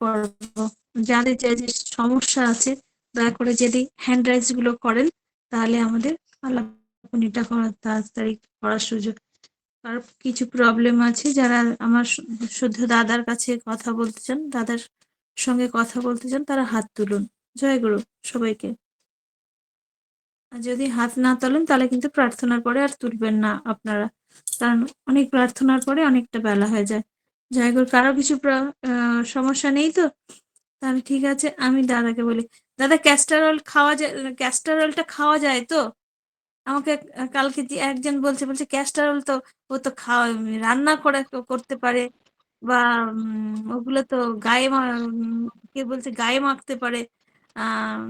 করবো। যাদের যে যে সমস্যা আছে দয়া করে যদি হ্যান্ড রাইজ গুলো করেন তাহলে আমাদের আলাপনিটা করার তাড়াতাড়ি করার সুযোগ। আর কিছু প্রবলেম আছে যারা আমার শুদ্ধ দাদার কাছে কথা বলতে চান, দাদার সঙ্গে কথা বলতে চান, তারা হাত তুলুন। জয় গুরু সবাইকে। আর যদি হাত না তোলেন তাহলে কিন্তু প্রার্থনার পরে আর তুলবেন না আপনারা, কারণ অনেক প্রার্থনার পরে অনেকটা বেলা হয়ে যায়। জয় গুরু। কারো কিছু সমস্যা নেই তো? তাহলে ঠিক আছে, আমি দাদাকে বলি। দাদা ক্যাস্টার অয়েল খাওয়া যায়? ক্যাস্টার অয়েলটা খাওয়া যায় তো? আমাকে কালকে যে একজন বলছে ক্যাস্টার অয়েল তো ও তো খাওয়া রান্না করে করতে পারে, বা ওগুলো তো গায়ে কে বলছে গায়ে মাখতে পারে, আহ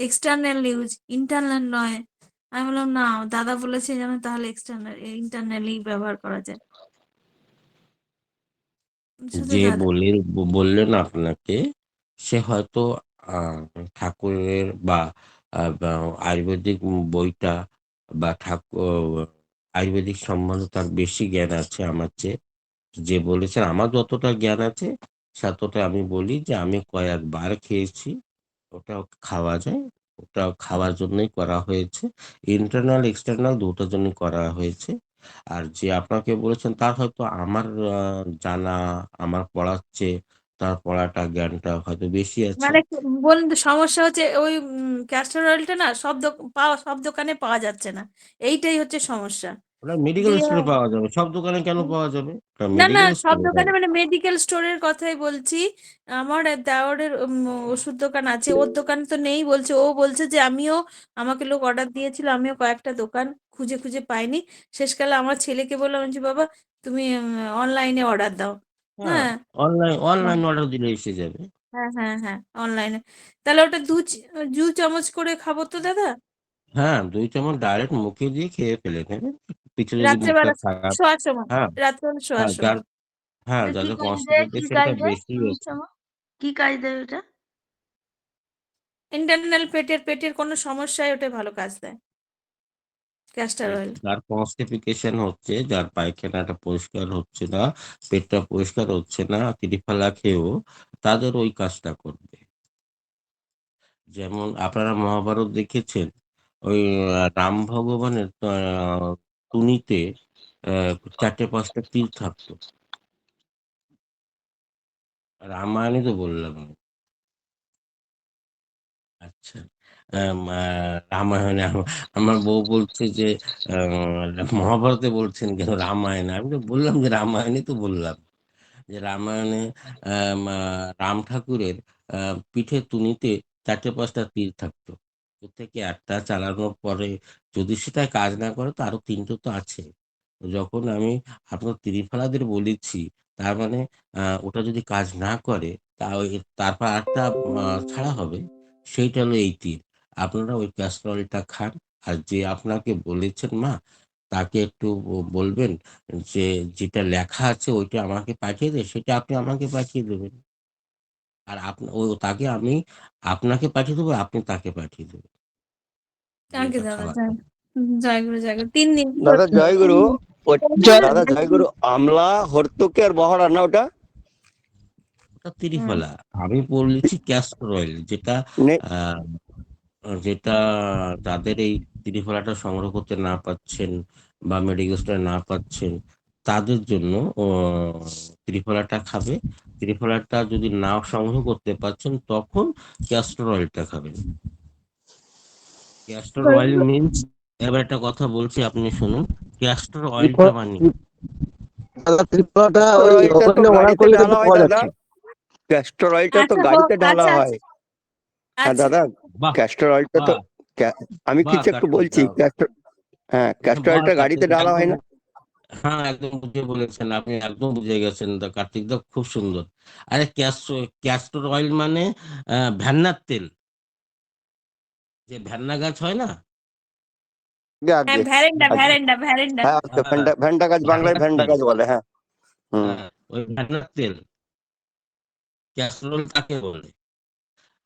এক্সটার্নাল ইউজ, ইন্টারনাল নয়। আমি বললাম না, দাদা বলেছে যেন তাহলে এক্সটার্নাল ইন্টারনালি ব্যবহার করা যায়। শুধু যে দাদা। বললেন আপনাকে, সে হয়তো আহ, ঠাকুরের বা আয়ুর্বেদিক বইটা বা আয়ুর্বেদিক সম্বন্ধে তার বেশি জ্ঞান আছে আমার চেয়ে। যে বলেছেন, আমার যতটা জ্ঞান আছে ততটা আমি বলি যে আমি কয়েকবার খেয়েছি। ওটা খাওয়া যায়, ওটা খাওয়ার জন্যই করা হয়েছে। ইন্টারনাল এক্সটার্নাল দুটোর জন্যই করা হয়েছে। আর যে আপনাকে বলেছেন তার হয়তো আমার জানা, আমার পড়াচ্ছে, তার পড়াটা জ্ঞানটা হয়তো বেশি আছে। মানে বলুন তো, সমস্যা হচ্ছে ওই ক্যাস্টর অয়েলটা না সব দোকানে পাওয়া যাচ্ছে না, এইটাই হচ্ছে সমস্যা। ওটা মেডিকেল দিয়ে স্টোরে পাওয়া যাবে, সব দোকানে কেন পাওয়া যাবে? ওটা না না, মেডিকেল সব স্টোরে দোকানে পাবে। মানে মেডিকেল স্টোরের কথাই বলছি। আমার এক দেওরের ওষুধ দোকান আছে, ওর দোকানে তো নেই বলছে। ও বলছে যে আমাকে লোক অর্ডার দিয়েছিল, আমিও কয়েকটা দোকান খুঁজে খুঁজে পাইনি। শেষকালে আমার ছেলেকে বললাম যে বাবা তুমি অনলাইনে অর্ডার দাও। হ্যাঁ, হ্যাঁ। অনলাইন অর্ডার দিলে এসে যাবে। হ্যাঁ হ্যাঁ হ্যাঁ, অনলাইনে। তাহলে ওটা দু চামচ করে খাবো তো দাদা? হ্যাঁ, 2 চামচ ডাইরেক্ট মুখে দিয়ে খেয়ে ফেলে নেবেন। পিছনে যদি মুখটা রাত্রেবেলা খারাপ। শোয়ার সময়, হ্যাঁ, রাত্রেবেলা শোয়ার হ্যাঁ, সময়। হ্যাঁ, এটা কি যাদের কাজ দেয়, কি কাজ কনস্টিপেশনটা দেয় বেশি দুই আছে, চামচ? কি কাজ দেয় ওটা? ইন্টারনাল পেটের কোনো সমস্যায় ওটা ভালো কাজ দেয়, ক্যাস্টর অয়েল। যার কনস্টিপেশন হচ্ছে, যার পায়খানাটা পরিষ্কার হচ্ছে না, পেটটা পরিষ্কার হচ্ছে না, ত্রিফলা খেয়েও, তাদের ওই কাজটা করবে। যেমন আপনারা মহাভারত দেখেছেন, ওই রাম ভগবানের তুনিতে 4-5টা তীর থাকতো। রামায়ণে তো বললাম আমি। আচ্ছা। রামায়ণে আমার বউ বলছে যে মহাভারতে বলছেন কেন রামায়ণে? আমি তো বললাম যে রামায়ণে তো বললাম যে রামায়ণে রাম ঠাকুরের পিঠে তুনিতে 4-5টা তীর থাকতো। ওর থেকে একটা চালানোর পরে যদি সেটা কাজ না করে তো আরো 3টে তো আছে। তো যখন আমি আপনার ত্রিফলাদের বলেছি, তার মানে ওটা যদি কাজ না করে তা তারপর একটা ছাড়া হবে, সেইটা হলো এই তীর। আপনারা ওই ক্যাস্টরলটা খান। আর যে আপনাকে বলেছেন মা, তাকে একটু বলবেন যে যেটা লেখা আছে ওইটা আমাকে পাঠিয়ে দে, সেটা আপনি আমাকে পাঠিয়ে দেবেন। আর তাকে আমি আপনাকে পাঠিয়ে দেবো, আপনি তাকে পাঠিয়ে দেবেন যে থ্যাংক ইউ এটা দাদা, খাবার। জয় জয় গুরু জয় গুরু। 3 দিন দাদা জয়গুরু। জয় দাদা জয়গুরু, আমলা হর্তুকি আর বহরা না ওটা? ওটা ত্রিফলা। আমি বলেছি ক্যাস্টর অয়েল, যেটা নে আহ যেটা যাদের এই ত্রিফলাটা সংগ্রহ করতে না পাচ্ছেন বা মেডিকেল স্টোরে না পাচ্ছেন, তাদের জন্য ত্রিফলাটা খাবে। ত্রিফলাটা যদি না সংগ্রহ করতে পারছেন তখন ক্যাস্টর অয়েলটা খাবেন। ক্যাস্টর জয় অয়েল গুরু। মিন্স, এবার একটা কথা বলছি আপনি শুনুন। ক্যাস্টর অয়েলটা ত্রিফলা মানে দাদা, ত্রিফলাটা ওই ক্যাস্টর অয়েলটা তো ওখানে অর্ডার গাড়িতে করলে ঢালা কিন্তু হয় পাওয়া দাদা। যাচ্ছে। ক্যাস্টর অয়েলটা তো আচ্ছা হোক, গাড়িতে ঢালা আচ্ছা হয়। আচ্ছা হ্যাঁ আচ্ছা। দাদা, বাহ, ক্যাস্টর অয়েলটা তো বাহ, আমি বাহ, কিছু একটু বলছি। কার্তিক, হ্যাঁ, ক্যাস্টর বাহ অয়েলটা গাড়িতে কার্তিক, ঢালা একদম। হয় না? হ্যাঁ, একদম বুঝে বলেছেন আপনি, একদম বুঝে গেছেন দা কার্তিক দা, খুব সুন্দর। আরে ক্যাস্টর অয়েল মানে ভ্যান্নার তেল। যে ভ্যান্না গাছ হয় না? আগে হ্যাঁ, আগে ভ্যারেন্ডা আগে ভ্যারেন্ডা ভ্যারেন্ডা। হ্যাঁ, আচ্ছা, হ্যাঁ, ভেন্ডা গাছ, বাংলায় ভ্যান্নার ভেন্ডা তেল। গাছ বলে, হ্যাঁ। হুম। হ্যাঁ, ওই ভ্যান্নার তেল ক্যাস্টরল তাকে বলে।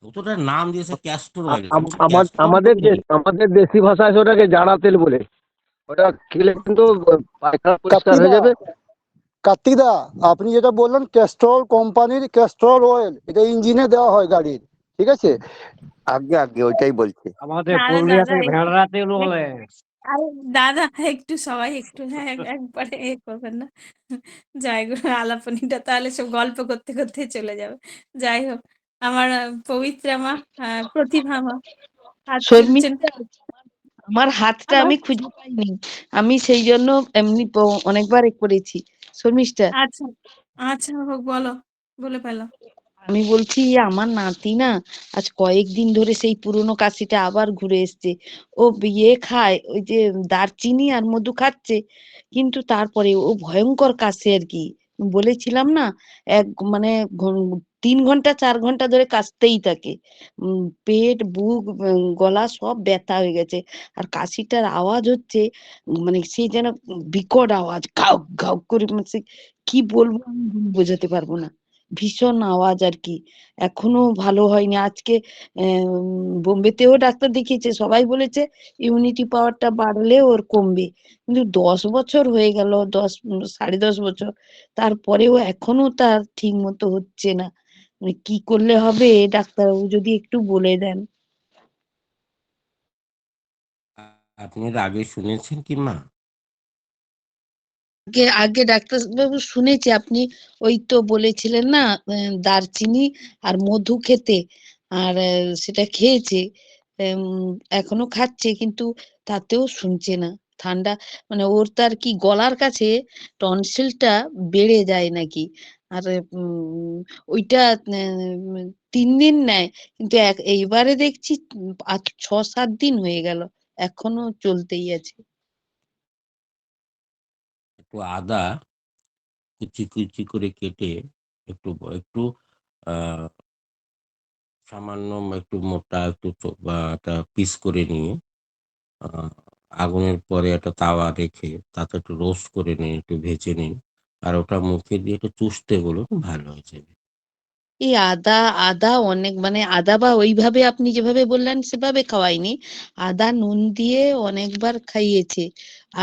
ওটা নাম দিয়েছে ক্যাস্টর অয়েল, কিন্তু ক্যাস্টর মানে আমাদের দেশি ভাষায় ওটাকে জাড়া তেল বলে। ওটা খেলে কিন্তু পায়খানা পরিষ্কার হয়ে কাপ্পিদা, যাবে। কার্তিক দা, আপনি যেটা বললেন ক্যাস্ট্রল কোম্পানির ক্যাস্ট্রল অয়েল, এটা ইঞ্জিনে দেওয়া হয় গাড়ির, ঠিক আছে? আগে আগে ওইটাই বলছি। আমাদের দাদা পুরুলিয়া দাদা থেকে ভেড়া তেল বলে। আরে দাদা একটু সবাই একটু হ্যাঁ একবারে করবেন না। জয়গুরু আলাপনীটা তাহলে সব গল্প করতে করতে চলে যাবে। যাই হোক আমার পবিত্রা মা প্রতিভা মা হাত তুলছেন। শর্মিষ্ঠা, আমার হাতটা আবার আমি খুঁজে পাইনি। আমি সেই জন্য এমনি অনেকবার করেছি। শর্মিষ্ঠা, আচ্ছা আচ্ছা হোক বলো বলে পেলাম। আমি বলছি আমার নাতি না আজ কয়েকদিন ধরে সেই পুরোনো কাশিটা আবার ঘুরে এসছে। ও বিয়ে খায় ওই যে দারচিনি আর মধু খাচ্ছে, কিন্তু তারপরে ও ভয়ঙ্কর কাশে আর কি। বলেছিলাম না, এক মানে 3 ঘন্টা 4 ঘন্টা ধরে কাশতেই থাকে। পেট বুক গলা সব ব্যথা হয়ে গেছে। আর কাশিটার আওয়াজ হচ্ছে মানে সে যেন বিকট আওয়াজ, ঘাউ ঘাউ করে, মানে সে কি বলবো আমি বোঝাতে পারবো না। ভীষণ আওয়াজ আর কি। এখনো ভালো হয়নি। আজকে বোম্বেতেও ডাক্তার দেখিয়েছে, সবাই বলেছে ইমিউনিটি পাওয়ারটা বাড়লে ওর কমবে। কিন্তু 10 বছর হয়ে গেল, 10 সাড়ে 10 বছর, তারপরেও এখনো তার ঠিক মতো হচ্ছে না। মানে কি করলে হবে ডাক্তারবাবু যদি একটু বলে দেন। আপনি এর আগে শুনেছেন কি মা? আগে আগে ডাক্তারবাবু শুনেছি, আপনি ওই তো বলেছিলেন না দারচিনি আর মধু খেতে, আর সেটা খেয়েছে। এখনো খাচ্ছে, কিন্তু তাতেও শুনছে না। ঠান্ডা মানে ওর তার কি গলার কাছে টনসিলটা বেড়ে যায় নাকি। আর ওইটা 3 দিন নেয়, কিন্তু এইবারে দেখছি 6-7 দিন হয়ে গেল, এখনো চলতেই আছে। একটু আদা কুচি কুচি করে কেটে একটু একটু আহ সামান্য একটু মোটা একটু বা একটা পিস করে নিয়ে আহ আগুনের পরে একটা তাওয়া রেখে তাতে একটু রোস্ট করে নিন, একটু ভেজে নিন, আর ওটা মুখে দিয়ে একটু চুষতে বলুন, ভালো হয়ে যাবে। এই আদা আদা অনেক মানে আদা বা ওইভাবে আপনি যেভাবে বললেন সেভাবে খাওয়াইনি। আদা নুন দিয়ে অনেকবার খাইয়েছে।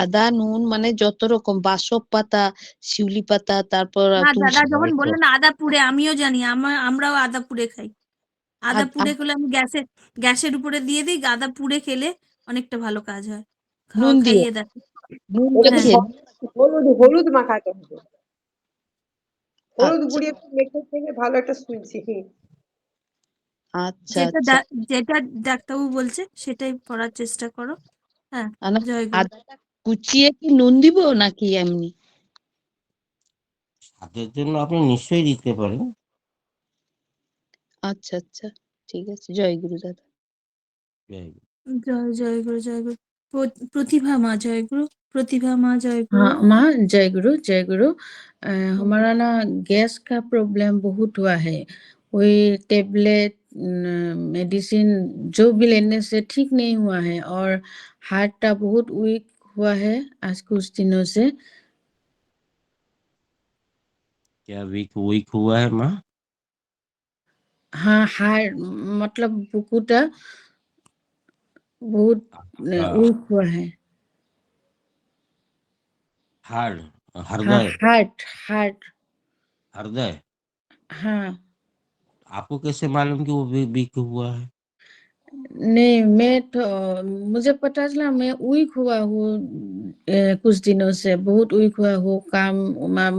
আদা নুন মানে যত রকম বাসক পাতা, শিউলি পাতা, তারপর না দাদা তুলসী যখন হয়তো বললেন আদা পুড়ে আমিও জানি আমরাও আদা পুড়ে খাই। আদা পুড়ে খেলে আমি গ্যাসের উপরে দিয়ে দিই, আদা পুড়ে খেলে অনেকটা ভালো কাজ হয়। নুন দিয়ে খাইয়ে দেখো। নুন ওটাতে হ্যাঁ মাখিয়ে। হলুদ হলুদ মাখাতে হবে। হলুদ আচ্ছা গুঁড়িয়ে মেখে থেকে ভালো একটা শুনছি। আচ্ছা যেটা আচ্ছা। যেটা ডাক্তারবাবু বলছে সেটাই করার চেষ্টা করো। হ্যাঁ না, জয়গুরু। আদাটা কুচিয়ে কি নুন দিব নাকি এমনি? স্বাদের জন্য আপনি নিশ্চয়ই দিতে পারেন। আচ্ছা আচ্ছা, ঠিক আছে। জয় গুরু দাদা। জয়গুরু জয়গুরু। প্রতিভা মা জয়গুরু। প্রতিভা মা জয়গুরু। हाँ माँ, जय गुरु जय गुरु। हमारा ना गैस का प्रॉब्लम बहुत हुआ है। वही टेबलेट मेडिसिन जो भी लेने से ठीक नहीं हुआ है, और हार्ट टा बहुत वीक हुआ है आज कुछ दिनों से। क्या वीक वीक हुआ है माँ? हाँ, हार्ट मतलब बुकुटा बहुत आपका वीक हुआ है। हार्ट, हाँ, हृदय, हार्ट हार्ट। हृदय। हाँ आपको कैसे मालूम कि वो वीक हुआ है? नहीं, मैं तो मुझे पता चला मैं वीक हुआ हूँ। कुछ दिनों से बहुत वीक हुआ हूँ। काम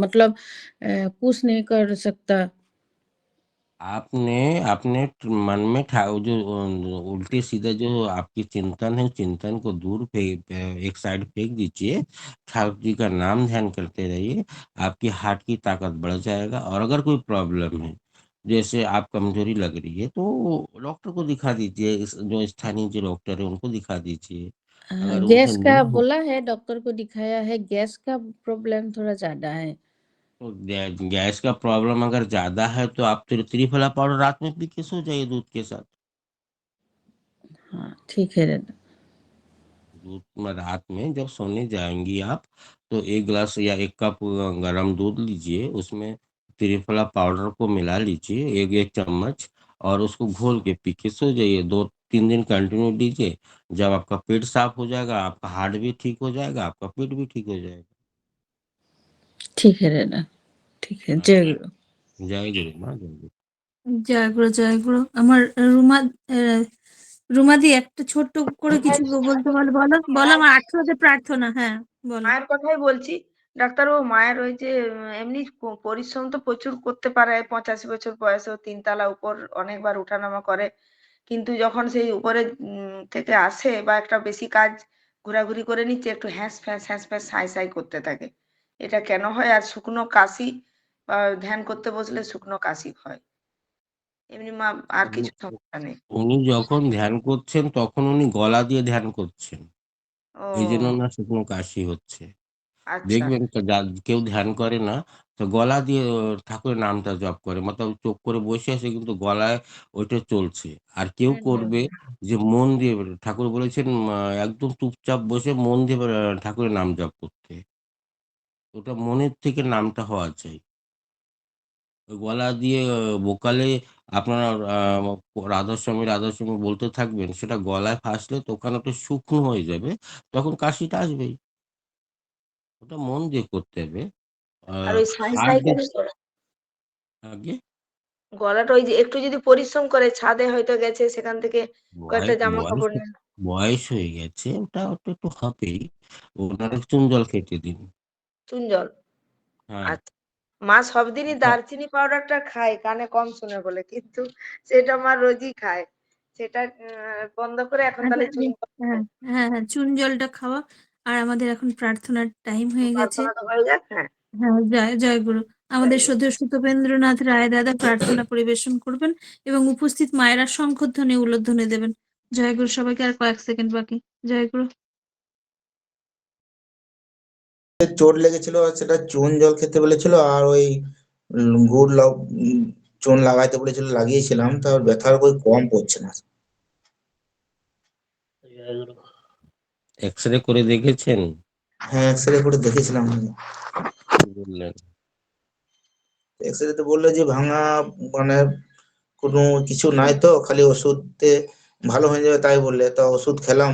मतलब कुछ नहीं कर सकता। आपने अपने मन में जो उल्टे सीधे जो आपकी चिंतन है, चिंतन को दूर एक साइड फेंक दीजिए। ठाकुर जी का नाम ध्यान करते रहिए, आपकी हार्ट की ताकत बढ़ जाएगा। और अगर कोई प्रॉब्लम है, जैसे आप कमजोरी लग रही है, तो डॉक्टर को दिखा दीजिए। जो स्थानीय जो डॉक्टर है उनको दिखा दीजिए। अगर उसे गैस का नहीं हो बोला है, डॉक्टर को दिखाया है। गैस का प्रॉब्लम थोड़ा ज्यादा है। तो गैस का प्रॉब्लम अगर ज्यादा है तो आप त्रिफला पाउडर रात में पी के सो जाइए दूध के साथ। हाँ ठीक है दादा। दूध में रात में जब सोने जाएंगी आप, तो 1 गिलास या 1 कप गरम दूध लीजिए, उसमें त्रिफला पाउडर को मिला लीजिए, एक एक चम्मच, और उसको घोल के पी के सो जाइए। 2-3 दिन कंटिन्यू लीजिए। जब आपका पेट साफ हो जाएगा, आपका हार्ट भी ठीक हो जाएगा, आपका पेट भी ठीक हो जाएगा। ठीक है दादा, ठीक है। जय আচ্ছা, गुरु। জয় গুরু মা, জয় গুরু। জয় গুরু জয় গুরু। আমার রুমা রুমাদি একটা ছোট্ট করে কিছু বলতে বলো, বলো বলো। আমার 18তে প্রার্থনা। হ্যাঁ বলো। মায়ের কথাই বলছি। ডাক্তারবাবু, মায়ের ওই যে এমনি পরিশ্রম তো প্রচুর করতে পারে, 85 বছর বয়সেও 3 তলা উপর অনেকবার উঠানামা করে, কিন্তু যখন সেই উপরে থেকে আসে বা একটা বেশি কাজ ঘোরাঘুরি করে নিচ্ছে, একটু হ্যাঁস ফ্যাঁস সাই সাই করতে থাকে। এটা কেন হয়? আর শুকনো কাশি, বা ধ্যান করতে বসলে শুকনো কাশি হয়। এমনি মা আর কিছু সমস্যা নেই। উনি যখন ধ্যান করছেন তখন উনি গলা দিয়ে ধ্যান করছেন, ও এই জন্য না শুকনো কাশি হচ্ছে। আচ্ছা। দেখবেন তো কেউ ধ্যান করে না, তো গলা দিয়ে ঠাকুরের নামটা জপ করে, মতলব চোখ করে বসে আছে কিন্তু গলায় ওইটা চলছে। আর কেউ হুম, করবে যে মন দিয়ে, ঠাকুর বলেছেন একদম চুপচাপ বসে মন দিয়ে ঠাকুরের নাম জপ করতে। ওটা মনের থেকে নামটা হওয়া চাই। ওই গলা দিয়ে ভোকালে আপনারা রাধাস্বামী বলতে থাকবেন, সেটা গলায় ফাঁসলে তো ওখানে ওটা শুকনো হয়ে যাবে, তখন কাশিটা আসবেই। ওটা মন দিয়ে করতে হবে। আর আহ ওই সাই হাত সাই দিয়ে কেন করে? আগে গলাটা ওই যে একটু যদি পরিশ্রম করে, ছাদে হয়তো গেছে, সেখান থেকে কয়েকটা জামা বয়স কাপড় নেন। বয়স হয়ে গেছে, ওটা ওটা একটু হবেই। ওনার চুন জল খেতে দিন। চুন জল। হ্যাঁ, আচ্ছা। মা সবদিনই ওটা দারচিনি পাউডারটা খায়, কানে কম শুনে বলে, কিন্তু সেটা মা রোজই খায়। সেটা বন্ধ করে এখন আচ্ছা, তাহলে চুন জল হ্যাঁ খায়। হ্যাঁ হ্যাঁ, চুন জলটা খাওয়া। আর আমাদের এখন প্রার্থনার টাইম হয়ে গেছে। প্রার্থনাটা হয়ে যাক। হ্যাঁ। হ্যাঁ, জয় জয় গুরু। আমাদের শ্রদ্ধেয় সুতপেন্দ্রনাথ রায় দাদা প্রার্থনা পরিবেশন করবেন এবং উপস্থিত মায়েরা শঙ্খধ্বনি উলধ্বনি দেবেন। জয় গুরু। সবাইকে আর কয়েক সেকেন্ড বাকি। জয় গুরু। চোট লেগেছিল, সেটা চুন জল খেতে বলেছিল, আর ওই গুড় চুন লাগাইতে বলেছিল, লাগিয়েছিলাম, তার ব্যথার কই কম পড়ছে না। এক্সরে করে দেখেছেন? হ্যাঁ, এক্সরে করে দেখেছিলাম। কি বললেন? এক্সরে তে বললো যে ভাঙা, মানে কোনো কিছু নাই, তো খালি ওষুধে ভালো হয়ে যাবে তাই বললে, তো ওষুধ খেলাম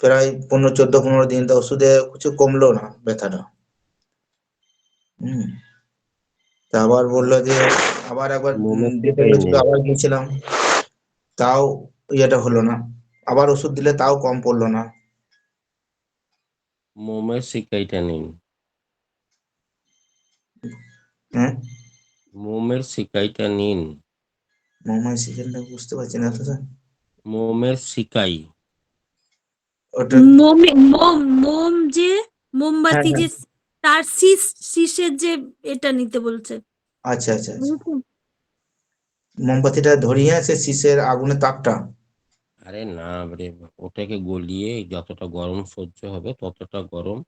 প্রায় 14-15 দিন, তো ওষুধে কিছু কমলো না ব্যথাটা। হম। তা আবার বললো যে আবার একবার মোমে যেতে শিকাই বলেছিল, নেই। আবার গিয়েছিলাম, তাও ইয়েটা হলো না। আবার ওষুধ দিলে তাও কম পড়লো না। মোমের শিকাইটা নিন। হ্যাঁ, মোমের শিকাইটা নিন। মোমাই সিজনটা বুঝতে পারছি না তো স্যার। মোমের শিকাই। ওটা। মোম যে হ্যাঁ, মোমবাতি হ্যাঁ। যে তার শীষের যে এটা নিতে বলছে। আচ্ছা, আচ্ছা, আচ্ছা। বুঝেছেন? মোমবাতিটা ধরিয়ে সে শীষের আগুনের তাপটা। আরে না রে, ওটাকে গলিয়ে যতটা গরম সহ্য হবে ততটা গরম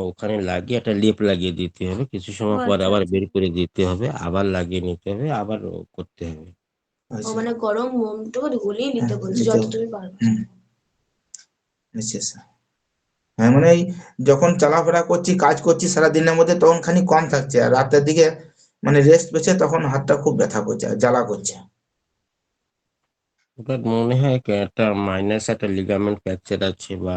ওখানে লাগিয়ে একটা লেপ লাগিয়ে দিতে হবে, কিছু ও সময় পরে আচ্ছা আবার আচ্ছা। বের করে দিতে হবে, আবার লাগিয়ে নিতে হবে, আবার করতে হবে। আচ্ছা। মানে গরম মোমটা গলিয়ে নিতে বলছে যত তুমি পারবে। আচ্ছা, আচ্ছা। হ্যাঁ, মানে এই যখন চলাফেরা করছি, কাজ করছি সারা দিনের মধ্যে, তখন খানি কম থাকছে, আর রাতের দিকে মানে রেস্ট পেয়েছে, তখন হাতটা খুব ব্যথা করছে আর জ্বালা করছে। ওটা মনে হয় একটা মাইনাস একটা লিগামেন্ট ফ্র্যাকচার আছে, বা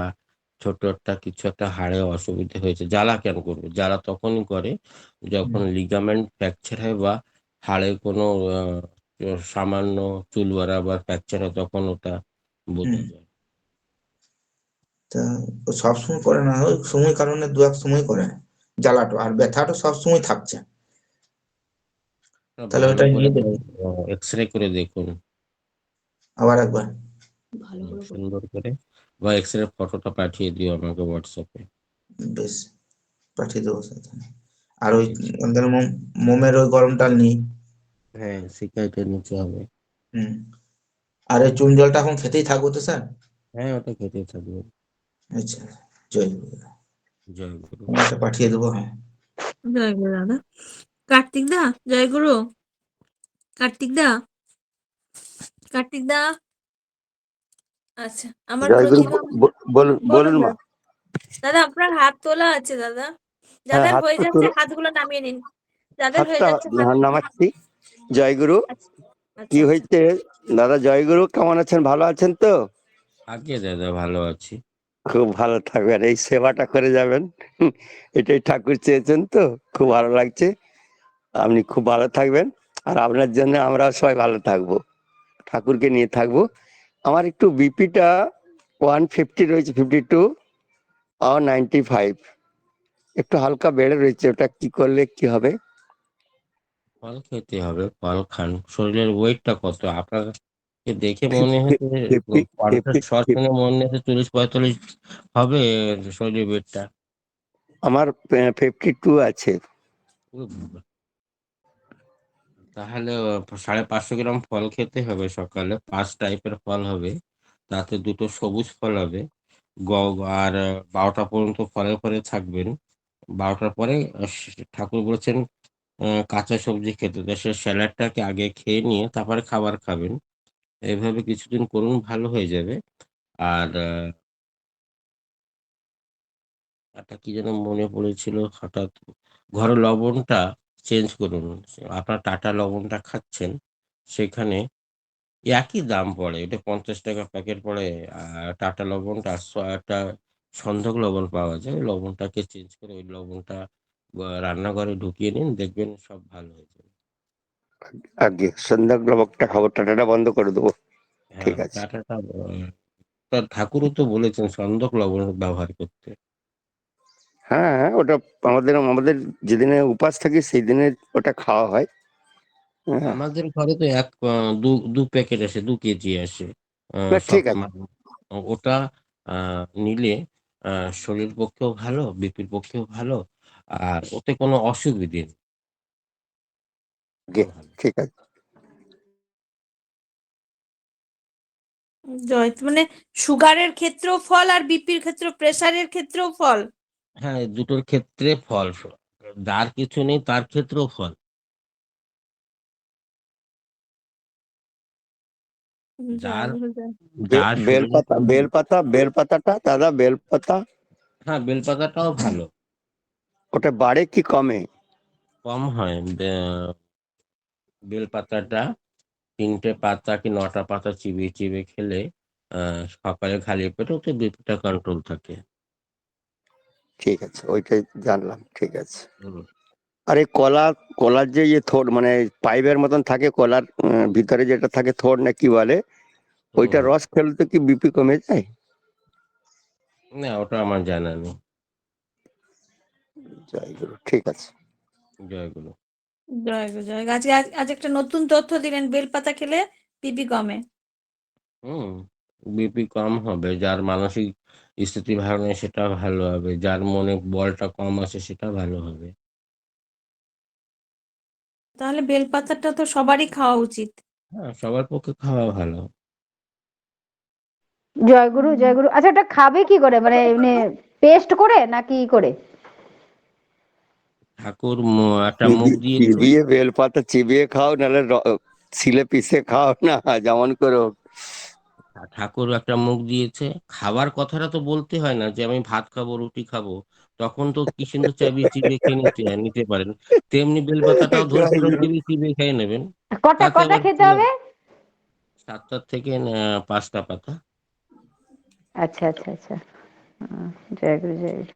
ছোট একটা কিছু একটা হাড়ে অসুবিধা হয়েছে। জ্বালা কেন করবে? জ্বালা তখনই করে যখন হুম, লিগামেন্ট ফ্র্যাকচার হয়, বা হাড়ে কোনো সামান্য চুল বাড়া বা ফ্র্যাকচার হয়, তখন ওটা বোঝা হুম। যায়। তা ও সবসময় করে না, ওই সময় কারণে দু এক সময় করে জ্বালাটা, আর ব্যথাটা সবসময় থাকছে। তাহলে ভালো ওটা করে নিয়ে দেখি এক্সরে করে দেখুন, আবার একবার। ভালো করে করবো। সুন্দর করে, বা এক্সরে ফটোটা পাঠিয়ে দিও আমাকে হোয়াটসঅ্যাপে। বেশ, পাঠিয়ে দেবো সাথে। আর ওই ঠিক আছে। আমাদের মোমের ওই গরমটা নিই। হ্যাঁ, শিকাইটা নিতে হবে। হুম। আর এই চুন জলটা এখন খেতেই থাকবো তো স্যার? হ্যাঁ, ওটা খেতে থাকবে। আচ্ছা। জয় গুরু। জয় গুরু। তোমাকে পাঠিয়ে দেবো, হ্যাঁ। জয় গুরু দাদা। কার্তিক দা জয় গুরু। কার্তিক দা, কার্তিক দা। আচ্ছা, আমার জয়গুরু প্রতিমা। বলুন বলুন বলুন মা। দাদা। দাদা আপনার হাত তোলা আছে দাদা। হ্যাঁ, যাদের হাত হয়ে তো যাচ্ছে হাতগুলো নামিয়ে নিন। যাদের হয়ে হাতটা যাচ্ছে হাত। নামাচ্ছি। জয়গুরু। আচ্ছা কি আচ্ছা আচ্ছা। হয়েছে? দাদা জয়গুরু, কেমন আছেন? ভালো আছেন তো? আগে দাদা ভালো আছি। খুব ভালো থাকবেন, এই সেবাটা করে যাবেন। এটাই ঠাকুর চেয়েছেন, তো খুব ভালো লাগছে। আপনি খুব ভালো থাকবেন, আর আপনার জন্য আমরা সবাই ভালো থাকবো, ঠাকুরকে নিয়ে থাকবো। আমার একটু বিপিটা 150 রয়েছে, 52 আর 95, একটু হালকা বেড়ে রয়েছে। ওটা কি করলে কি হবে? ফল খেতে হবে, ফল খান। শরীরের ওয়েটটা কত আপনার? দেখে মনে হচ্ছে, কণ্ঠস্বর শুনে মনে হচ্ছে 40-45 হবে শরীরের ওয়েটটা। আমার 52 আছে। তাহলে 550 গ্রাম ফল খেতে হবে সকালে, 5 টাইপের ফল হবে, তাতে 2টো সবুজ ফল হবে। আর 12টা পর্যন্ত ফলের পরে থাকবেন। 12টার পরে ঠাকুর বলেছেন কাঁচা সবজি খেতে, তো সে স্যালাডটাকে আগে খেয়ে নিয়ে তারপরে খাবার খাবেন। এইভাবে কিছুদিন করুন, ভালো হয়ে যাবে। আর একটা কি যেন মনে পড়েছিল হঠাৎ, ঘরে লবণটা চেঞ্জ করুন। আপনার টাটা লবণটা খাচ্ছেন, সেখানে একই দাম পড়ে, এটা 50 টাকা প্যাকেট পড়ে। টাটা লবণটা একটা সন্ধক লবণ পাওয়া যায়, ওই লবণটাকে চেঞ্জ করে ওই লবণটা রান্নাঘরে ঢুকিয়ে নিন, দেখবেন সব ভালো হয়ে যাবে। আগে সন্ধ্যা গ্রামকটা খাবো, টাটাটা বন্ধ করে দেবো। ঠিক হ্যাঁ, আছে। টাটাটা তার ঠাকুরও তো বলেছেন সন্ধক লবণ ব্যবহার করতে। হ্যাঁ, ওটা আমাদের আমাদের যেদিনে উপাস থাকি সেই দিনে ওটা খাওয়া হয়। হ্যাঁ, আমাদের ঘরে তো দু প্যাকেট আসে, 2 কেজি আসে। না সব ঠিক আছে। ওটা নিলে শরীর পক্ষেও ভালো, বিপির পক্ষেও ভালো, আর ওতে কোনো অসুবিধে নেই, আগে ভালো। ঠিক আছে। জয়, মানে সুগারের ক্ষেত্রেও ফল আর বিপির ক্ষেত্রেও, প্রেসারের ক্ষেত্রেও ফল। হ্যাঁ, এই দুটোর ক্ষেত্রে ফল, যার কিছু নেই তার ক্ষেত্রেও ফল। জয় যার গুরু জয়। যার শরীরে বেলপাতা, কোনো, বেলপাতাটা দাদা, বেলপাতা হ্যাঁ বেলপাতাটাও ভালো। ওটা বাড়ে কি কমে? কম হয় বেলপাতাটা 3টে পাতা কি 9টা পাতা চিবিয়ে চিবিয়ে খেলে সকালে খালি পেটে, ওতে বিপিটা কন্ট্রোল থাকে। ঠিক আছে, ওইটাই জানলাম। ঠিক আছে। হুম। আর এই কলার যে ইয়ে থোড়, মানে পাইপের মতন থাকে কলার, ভিতরে যেটা থাকে থোড় না কি বলে, ওইটা হুম। রস খেলে তো কি বিপি কমে যায়? না, ওটা আমার জানা নেই। জয় গুরু, ঠিক আছে। জয়গুরু। জয় গুরু জয়। আজ আজ একটা নতুন তথ্য দিলেন, বেলপাতা খেলে বিপি কমে। হুম, বিপি কম হবে, যার মানসিক স্থিতি ভালো নেই সেটা ভালো হবে, যার মনে বলটা কম আছে সেটা ভালো হবে। তাহলে বেলপাতাটা তো সবারই খাওয়া উচিত। হ্যাঁ, সবার পক্ষে খাওয়া ভালো। জয়গুরু জয়গুরু। আচ্ছা, ওটা খাবে কি করে, মানে এমনি পেস্ট করে নাকি করে? ঠাকুর একটা মুখ দিয়েছে। চিবিয়ে বেলপাতা চিবিয়ে খাও, নাহলে শিলে পিষে খাও না, যেমন করো। ঠাকুর একটা মুখ দিয়েছে, খাবার কথাটা তো বলতে হয় না যে আমি ভাত খাবো, রুটি খাবো, তখন তো কি সুন্দর চাবিয়ে চিবিয়ে খেয়ে নিতে পারেন। তেমনি বেলপাতাটাও ধরে জয় ধরে গুরু। চিবিয়ে চিবিয়ে খেয়ে নেবেন। কটা তাতে কটা আবার খেতে হবে? 7টা থেকে 5টা পাতা। আচ্ছা আচ্ছা আচ্ছা। জয়গুরু জয়গুরু।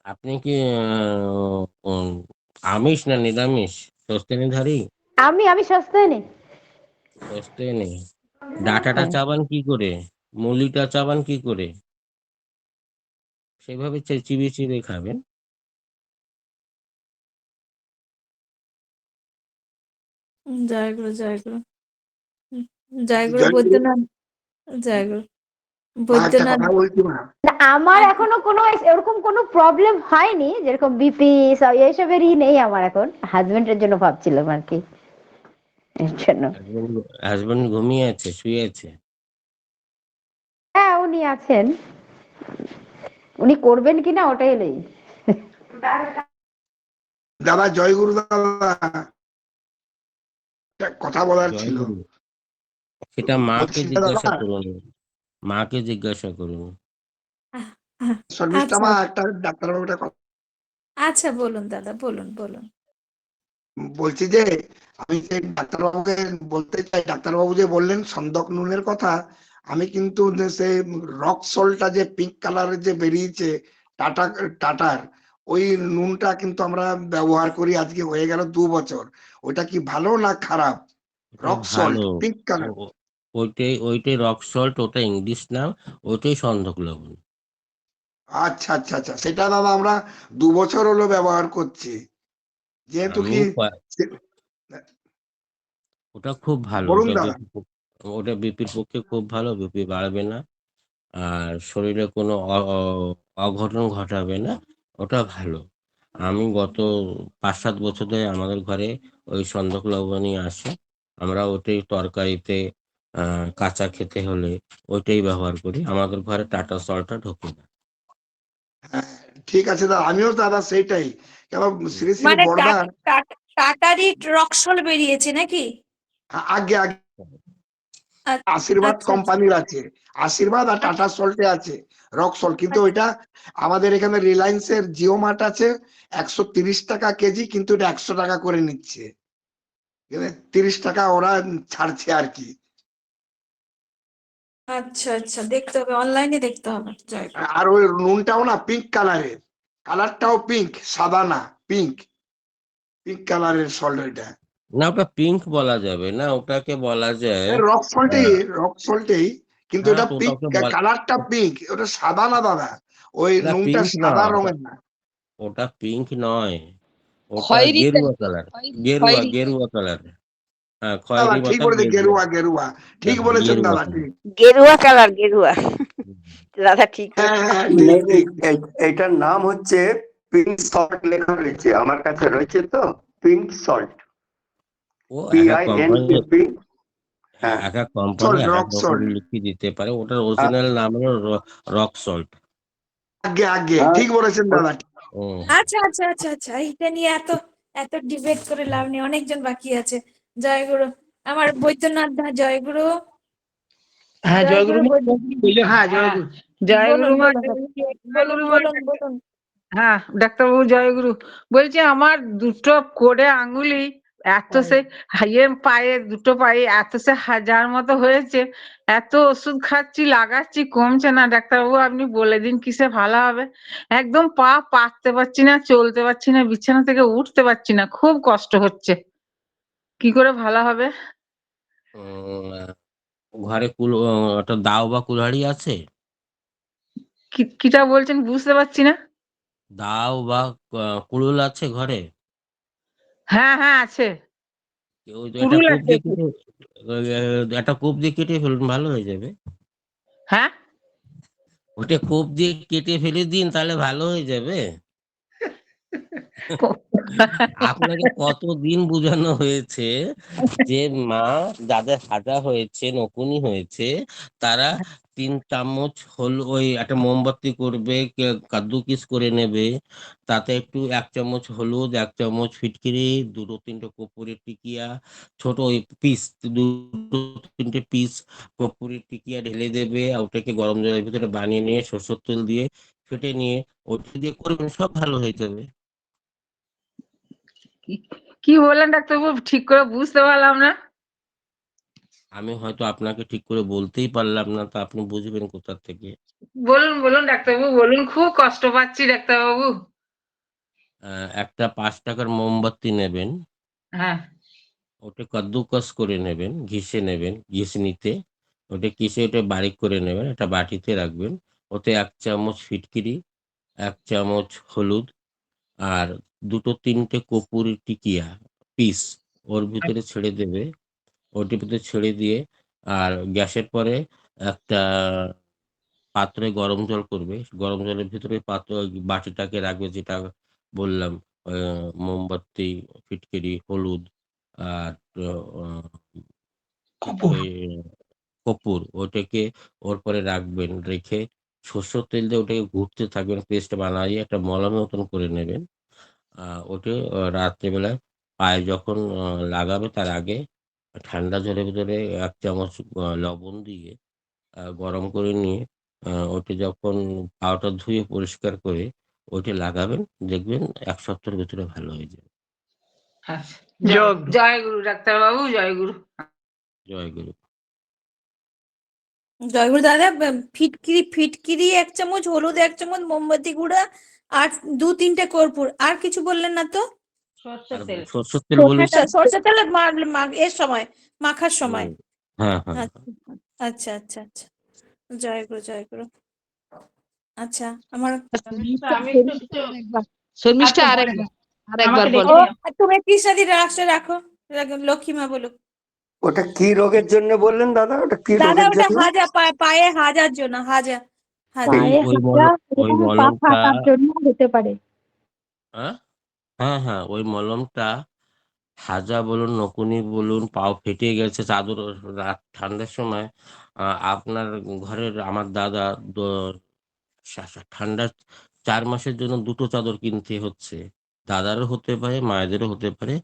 আপনি কি আমিষ না নিরামিষ, স্বস্তিনিধারী? আমি সস্তায় নেই। স্বস্তিনি। ডাঁটাটা হ্যাঁ। চাবান কি করে, মুলিটা চাবান কি করে, সেভাবে চিবিয়ে চিবিয়ে খাবেন। জয় গুরু জয় গুরু। জয় গুরু জয় গুরু। বৈদ্যনাথ। জয় গুরু একটা বৈদ্যনাথ। কথা বলছি মা, না, আমার এখনো কোনো এরকম কোনো প্রবলেম হয়নি, যেরকম বিপি এইসবেরই নেই আমার এখন। হাজবেন্ডের জন্য ভাবছিলাম আর কি, এর জন্য। হাজবেন্ড ঘুমিয়ে আছে, শুয়ে আছে? হ্যাঁ, উনি আছেন, উনি করবেন কিনা ওটাই নেই। দাদা জয় গুরু দাদা, একটা কথা বলার জয় ছিল। গুরু। সেটা মাকে বলছি যে জিজ্ঞাসা দাদা, করুন, মাকে জিজ্ঞাসা করুন। আহ, আহ, শর্মিষ্ঠা আচ্ছা মা, একটা ডাক্তারবাবুটা কথা আচ্ছা, বলুন দাদা, বলুন বলুন। বলছি যে, আমি যে ডাক্তারবাবুকে বলতে চাই, ডাক্তারবাবু যে বললেন সন্দক নুনের কথা, আমি কিন্তু সেই রক সল্টটা যে পিঙ্ক কালারের যে বেরিয়েছে টাটার, ওই নুনটা কিন্তু আমরা ব্যবহার করি, আজকে হয়ে গেল 2 বছর। ওটা কি ভালো না খারাপ? এটা রক সল্ট ভালো। Pink colour. ওইটাই রক সল্ট, ওটা ইংলিশ নাম, ওইটাই সন্ধক লবণ। আচ্ছা আচ্ছা আচ্ছা, সেটা দাদা আমরা 2 বছর হলো ব্যবহার করছি, যেহেতু আমি কি ওটা খুব ভালো, বলুন দাদা। ওটা বিপির পক্ষে খুব ভালো, বিপি বাড়বে না, আর শরীরে কোনো অঘটন ঘটাবে না, ওটা ভালো। আমি গত 5-7 বছর ধরে আমাদের ঘরে ওই সন্ধক লবণই আসে, আমরা ওটাই তরকারিতে কাঁচা খেতে হলে ওইটাই ব্যবহার করি, আমাদের ঘরে টাটা সল্টটা ঢোকে না। হ্যাঁ, ঠিক আছে দাদা, আমিও দাদা সেইটাই, কেন শ্রী শ্রী মানে বড়দা টাটারই রক্সল বেরিয়েছে নাকি? আগে আগে আচ্ছা আশীর্বাদ আচ্ছা কোম্পানির আছে, আশীর্বাদ আর টাটা সল্টে আছে রক সল্ট, কিন্তু ওইটা আমাদের এখানে রিলায়েন্সের জিও মার্ট আছে 130 টাকা কেজি, কিন্তু এটা 100 টাকা করে নিচ্ছে, 30 টাকা ওরা ছাড়ছে আর কি। আচ্ছা আচ্ছা, দেখতে হবে, অনলাইনে দেখতে হবে। যাই হোক। আর ওই নুনটাও না পিঙ্ক কালারের, কালারটাও পিঙ্ক, সাদা না, পিঙ্ক কালারের সল্ট ওইটা। না, ওটা পিঙ্ক বলা যাবে না, ওটাকে বলা যায় রক সল্টেই, কিন্তু হ্যাঁ, এটা তো পিঙ্ক, ওটাকে কালারটা পিঙ্ক, ওটা সাদা না দাদা, ওই না, নুনটা পিঙ্ক না, সাদা রঙের না। ওটা পিঙ্ক নয়, ওটা খয়েরি গেরুয়া টাইপের, কালার, খয়েরি গেরুয়া কালার। হ্যাঁ, দাদা খয়েরি ঠিক মাথা বলেছেন, গেরুয়া, গেরুয়া ঠিক বলেছেন গেরুয়া দাদা, কালার। ঠিক। গেরুয়া কালার, গেরুয়া। দাদা ঠিক হ্যাঁ বলেছেন। হ্যাঁ, ঠিক ঠিক। এইটার নাম হচ্ছে পিঙ্ক সল্ট লেখা রয়েছে, আমার কাছে রয়েছে তো, পিঙ্ক সল্ট, ও এক এক কোম্পানি, PINKP। হ্যাঁ, এক এক কোম্পানি সল্ট, এক এক রক রকম সল্ট, লিখে দিতে পারে, ওটার অরিজিনাল নাম হলো রক সল্ট। আগে আগে হ্যাঁ, ঠিক বলেছেন দাদা। আচ্ছা আচ্ছা আচ্ছা আচ্ছা, এইটা নিয়ে এত এত ডিবেট করে লাভ নেই, অনেকজন বাকি আছে। জয়গুরু, আমার বৈদ্যনাথ দা, জয়গুরু। হ্যাঁ জয়গুরু জয়গুরু মা, হ্যাঁ জয়গুরু, জয়গুরু বলুন মা, বলুন বলুন জয়গুরু মা। বলুন বলুন। হ্যাঁ ডাক্তারবাবু জয়গুরু, বলছি আমার দুটো কোড়ে আঙ্গুলি এত সে পায়ে, দুটো পায়ে এত সে হাজার মতো হয়েছে, এত ওষুধ খাচ্ছি লাগাচ্ছি, কমছে না। ডাক্তারবাবু আপনি বলে দিন কিসে ভালো হবে, একদম পা পাততে পারছি না, চলতে পারছি না, বিছানা থেকে উঠতে পারছি না, খুব কষ্ট হচ্ছে, কি করে ভালো হবে? ঘরে একটা দাও বা কুল্হাড়ি আছে? কিটা বলছেন বুঝতে পারছি না। দাও বা কুড়ুল আছে ঘরে? হ্যাঁ হ্যাঁ আছে, একটা কুড়ুল কূপ আছে। দিয়ে কেটে, একটা কূপ দিয়ে কেটে ফেলুন, ভালো হয়ে যাবে। হ্যাঁ ওটা কূপ দিয়ে কেটে ফেলে দিন, তাহলে ভালো হয়ে যাবে। আপনাকে কতদিন বোঝানো হয়েছে যে মা, যাদের হাজা হয়েছে, নকুনি হয়েছে, তারা 3 চামচ ওই একটা মোমবাতি করবে, কাদ্দুকিস করে নেবে, তাতে একটু 1 চামচ হলুদ, 1 চামচ ফিটকিরি, 2-3টে কর্পূরের টিকিয়া, ছোট ওই পিস, 2-3টে পিস কর্পূরের টিকিয়া ঢেলে দেবে, আর ওটাকে গরম জলের ভিতরে বানিয়ে নিয়ে সরষের তেল দিয়ে ফেটে নিয়ে ওটা দিয়ে করবেন, সব ভালো হয়ে যাবে। কি বললেন ডাক্তারবাবু, ঠিক করে বুঝতে পারলাম না। আমি হয়তো আপনাকে ঠিক করে বলতেই পারলাম না, তো আপনি বুঝবেন কোথা থেকে? বলুন বলুন ডাক্তারবাবু বলুন, খুব কষ্ট পাচ্ছি ডাক্তারবাবু। একটা 5 টাকার মোমবাতি নেবেন, হ্যাঁ ওটা কাদ্দুকস করে নেবেন, ঘিষে নেবেন, ঘিসনিতে ওটা ওটা বারিক করে নেবেন, একটা বাটিতে রাখবেন, ওতে 1 চামচ ফিটকিরি, 1 চামচ হলুদ, আর 2-3টে কর্পূরের টিকিয়া পিস ওর ভিতরে ছেড়ে দেবে, ওটির ভিতরে ছেড়ে দিয়ে, আর গ্যাসের পরে একটা পাত্রে গরম জল করবে, গরম জলের ভিতরে বাটিটাকে রাখবে, যেটা বললাম, মোমবাতি, ফিটকিরি, হলুদ, আর কপুর। ওই কর্পূর, ওটাকে ওর পরে রাখবেন, রেখে সরষের তেল দিয়ে ওটাকে ঘুরতে থাকবেন, পেস্ট বানিয়ে একটা মলমের মতন করে নেবেন। ওটা রাত্রেবেলায় পায়ে যখন লাগাবে, তার আগে ঠান্ডা জলের ভিতরে 1 চামচ লবণ দিয়ে গরম করে নিয়ে, ওটা যখন পাটা ধুয়ে পরিষ্কার করে ওইটা লাগাবেন, দেখবেন 1 সপ্তাহের ভিতরে ভালো হয়ে যাবে। আচ্ছা, জয় জয় গুরু ডাক্তারবাবু, জয় গুরু। জয় গুরু। জয়গুরু দাদা, ফিটকিরি 1 চামচ, হলুদ 1 চামচ, মোমবাতি গুঁড়া আর 2-3টে কর্পূর। আর কিছু বললেন না তো? সর্ষের আর তেল। সরষের তেল আচ্ছা, বলেছি। সরষের তেল এর সময়, মাখার সময়। হ্যাঁ হ্যাঁ হ্যাঁ। আচ্ছা আচ্ছা আচ্ছা। জয়গুরু জয়গুরু। আচ্ছা, আমার আমি একটু কিছু শর্মিষ্ঠা আচ্ছা আরেকবার আমাকে আরেকবার ডেকে বলো। নিও। তুমি কৃষ্ণাদি রাখো, লক্ষ্মীমা বলুক। ওটা কি রোগের জন্য বললেন দাদা? ওটা কি দাদা রোগের ওটা জন্য? হাজা, পায়ে হাজার জন্য, হাজা। ওই পায়ে ওই হাঁটা ওই এবং পা মলমটা। ফাটার জন্য হতে পারে। হ্যাঁ হ্যাঁ হ্যাঁ, ওই মলমটা হাজা বলুন, নকুনি বলুন, পাও ফেটে গেছে, চাদর রাত ঠান্ডার সময় আপনার ঘরের আমার দাদা ঠান্ডা 4 মাসের জন্য 2টো চাদর কিনতে হচ্ছে। দাদারও হতে পারে, মায়েদেরও হতে পারে।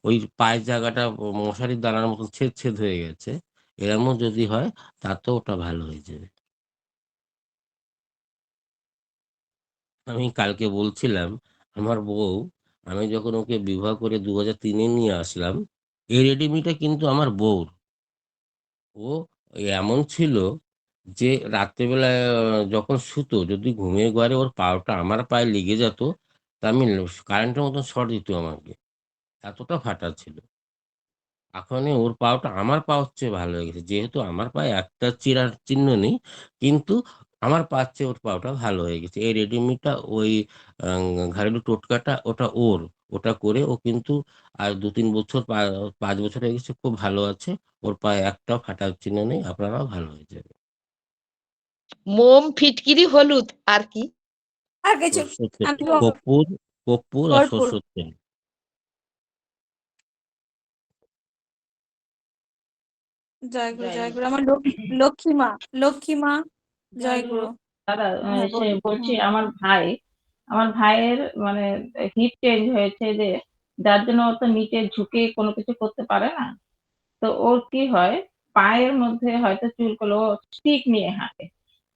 ওই পায়ের জায়গাটা মশারির দানার মতন ছেদ ছেদ হয়ে গেছে। এরমও যদি হয় তাতেও ওটা ভালো হয়ে যাবে। আমি কালকে বলছিলাম আমার বউ, আমি যখন ওকে বিবাহ করে 2003-এ নিয়ে আসলাম, এই রেডিমিটা কিন্তু আমার বউর। ও এমন ছিল যে রাত্রেবেলায় যখন শুতো, যদি ঘুমিয়ে ঘরে ওর পাটা আমার পায়ে লেগে যেত, তা আমি কারেন্টের মতন শর্ট দিত আমাকে। এতটা ফাটা ছিল। এখনই ওর পাওটা আমার পাওয়ার চেয়ে ভালো হয়ে গেছে। যেহেতু আমার পায়ে একটা চিরার চিহ্ন নেই, কিন্তু আমার পায়ের চেয়ে ওর পাওটা ভালো হয়ে গেছে। এই রেডিমিটা ওই আ ঘাড়ের টোটকাটা ওটা ওর। ওটা করে ও কিন্তু আজ ২-৩ বছর ৫ বছর হয়ে গেছে, খুব ভালো আছে। ওর পায়ে একটাও ফাটার চিহ্ন নেই। আপনারাও ভালো হয়ে যাবে। মোম, ফিটকিরি, হলুদ আর কি? আর কিছু সরষের তেল, আমি কর্পূর আর কর্পূর। সরষের তেল। জয়গুরু জয় গুরু। জয়গুরু। আমার লক্ষ্মীমা জয় গুরু। জয়গুরু। দাদা হ্যাঁ সে বলুন। বলছি আমার ভাইয়ের মানে হিপ চেঞ্জ হয়েছে, যে যার জন্য ও তো নিচে ঝুঁকে কোনো কিছু করতে পারে না। তো ওর কি হয়, পায়ের মধ্যে হয়তো চুলকালো, স্টিক নিয়ে হাঁটে।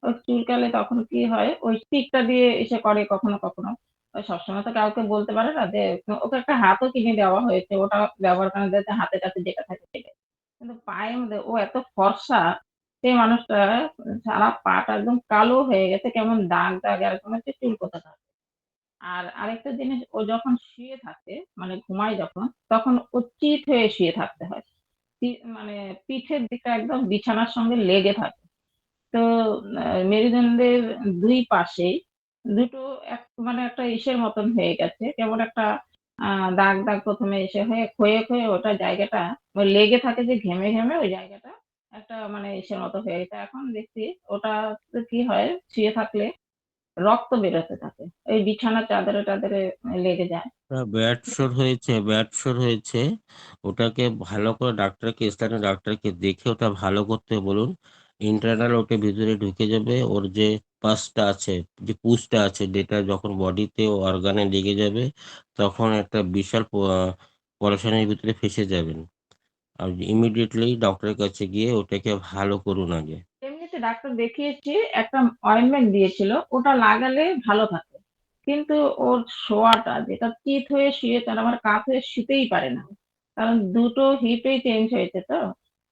ওই চুলকালে তখন কি হয়, ওই স্টিকটা দিয়ে এসে করে কখনো কখনো। ওই সবসময় তো কাউকে বলতে পারে না, যে ওকে একটা হাতও কিনে দেওয়া হয়েছে, ওটা ব্যবহার করা যাতে হাতে টাতে যেটা থাকে সেটা। কিন্তু পায়ের মধ্যে ও এত ফর্সা, সেই মানুষটা সারা পাটা একদম কালো হয়ে গেছে, কেমন দাগ দাগ এরকম হচ্ছে, চুলকোতা থাকে। আর আরেকটা জিনিস, ও যখন শুয়ে থাকে মানে ঘুমায় যখন, তখন ও চিত হয়ে শুয়ে থাকতে হয়। মানে পিঠের দিকটা একদম বিছানার সঙ্গে লেগে থাকে। তো মেরুদণ্ডের 2 পাশেই দুটো মানে একটা ইসের মতন হয়ে গেছে, কেমন একটা দাগ দাগ প্রথমে এসে হয়ে ক্ষয়ে ক্ষয়ে ওটা জায়গাটা ওই লেগে থাকে, যে ঘেমে ঘেমে ওই জায়গাটা একটা মানে ইসের মতো হয়ে গেছে। এখন দেখছি ওটা কি হয়, শুয়ে থাকলে রক্ত বেরোতে থাকে, ওই বিছানার চাদরে টাদরে লেগে যায়। ব্যাড শোর হয়েছে। ওটাকে ভালো করে ডাক্তারকে, স্থানীয় ডাক্তারকে দেখে ওটা ভালো করতে বলুন। ইন্টারনাল ওটা ভিতরে ঢুকে যাবে। ওর যে পাসটা আছে, যে পুষটা আছে, যেটা যখন বডিতে অর্গানে লেগে যাবে, তখন একটা বিশাল পরেশানির ভিতরে ফেঁসে যাবেন। আর ইমিডিয়েটলি ডক্টরের কাছে গিয়ে ওটাকে ভালো করুন আগে। এমনিতে ডাক্তার দেখিয়েছি, একটা অয়েন্টমেন্ট দিয়েছিল, ওটা লাগালে ভালো থাকে। কিন্তু ওর শোয়াটা, যেটা চিত হয়ে শুয়ে, তার আবার কাত হয়ে শুতেই পারে না, কারণ দুটো হিপেই চেঞ্জ হয়েছে। তো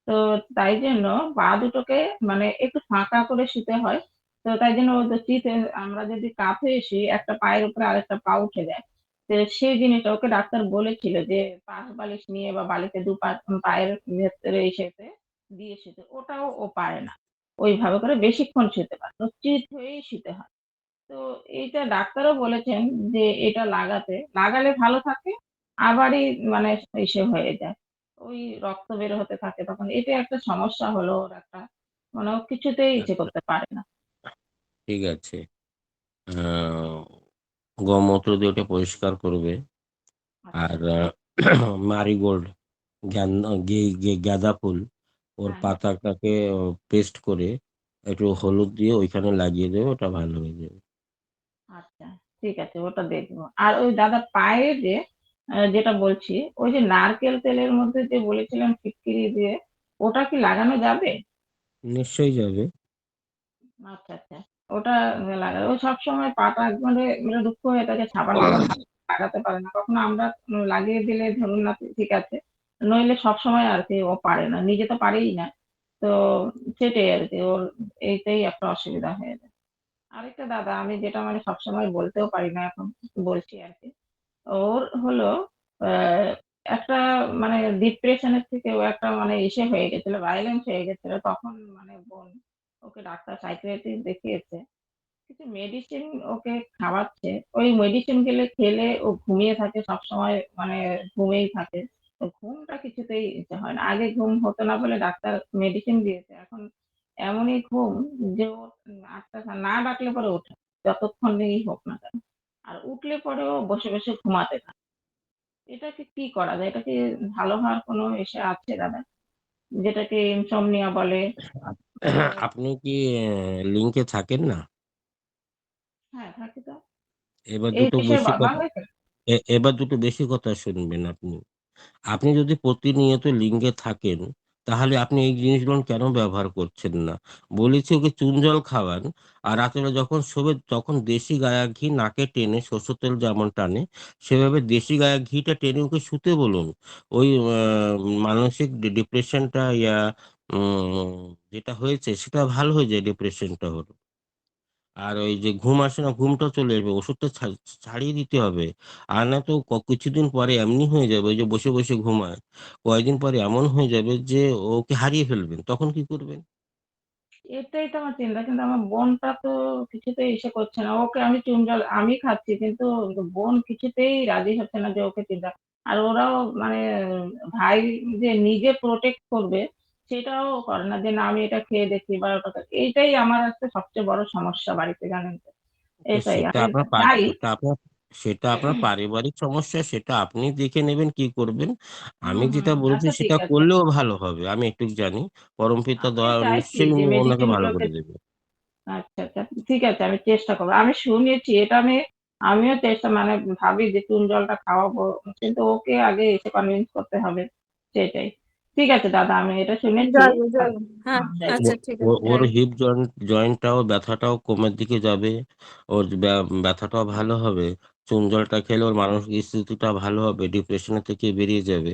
তো তাই জন্য পা দুটোকে মানে একটু ফাঁকা করে শুতে হয়। তো তাই জন্য ও তো আমরা যদি কাত হয়ে শুই, একটা পায়ের উপরে আরেকটা পা উঠে যায়। তো সেই জিনিসটা ওকে ডাক্তার বলেছিল, যে পাশ বালিশ নিয়ে বা বালিশে পায়ের ভেতরে এসেছে দিয়ে শুতে, ওটাও ও পারে না। ওইভাবে করে বেশিক্ষণ শুতে পারে না, চিত হয়েই শুতে হয়। তো এইটা ডাক্তারও বলেছেন যে এটা লাগালে ভালো থাকে, আবারই মানে ইসে হয়ে যায়, ওই রক্ত বের হতে থাকে। তখন এটা একটা সমস্যা হলো ওর একটা, মানে ও কিছুতেই ইচ্ছে আচ্ছা, করতে পারে না। ঠিক আছে। আহ গৌমূত্র দিয়ে ওটা পরিষ্কার করবে। আচ্ছা। আর মারিগোল্ড, গাঁদা ফুল, ওর হ্যাঁ হ্যাঁ। পাতাটাকে পেস্ট করে একটু হলুদ দিয়ে ওইখানে লাগিয়ে দেবে, ওটা ভালো হয়ে যাবে। আচ্ছা, ঠিক আছে, ওটা দেখবো। আর ওই দাদা পায়ে যে যেটা বলছি, ওই যে নারকেল তেলের মধ্যে যে বলেছিলেন ফিটকিরি দিয়ে, ওটা কি লাগানো যাবে? নিশ্চয়ই যাবে। আচ্ছা আচ্ছা। ওটা লাগাবে। ও সবসময় পাটা একবারে মানে রুক্ষ হয়ে থাকে, সাবান টাবান লাগাতে পারে না। কখনো আমরা লাগিয়ে দিলে ধরুন না ঠিক আছে, নইলে সবসময় আর কি ও পারে না, নিজে তো পারেই না। তো সেটাই আর কি, ওর এইটাই একটা অসুবিধা হয়ে যায়। আরেকটা দাদা, আমি যেটা মানে সবসময় বলতেও পারি না, এখন বলছি আর কি। ওর হলো আহ, একটা মানে ডিপ্রেশনের থেকে ও একটা মানে ইসে হয়ে গেছিল, ভায়োলেন্স হয়ে গেছিল, তখন মানে বোন ওকে ডাক্তার সাইকিয়াট্রিস্ট দেখিয়েছে, কিছু মেডিসিন ওকে খাওয়াচ্ছে। ওই মেডিসিন গুলো খেলে ও ঘুমিয়ে থাকে সবসময়, মানে ঘুমেই থাকে। তো ঘুমটা কিছুতেই ইচ্ছে হয় না, আগে ঘুম হতো না বলে ডাক্তার মেডিসিন দিয়েছে, এখন এমনই ঘুম যে ও 8টা না ডাকলে পরে ওঠে, যতক্ষণই হোক না কেন। আর উঠলে পরেও বসে বসে ঘুমাতে থাকে। এটাকে কি করা যায়? এটা কি ভালো হওয়ার কোনো এসে আছে দাদা? যেটাকে ইনসomnia বলে। আপনি কি লিঙ্কে থাকেন না? হ্যাঁ, থাকে তো। এবার এই দুটো বিষয়ে বেশি বলা কথা হয়েছে? এবার দুটো বেশি কথা শুনবেন আপনি। আপনি যদি প্রতিনিয়ত লিঙ্গে থাকেন, তাহলে আপনি এই জিনিসগুলো কেন ব্যবহার করছেন না? বলেছি ওকে চুন জল খাওয়ান, আর রাত্রে যখন শোবে তখন দেশি গায়া ঘি নাকে টেনে, সর্ষের তেল যেমন টানে সেভাবে দেশি গায়া ঘিটা টেনে ওকে শুতে বলুন। ওই মানসিক ডিপ্রেশনটা যেটা হয়েছে সেটা ভালো হয়ে যায়, ডিপ্রেশনটা হলো। আর ওই যে ঘুম আসে না, ঘুমটা চলে আসবে, ওষুধটা ছাড়িয়ে দিতে হবে। আর না তো কিছুদিন পরে এমনি হয়ে যাবে, ওই যে বসে বসে ঘুমায়, কয়েকদিন পরে এমন হয়ে যাবে যে ওকে হারিয়ে ফেলবেন, তখন কি করবেন? এটাই তো আমার চিন্তা, কিন্তু আমার বোনটা তো কিছুতেই ইসে করছে না। ওকে আমি চুন জল আমি খাচ্ছি, কিন্তু বোন কিছুতেই রাজি হচ্ছে না যে ওকে চিন্তা। আর ওরাও মানে ভাই যে নিজে প্রোটেক্ট করবে সেটাও করে না, যে না আমি এটা খেয়ে দেখি বা ওটা এইটাই আমার কাছে সবচেয়ে বড় সমস্যা বাড়িতে, জানেন তো। তো এটাই সেটা আমি আপনার চাই। সেটা আপনার পারিবারিক সমস্যা, সেটা আপনি দেখে নেবেন কি করবেন। আমি যেটা বলছি আচ্ছা, ঠিক সেটা আছে। করলেও ভালো হবে, আমি একটু জানি। পরমপিতা আমিও দয়া চাইছি নিশ্চয়ই যে ওনাকে মেডিসিন ভালো গুলোকে। করে দেবে। আচ্ছা, আচ্ছা, ঠিক আছে, আমি চেষ্টা করবো। আমি শুনেছি এটা, আমিও চেষ্টা মানে ভাবি যে চুন জলটা খাওয়াবো, কিন্তু ওকে আগে এসে কনভিন্স করতে হবে। সেটাই। ঠিক আছে দাদা, আমি এটা শুনেছি। জয় গুরু, জয় গুরু। হ্যাঁ, যাই। আচ্ছা, ঠিক আছে, ওর জয় গুরু। হিপ জয়েন্টটাও ব্যথাটাও কমের দিকে যাবে, ওর ব্যথাটাও ভালো হবে। চুন জলটা খেলে ওর মানসিক স্থিতিটা ভালো হবে, ডিপ্রেশনের থেকে বেরিয়ে যাবে।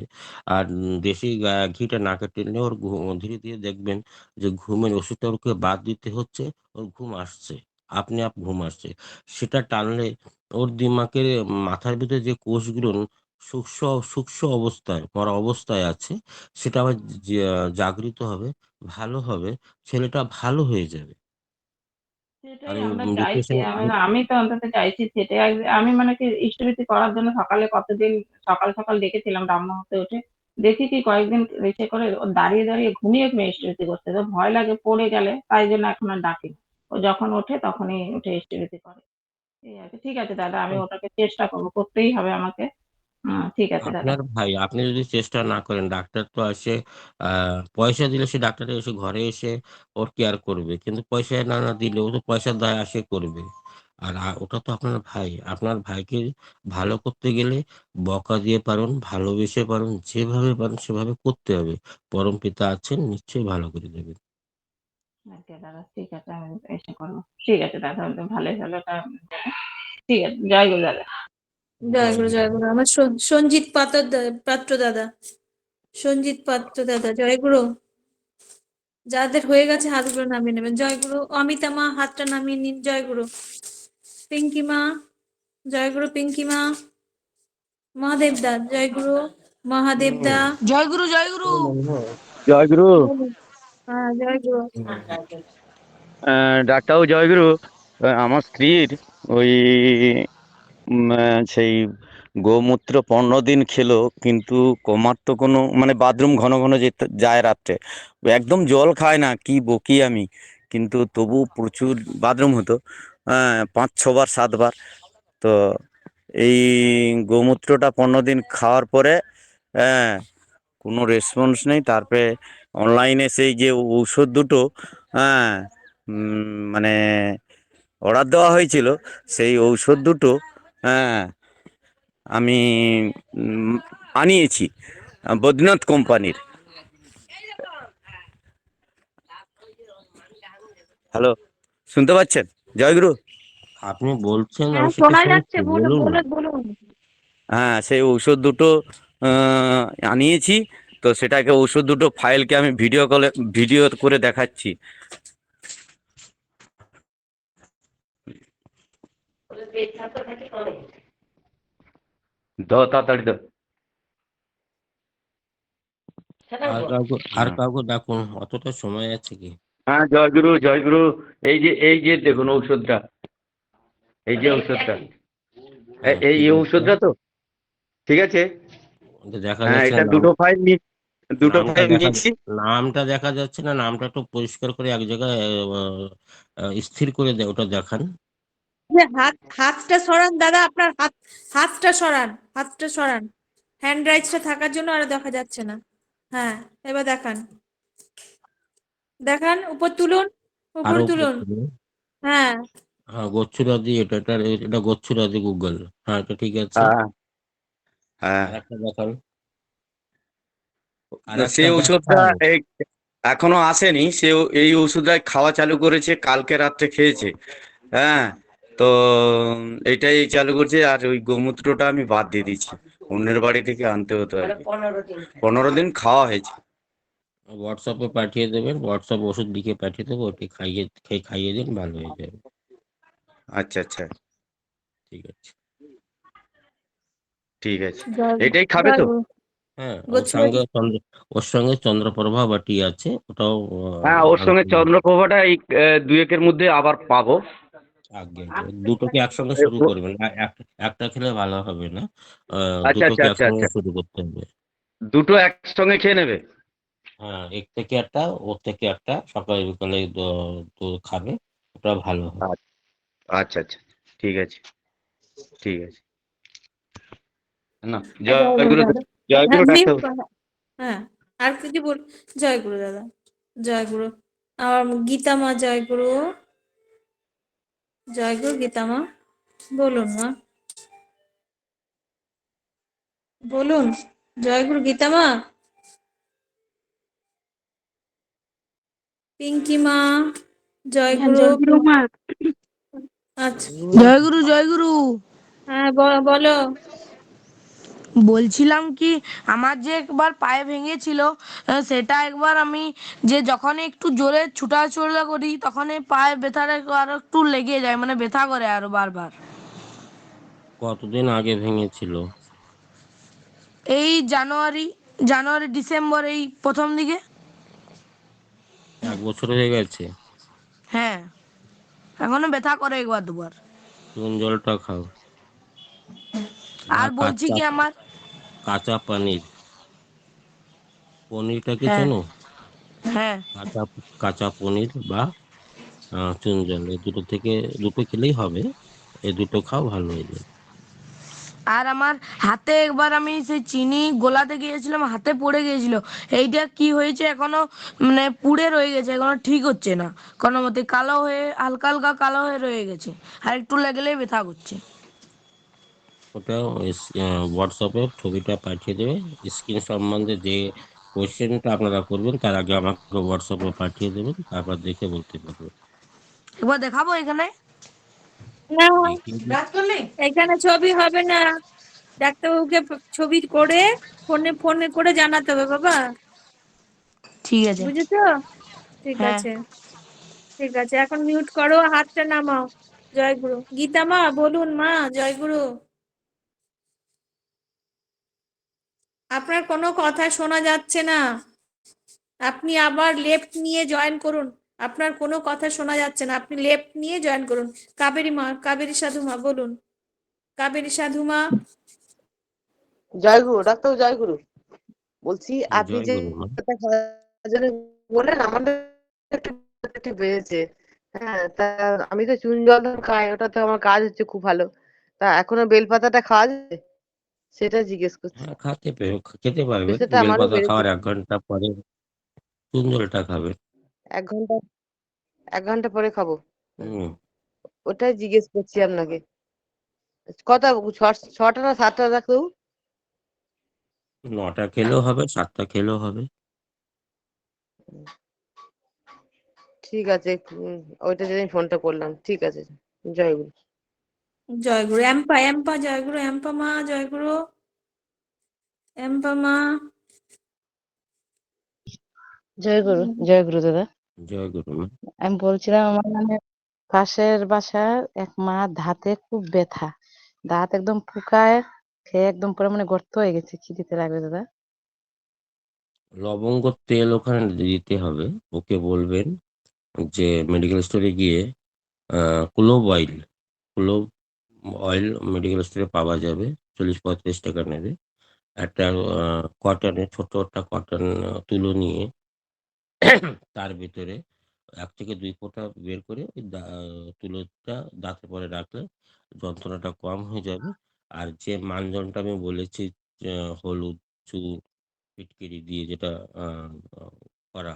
আর দেশি ঘিটা নাকে টেনে ওর ধীরে ধীরে দেখবেন যে ঘুমের ওষুধটা ওকে বাদ দিতে হচ্ছে, ওর ঘুম আসছে, আপনি আপ ঘুম আসছে। সেটা টানলে ওর দিমাগের মাথার ভিতরে যে কোষগুলো সূক্ষ্ম সূক্ষ্ম অবস্থায় মরা অবস্থায় আছে, সেটা আবার জাগৃত হবে, ভালো হবে, ছেলেটা ভালো হয়ে যাবে। আর সেটাই ওই আমরা চাইছি, ডিপ্রেশন আমি তো অন্তত চাইছি সেটাই। আমি মানে কি ইষ্টভৃতি করার জন্য সকালে কতদিন সকাল সকাল ডেকেছিলাম ব্রাহ্ম হতে উঠে, দেখি কি কয়েকদিন ইসে করে ও দাঁড়িয়ে দাঁড়িয়ে ঘুমিয়ে ঘুমিয়ে ইষ্টভৃতি করতে, তো ভয় লাগে পড়ে গেলে, তাই জন্য এখন আর ডাকি না। ও যখন ওঠে তখনই উঠে ইষ্টভৃতি করে। এই আর কি। ঠিক আছে দাদা, আমি ওটাকে চেষ্টা করবো, করতেই হবে আমাকে। ঠিক আছে দাদা। আপনার ভাই, আপনি যদি চেষ্টা না করেন, ডাক্তার তো আসে, পয়সা দিলে সে ডাক্তার এসে ঘরে এসে ওর কেয়ার করবে, কিন্তু পয়সা না দিলে ও তো পয়সার দায় আসে করবে। আর ওটা তো আপনার ভাই, আপনার ভাইকে ভালো করতে গেলে বকা দিয়ে পারেন, ভালোবেসে পারেন, যেভাবে পারেন সেভাবে করতে হবে। পরম পিতা আছেন, নিশ্চয়ই ভালো করে দেবেন। ওকে দাদা, ঠিক আছে, আমি এসে করবো। ঠিক আছে দাদা, ভালোই হলো এটা। ঠিক আছে, জয় গুরু দাদা। জয় জয় গুরু, জয় গুরু। গুরু। আমার সঞ্জিত পাত্র দাদা, সঞ্জিত পাত্র দাদা, জয় গুরু। যাদের হয়ে গেছে হাতগুলো নামিয়ে নেবেন, জয় গুরু। অমিতা মা, হাতটা নামিয়ে নিন, জয় গুরু। পিঙ্কি মা, জয় গুরু। পিঙ্কি মা। মহাদেব দা, জয় গুরু। মহাদেব দা। জয় গুরু, জয় গুরু। জয় গুরু। হ্যাঁ, জয় গুরু। ডাক্তারবাবু জয়গুরু। আমার স্ত্রীর ওই সেই গোমূত্র 15 দিন খেলো, কিন্তু কমার তো কোনো মানে বাথরুম ঘন ঘন যেতে যায় রাত্রে, একদম জল খায় না, কি বকি আমি, কিন্তু তবু প্রচুর বাথরুম হতো, 5-6 বার 7 বার। তো এই গোমূত্রটা 15 দিন খাওয়ার পরে হ্যাঁ কোনো রেসপন্স নেই। তারপরে অনলাইনে সেই যে ঔষধ দুটো হ্যাঁ মানে অর্ডার দেওয়া হয়েছিল, সেই ঔষধ দুটো হ্যাঁ আমি আনিয়েছি বৈদ্যনাথ কোম্পানির। হ্যালো, শুনতে পাচ্ছেন? জয়গুরু। আপনি বলছেন, হ্যাঁ, আমি সেটা শোনা শুনছি, যাচ্ছে, বলুন, বলুন। বলুন, বলুন। হ্যাঁ সেই ঔষধ দুটো আনিয়েছি, তো সেটাকে ওষুধ দুটো ফাইলকে আমি ভিডিও করে দেখাচ্ছি। দাও তাড়াতাড়ি দাও। আর কাউকে ডাকুন, অতটা সময় আছে কি? হ্যাঁ, জয়গুরু জয়গুরু। এই যে দেখুন ঔষধটা, এই যে ঔষধটা, এই কি ঔষধটা তো ঠিক আছে। দেখা হ্যাঁ, যাচ্ছে এটা না, দুটো ফাইল নামটা দেখা নিয়েছি। নামটা দেখা যাচ্ছে না, নামটা একটু পরিষ্কার করে এক জায়গায় স্থির করে দেয়, ওটা দেখান। হাতটা সরান দাদা, আপনার হাতটা সরান, হাতটা সরান। হ্যান্ড রাইজটা থাকার জন্য আর দেখা যাচ্ছে না। হ্যাঁ, এবার দেখান, দেখান, উপর তুলুন, উপর আরো তুলুন। উপরে। হ্যাঁ, হ্যাঁ, গোচ্ছুরাদি, এটা গোচ্ছুরাদি গুগল। হ্যাঁ, এটা ঠিক আছে। হ্যাঁ হ্যাঁ, আর একটা দেখান, আর সেই একটা ঔষধটা দেখান। এখনো আসেনি। এই ওষুধটা খাওয়া চালু করেছে, কালকে রাত্রে খেয়েছে। হ্যাঁ, তো এটাই চালু করছে। আর ওই গোমূত্রটা আমি বাদ দিয়ে দিচ্ছি, অন্যের বাড়ি থেকে আনতে হতো আর কি। 15 দিন খাওয়া হয়েছে। হোয়াটসঅ্যাপে পাঠিয়ে দেবেন, হোয়াটসঅ্যাপ ওষুধ লিখে পাঠিয়ে দেবো, ওটি খাইয়ে দিন, ভালো হয়ে যাবে। আচ্ছা আচ্ছা, ঠিক আছে। ঠিক আছে। জয় এটাই খাবে তো? জয়গুরু। হ্যাঁ, গোছুরাদি। ওর সঙ্গে চন্দ্রপ্রভা বাটি আছে, ওটাও হ্যাঁ, ওর সঙ্গে আলোচনা। চন্দ্রপ্রভাটা এই 2-1-এর মধ্যে আবার পাবো। আগে দুটোকে একসঙ্গে শুরু করবেন, একটা খেলে ভালো হবে না। আচ্ছা আচ্ছা দুটোকে আচ্ছা একসঙ্গে আচ্ছা, শুরু করতে হবে। দুটো একসঙ্গে খেয়ে নেবে? হ্যাঁ, এর থেকে একটা, ওর থেকে একটা, সকালে বিকালে তো খাবে, ওটা ভালো হবে। আচ্ছা আচ্ছা, ঠিক আছে ঠিক আছে। না, জয়গুরু জয়গুরু দাদা। হ্যাঁ, জয়গুরু ডাক্তার। হ্যাঁ, আর কিছু বল। জয়গুরু দাদা, জয়গুরু। আর গীতা মা, জয়গুরু, জয়গুরু গীতা মা, বলুন মা, বলুন, জয়গুরু গীতা মা, পিঙ্কি মা, জয়গুরু। আচ্ছা, জয়গুরু জয়গুরু। হ্যাঁ, বলো। বলছিলাম কি, আমার যে একবার পায়ে ভেঙেছিল, সেটা একবার আমি যে যখন একটু জোরে ছুটাছুটা করি তখন এই পায়ে ব্যথাটা আরো একটু লেগে যায়, মানে ব্যথা করে আরো বারবার। কতদিন আগে ভেঙেছিল? এই জানুয়ারি ডিসেম্বর, এই প্রথম দিকে। 1 বছর হয়ে গেছে। হ্যাঁ, এখনো ব্যথা করে একবার দুবার। চুন জলটা খাও, বা আর বলছি কি আমার, কাঁচা পনিরটাকে হ্যাঁ চেনো? হ্যাঁ, কাঁচা কাঁচা পনির বা চুন জল, এই দুটো খেলেই হবে। এই দুটো খাও, ভালো হয়ে যাবে। আর আমার হাতে একবার আমি সেই চিনি গোলাতে গিয়েছিলাম, হাতে পড়ে গিয়েছিল। এইটা কি হয়েছে এখনো, মানে পুড়ে রয়ে গেছে, এখনো ঠিক হচ্ছে না কোনো মতে, কালো হয়ে হালকা হালকা কালো হয়ে রয়ে গেছে, আর একটু লাগলেই ব্যথা করছে। ওটা হোয়াটসঅ্যাপে ছবিটা পাঠিয়ে দেবে। স্কিন সম্বন্ধে যে কোয়েশ্চেনটা আপনারা করবেন তার আগে আমাকে হোয়াটসঅ্যাপে পাঠিয়ে দেবেন, তারপর দেখে বলতে পারবো। একবার দেখাবো এখানে। না, দেখিয়ে এখানে ছবি হবে না, ডাক্তারবাবুকে ছবি করে ফোনে করে জানাতে হবে বাবা, ঠিক আছে। বুঝেছো? ঠিক হ্যাঁ, আছে, ঠিক আছে, এখন মিউট করো, হাতটা নামাও। জয়গুরু গীতা মা, বলুন মা, জয়গুরু। আপনার কোনো কথা শোনা যাচ্ছে না, আপনি আবার লেফট নিয়ে জয়েন করুন। আপনার কোনো কথা শোনা যাচ্ছে না, আপনি লেফট নিয়ে জয়েন করুন। কাবেরী মা, কাবেরী সাধু মা, বলুন, কাবেরী সাধু মা। জয়গুরু ডাক্তার, জয়গুরু। বলছি আপনি জয় যে গুরু মা। বললেন আমাদের একটু বেড়েছে। হ্যাঁ, তা আমি তো চুন জল খাই, ওটাতে আমার কাজ হচ্ছে খুব ভালো। তা এখনো বেলপাতাটা খাওয়া যায়? সেটা জিজ্ঞেস করছি। হ্যাঁ, খেতে পারবেন। প্রেশারটা আমারও বেলপাতা বেড়েছে। খাওয়ার 1 ঘন্টা পরে চুন জলটা খাবেন। 1 ঘন্টা, 1 ঘন্টা পরে খাবো? হুম। ওটাই জিজ্ঞেস করছি আপনাকে। কটা, 6টা না 7টা ডাক্তারবাবু? 9টা খেলেও হবে, 7টা খেলেও হবে। ঠিক আছে, ওইটার জন্যই ফোনটা করলাম। ঠিক আছে, জয়গুরু। জয়গুরু। এম্পা জয়গুরু, এম্পা মা, জয়গুরু, এম্পা মা। জয় গুরু দাদা। জয় গুরু মা। আমি বলছিলাম আমার মানে পাশের বাসার এক মা দাঁতে খুব ব্যথা, দাঁত একদম ফুকায় খেয়ে একদম পুরো মানে গর্ত হয়ে গেছে, কি দিতে লাগবে দাদা? লবঙ্গ তেল ওখানে দিতে হবে। ওকে বলবেন যে মেডিকেল স্টোরে গিয়ে clove oil, clove oil medical স্টোরে পাওয়া যাবে, 40-35 টাকা নেবে। একটা কটনের ছোট একটা কটন তুলো নিয়ে তার ভিতরে 1 থেকে 2 ফোঁটা বের করে ওই তুলোটা দাঁতের পরে রাখলে যন্ত্রণাটা কম হয়ে যাবে। আর যে মানজনটা আমি বলেছি, হলুদ, চুন, ফিটকিরি দিয়ে যেটা আহ, করা,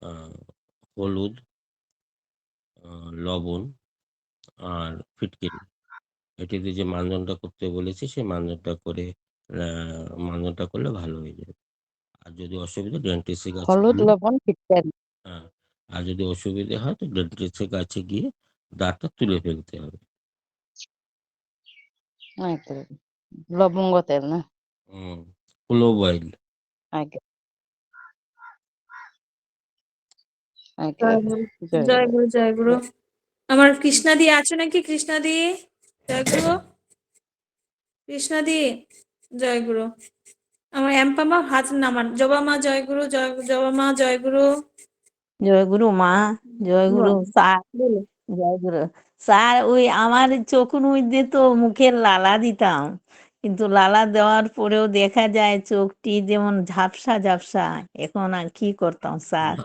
আহ, হলুদ, লবণ আর ফিটকিরি, এটি দিয়ে যে মানজনটা করতে বলেছি সেই মানজনটা করে মানজনটা করলে ভালো হয়ে যাবে। আর যদি অসুবিধা ডেন্টিস্টের কাছে হলুদ, গিয়ে, লবণ, ফিটকারি। হ্যাঁ, আর যদি অসুবিধা হয় তো ডেন্টিস্টের কাছে গিয়ে দাঁতটা তুলে ফেলতে হবে। আচ্ছা দাদা। লবঙ্গ তেল না? Clove oil. আগে আগে জয় দাদা। গুরু, জয় জয় গুরু। গুরু, জয় গুরু। আমার কৃষ্ণাদি আছে নাকি? কৃষ্ণাদি, জয় গুরু, কৃষ্ণাদি, জয় গুরু। আমার এম্পামা হাত নামান। জবা মা জয় গুরু, জবা মা জয় গুরু। জয় গুরু মা, জয় গুরু বল, স্যার, বলো। জয় গুরু স্যার। ওই আমার চোখের মধ্যে তো মুখের লালা দিতাম, কিন্তু লালা দেওয়ার পরেও দেখা যায় চোখটি যেমন ঝাপসা ঝাপসা। এখন আর কি করতাম স্যার?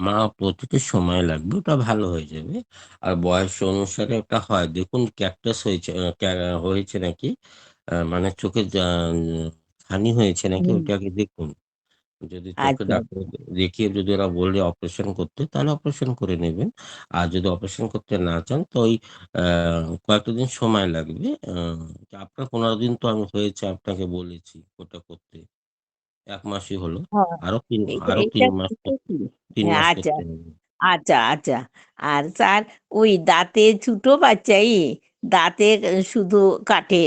মা প্রতিটি সময় লাগবে, ওটা ভালো হয়ে যাবে। আর বয়স অনুসারে ওটা হয়, দেখুন ক্যাকটাস হয়েছে, হয়েছে নাকি, মানে চোখে ছানি হয়েছে নাকি, হুম। ওটাকে দেখুন। যদি চোখে আচ্ছা ডাক্তার দেখিয়ে যদি ওরা বলে অপারেশন করতে, তাহলে অপারেশন করে নেবেন। আর যদি অপারেশন করতে না চান তো ওই কয়েকটা দিন সময় লাগবে। আপনার 15 দিন তো আমি হয়েছে আপনাকে বলেছি ওটা করতে, 1 মাসই হলো। হ্যাঁ, আরো তিন এইটা আরো এইটা 3 মাস এইটা কি? 3 মাস আচ্ছা করতে হবে। আচ্ছা আচ্ছা। আর স্যার, ওই দাঁতে ছোট বাচ্চাই দাঁতে শুধু কাটে,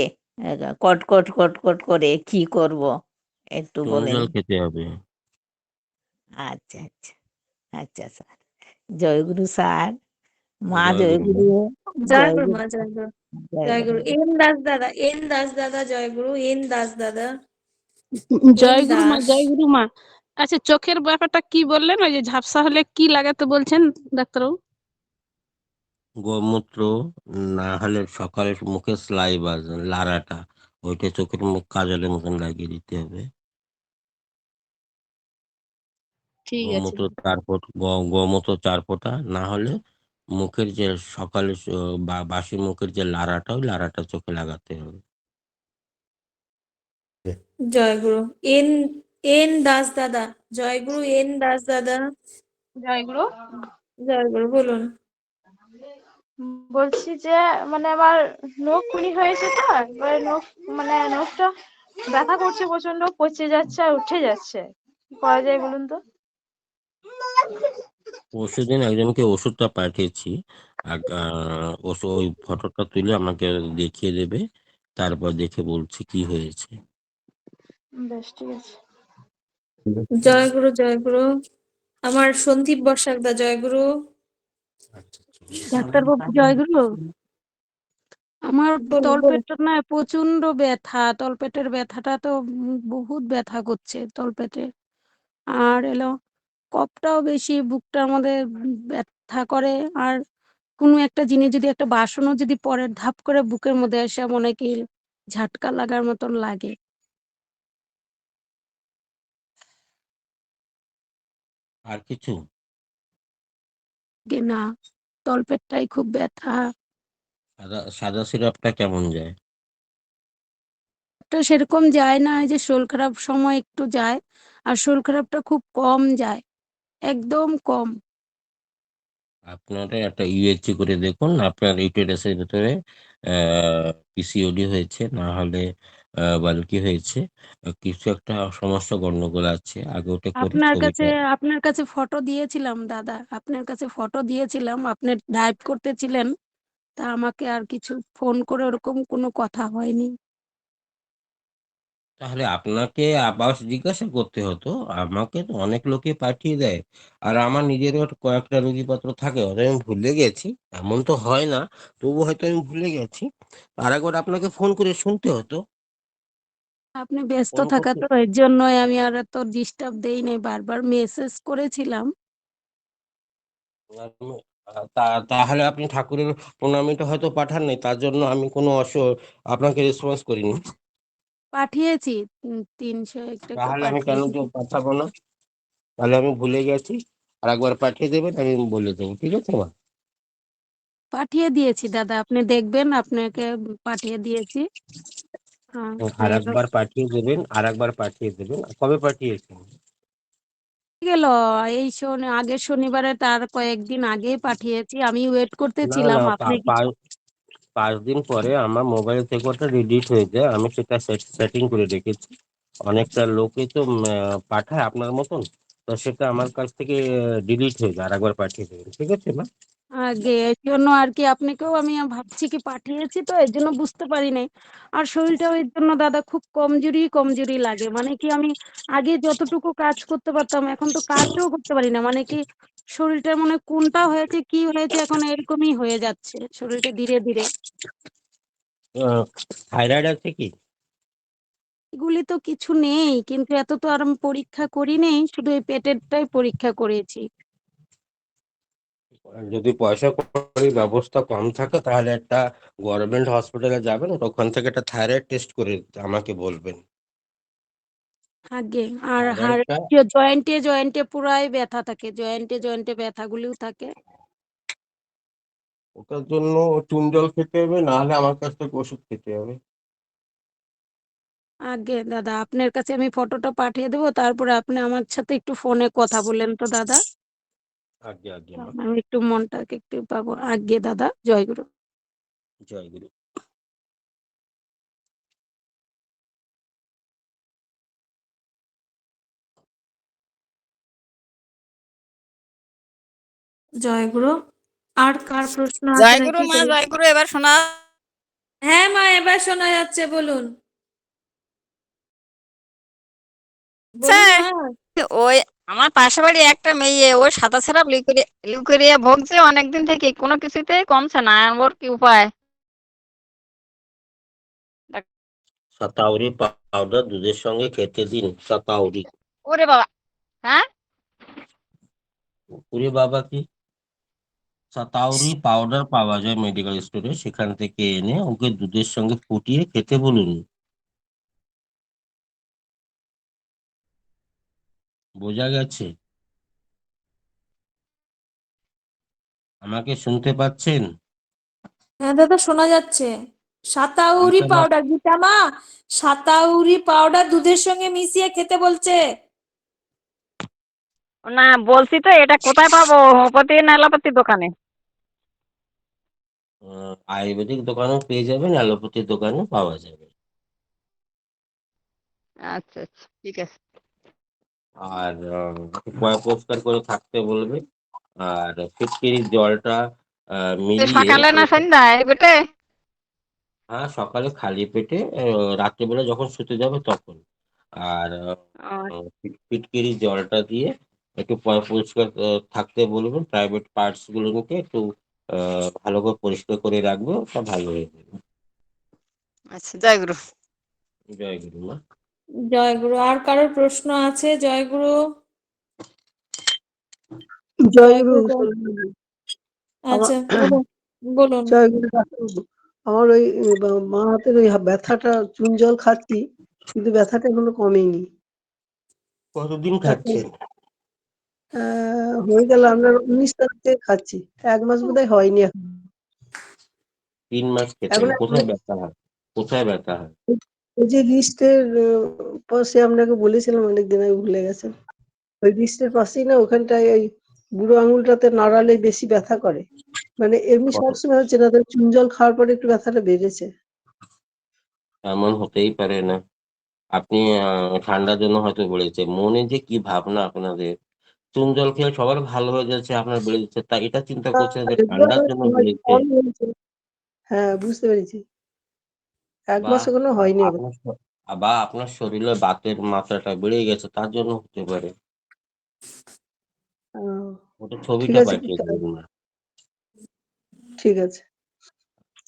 কট কট কট কট করে, কি করব একটু চুন বলেন? জল খেতে হবে। আচ্ছা আচ্ছা। আচ্ছা স্যার। জয়গুরু স্যার। মা জয় গুরু মা। জয়গুরু। জয় গুরু জয়গুরু। মা, জয় গুরু, জয় জয়গুরু। গুরু। এন দাস দাদা, এন দাস দাদা, জয় গুরু, এন দাস দাদা, এন জয় গুরু মা, দাস। জয় গুরু মা। আচ্ছা, চোখের ব্যাপারটা কি বললেন? ওই যে ঝাপসা হলে কি লাগাতে বলছেন ডাক্তারবাবু? গোমূত্র, না হলে সকালে মুখে স্লাইভা, লারাটা, ওইটা চোখের মুখ কাজলের মতন লাগিয়ে দিতে হবে। ঠিক আছে। গোমূত্র 4 ফোঁটা, গোমূত্র 4 ফোঁটা, না হলে মুখের যে সকালে বাসি মুখের যে লারাটা, ওই লারাটা চোখে লাগাতে হবে। জয় গুরু। এন, এন দাস দাদা, জয় গুরু, এন দাস দাদা, জয় গুরু। জয় গুরু, বলুন। বলছি যে মানে আমার নখ খুনি হয়েছে তো, এবারে নখ মানে নখটা ব্যথা করছে প্রচন্ড, পচে যাচ্ছে আর উঠে যাচ্ছে, কি করা যায় বলুন তো? পরশুদিন একজনকে ওষুধটা পাঠিয়েছি, ওই ফটোটা তুলে আমাকে দেখিয়ে দেবে, তারপর দেখে বলছি কি হয়েছে। বেশ, ঠিক আছে। জয় গুরু, জয় গুরু। আমার সন্দীপ বর্ষাকদা, জয় গুরু। ডাক্তারবাবু জয় গুরু। আমার বলুন, বলুন। তলপেটটা না প্রচন্ড ব্যথা, তলপেটের ব্যথাটা তো বহুত ব্যথা করছে তলপেটে। আর এলো কফটাও বেশি, বুকটার মধ্যে ব্যথা করে। আর কোনো একটা জিনিস যদি, একটা বাসনও যদি পরে ধাপ করে বুকের মধ্যে এসে মনে কি ঝাটকা লাগার মতন লাগে। আর কিছু? না, তলপেটটাই খুব ব্যথা। সাদা সাদা সিরাপটা কেমন যায়? তো সেরকম যায় না, এই যে শরীর খারাপ সময় একটু যায়, আর শরীর খারাপটা খুব কম যায়, একদম কম। আপনারা একটা ইউএসজি করে দেখুন, আপনার ইউটেরাসের ভিতরে পিসিওডি হয়েছে, না হলে বালকি হয়েছে, কিছু একটা সমস্যা গন্ডগোল আছে। আগে ওটা করে আপনার কাছে ছবিটা। আপনার কাছে ফটো দিয়েছিলাম দাদা, আপনার কাছে ফটো দিয়েছিলাম, আপনি ডায়েট করতেছিলেন। তা আমাকে আর কিছু ফোন করে ওরকম কোনো কথা হয়নি। তাহলে আপনাকে আবার জিজ্ঞাসা করতে হতো। আমাকে তো অনেক লোকে পাঠিয়ে দেয়। আর আমার নিজেরও কয়েকটা রোগীপত্র থাকে, হয়তো আমি ভুলে গেছি। এমন তো হয় না, তবুও হয়তো আমি ভুলে গেছি। আরেকবার আপনাকে ফোন করে শুনতে হতো। আপনি ব্যস্ত ফোন থাকা করতে তো এর জন্যই আমি আর এত ডিস্টার্ব দেই নাই, বারবার মেসেজ করেছিলাম। আপনি তাহলে আপনি ঠাকুরের প্রণামীটা হয়তো পাঠান নাই, তার জন্য আমি কোনো আপনাকে রেসপন্স করিনি। পাঠিয়েছি 300 টাকা তাহলে আমি কেন পাঠিয়েছি। যে পাঠাবো না? তাহলে আমি ভুলে গেছি। আর একবার পাঠিয়ে দেবেন, আমি বলে দেবো, ঠিক আছে মা? পাঠিয়ে দিয়েছি দাদা, আপনি দেখবেন, আপনাকে পাঠিয়ে দিয়েছি। আর এই একবার পাঠিয়ে দেবেন, আর একবার পাঠিয়ে দেবেন। কবে পাঠিয়েছেন? গেল এই আগের শনিবারে, তার কয়েকদিন আগে পাঠিয়েছি, আমি ওয়েট না করতেছিলাম না, আপনি কিছু। 5 দিন পরে আমার মোবাইল থেকে ওটা রিডিট হয়ে যায়। আমি সেটা সেটিং করে রেখেছি। অনেকটা লোকই তো পাঠায় আপনার মতন, তো সেটা আমার কাছ থেকে ডিলিট হয়ে যায়। আর একবার পাঠিয়ে দেবেন, ঠিক আছে মা? আগে এর জন্য আর কি আপনাকেও আমি ভাবছি কি পাঠিয়েছি, তো এর জন্য বুঝতে পারি নাই। আর শরীরটাও এর জন্য দাদা খুব কমজোরি কমজোরি লাগে, মানে কি আমি আগে যতটুকু কাজ করতে পারতাম এখন তো কাজও করতে পারি না, মানে কি শরীরটা মানে কোনটা হয়েছে কি হয়েছে এখন এরকমই হয়ে যাচ্ছে শরীরটা ধীরে ধীরে। থাইরয়েড আছে কি? এগুলি তো কিছু নেই, কিন্তু এত তো আর আমি পরীক্ষা করি নেই, শুধু এই পেটেরটাই পরীক্ষা করেছি। যদি পয়সা কড়ির ব্যবস্থা কম থাকে তাহলে একটা গভর্নমেন্ট হসপিটালে যাবেন, ওখান থেকে একটা থাইরয়েড টেস্ট করে আমাকে বলবেন। আগে আর হাড় থাইরয়েডটা জয়েন্টে জয়েন্টে পুরাই ব্যথা থাকে, জয়েন্টে জয়েন্টে ব্যথাগুলিও থাকে। ওটার জন্য চুন জল খেতে হবে, না হলে আমার কাছ থেকে ওষুধ খেতে হবে। আগে দাদা আপনার কাছে আমি ফটোটা পাঠিয়ে দেবো, তারপরে আপনি আমার সাথে একটু ফোনে কথা বলেন তো দাদা, আগে আগে মা। আমি একটু মনটাকে একটু পাবো। আগে দাদা, জয়গুরু। জয় গুরু। জয়গুরু। আর কার প্রশ্ন আছে জয়গুরু নাকি? মা, জয়গুরু, এবার শোনা হ্যাঁ মা, এবার শোনা যাচ্ছে, বলুন যাচ্ছে? বলুন মা। ওই আমার পাশে বাড়ি একটা মেয়ে, ও সাদা সারাপ লিউকেরিয়া ভুগছে অনেকদিন থেকে, কোনো কিছুতেই কমছে না, ওর কি উপায়? শতাউরি পাউডার দুধের সঙ্গে খেতে দিন। শতাউরি। ওরে বাবা! হ্যাঁ, ওরে বাবা কি? শতাউরি পাউডার পাওয়া যায় মেডিকেল স্টোরে, সেখান থেকে এনে ওকে দুধের সঙ্গে ফুটিয়ে খেতে বলুন। বোঝা গেছে? আমাকে শুনতে পাচ্ছেন? হ্যাঁ দাদা, শোনা যাচ্ছে। সাতাউরি এইটা পাউডার, গীতা মা, সাতাউরি পাউডার দুধের সঙ্গে মিশিয়ে খেতে বলছে। না বলছি তো, এটা কোথায় পাবো? হোমিওপ্যাথি না অ্যালোপ্যাথি দোকানে? আয়ুর্বেদিক দোকানেও পেয়ে যাবেন, অ্যালোপ্যাথির দোকানেও পাওয়া যাবে। আচ্ছা আচ্ছা, ঠিক আছে। আর পরিষ্কার করে থাকতে বলবে। আর ফিটকিরির জলটা মিলিয়ে সকালে না ওটা, সন্ধ্যায় বেটে? হ্যাঁ সকালে খালি পেটে, রাত্রেবেলা যখন শুতে যাবে তখন। আর ফিটকিরির জলটা দিয়ে একটু পরিষ্কার থাকতে বলবেন। প্রাইভেট পার্টস গুলোকে একটু ভালো করে পরিষ্কার করে রাখবে, ওটা ভালো হয়ে যাবে। আচ্ছা, জয়গুরু। জয় গুরু মা। জয়গুরু। আর কারোর প্রশ্ন আছে? জয়গুরু। জয়গুরু। জয়গুরু। আমার আচ্ছা বলুন বলুন। জয়গুরু ডাক্তারবাবু, আমার ওই বাঁ হাতের ওই ব্যথাটা, চুন জল খাচ্ছি কিন্তু ব্যথাটা এখনো কমেনি। কতদিন এখন খাচ্ছেন? হয়ে গেল, আমরা 19 তারিখ থেকে খাচ্ছি, 1 মাস বোধহয় হয়নি এখন। 3 মাস খেতেন। এখন কোথায় ব্যথা হয়? কোথায় ব্যথা হয়? ওই যে লিস্টের পাশে, আপনাকে বলেছিলাম অনেকদিন আগে, ভুলে গেছেন। ওই লিস্টের পাশেই না, ওখানটায় ওই বুড়ো আঙুলটাতে নাড়ালে বেশি ব্যথা করে। মানে এমনি কত- সবসময় হচ্ছে না, তবে চুন জল খাওয়ার পরে একটু ব্যথাটা বেড়েছে। এমন হতেই পারে না। আপনি ঠান্ডার জন্য হয়তো বেড়েছে। মনে যে কি ভাবনা আপনাদের! চুন জল খেয়ে সবার ভালো হয়ে যাচ্ছে, আপনার বেড়ে যাচ্ছে, তা এটা চিন্তা করছেন যে ঠান্ডার জন্য বেড়েছে। হ্যাঁ, বুঝতে পেরেছি। 1 বা মাস এখনো হয়নি। আপনার বা আপনার শরীরে বাতের মাত্রাটা বেড়ে গেছে, তার জন্য হতে পারে। আহ, ওটা ঠিক ছবিটা আছে পাঠিয়ে দেবেন না। ঠিক আছে।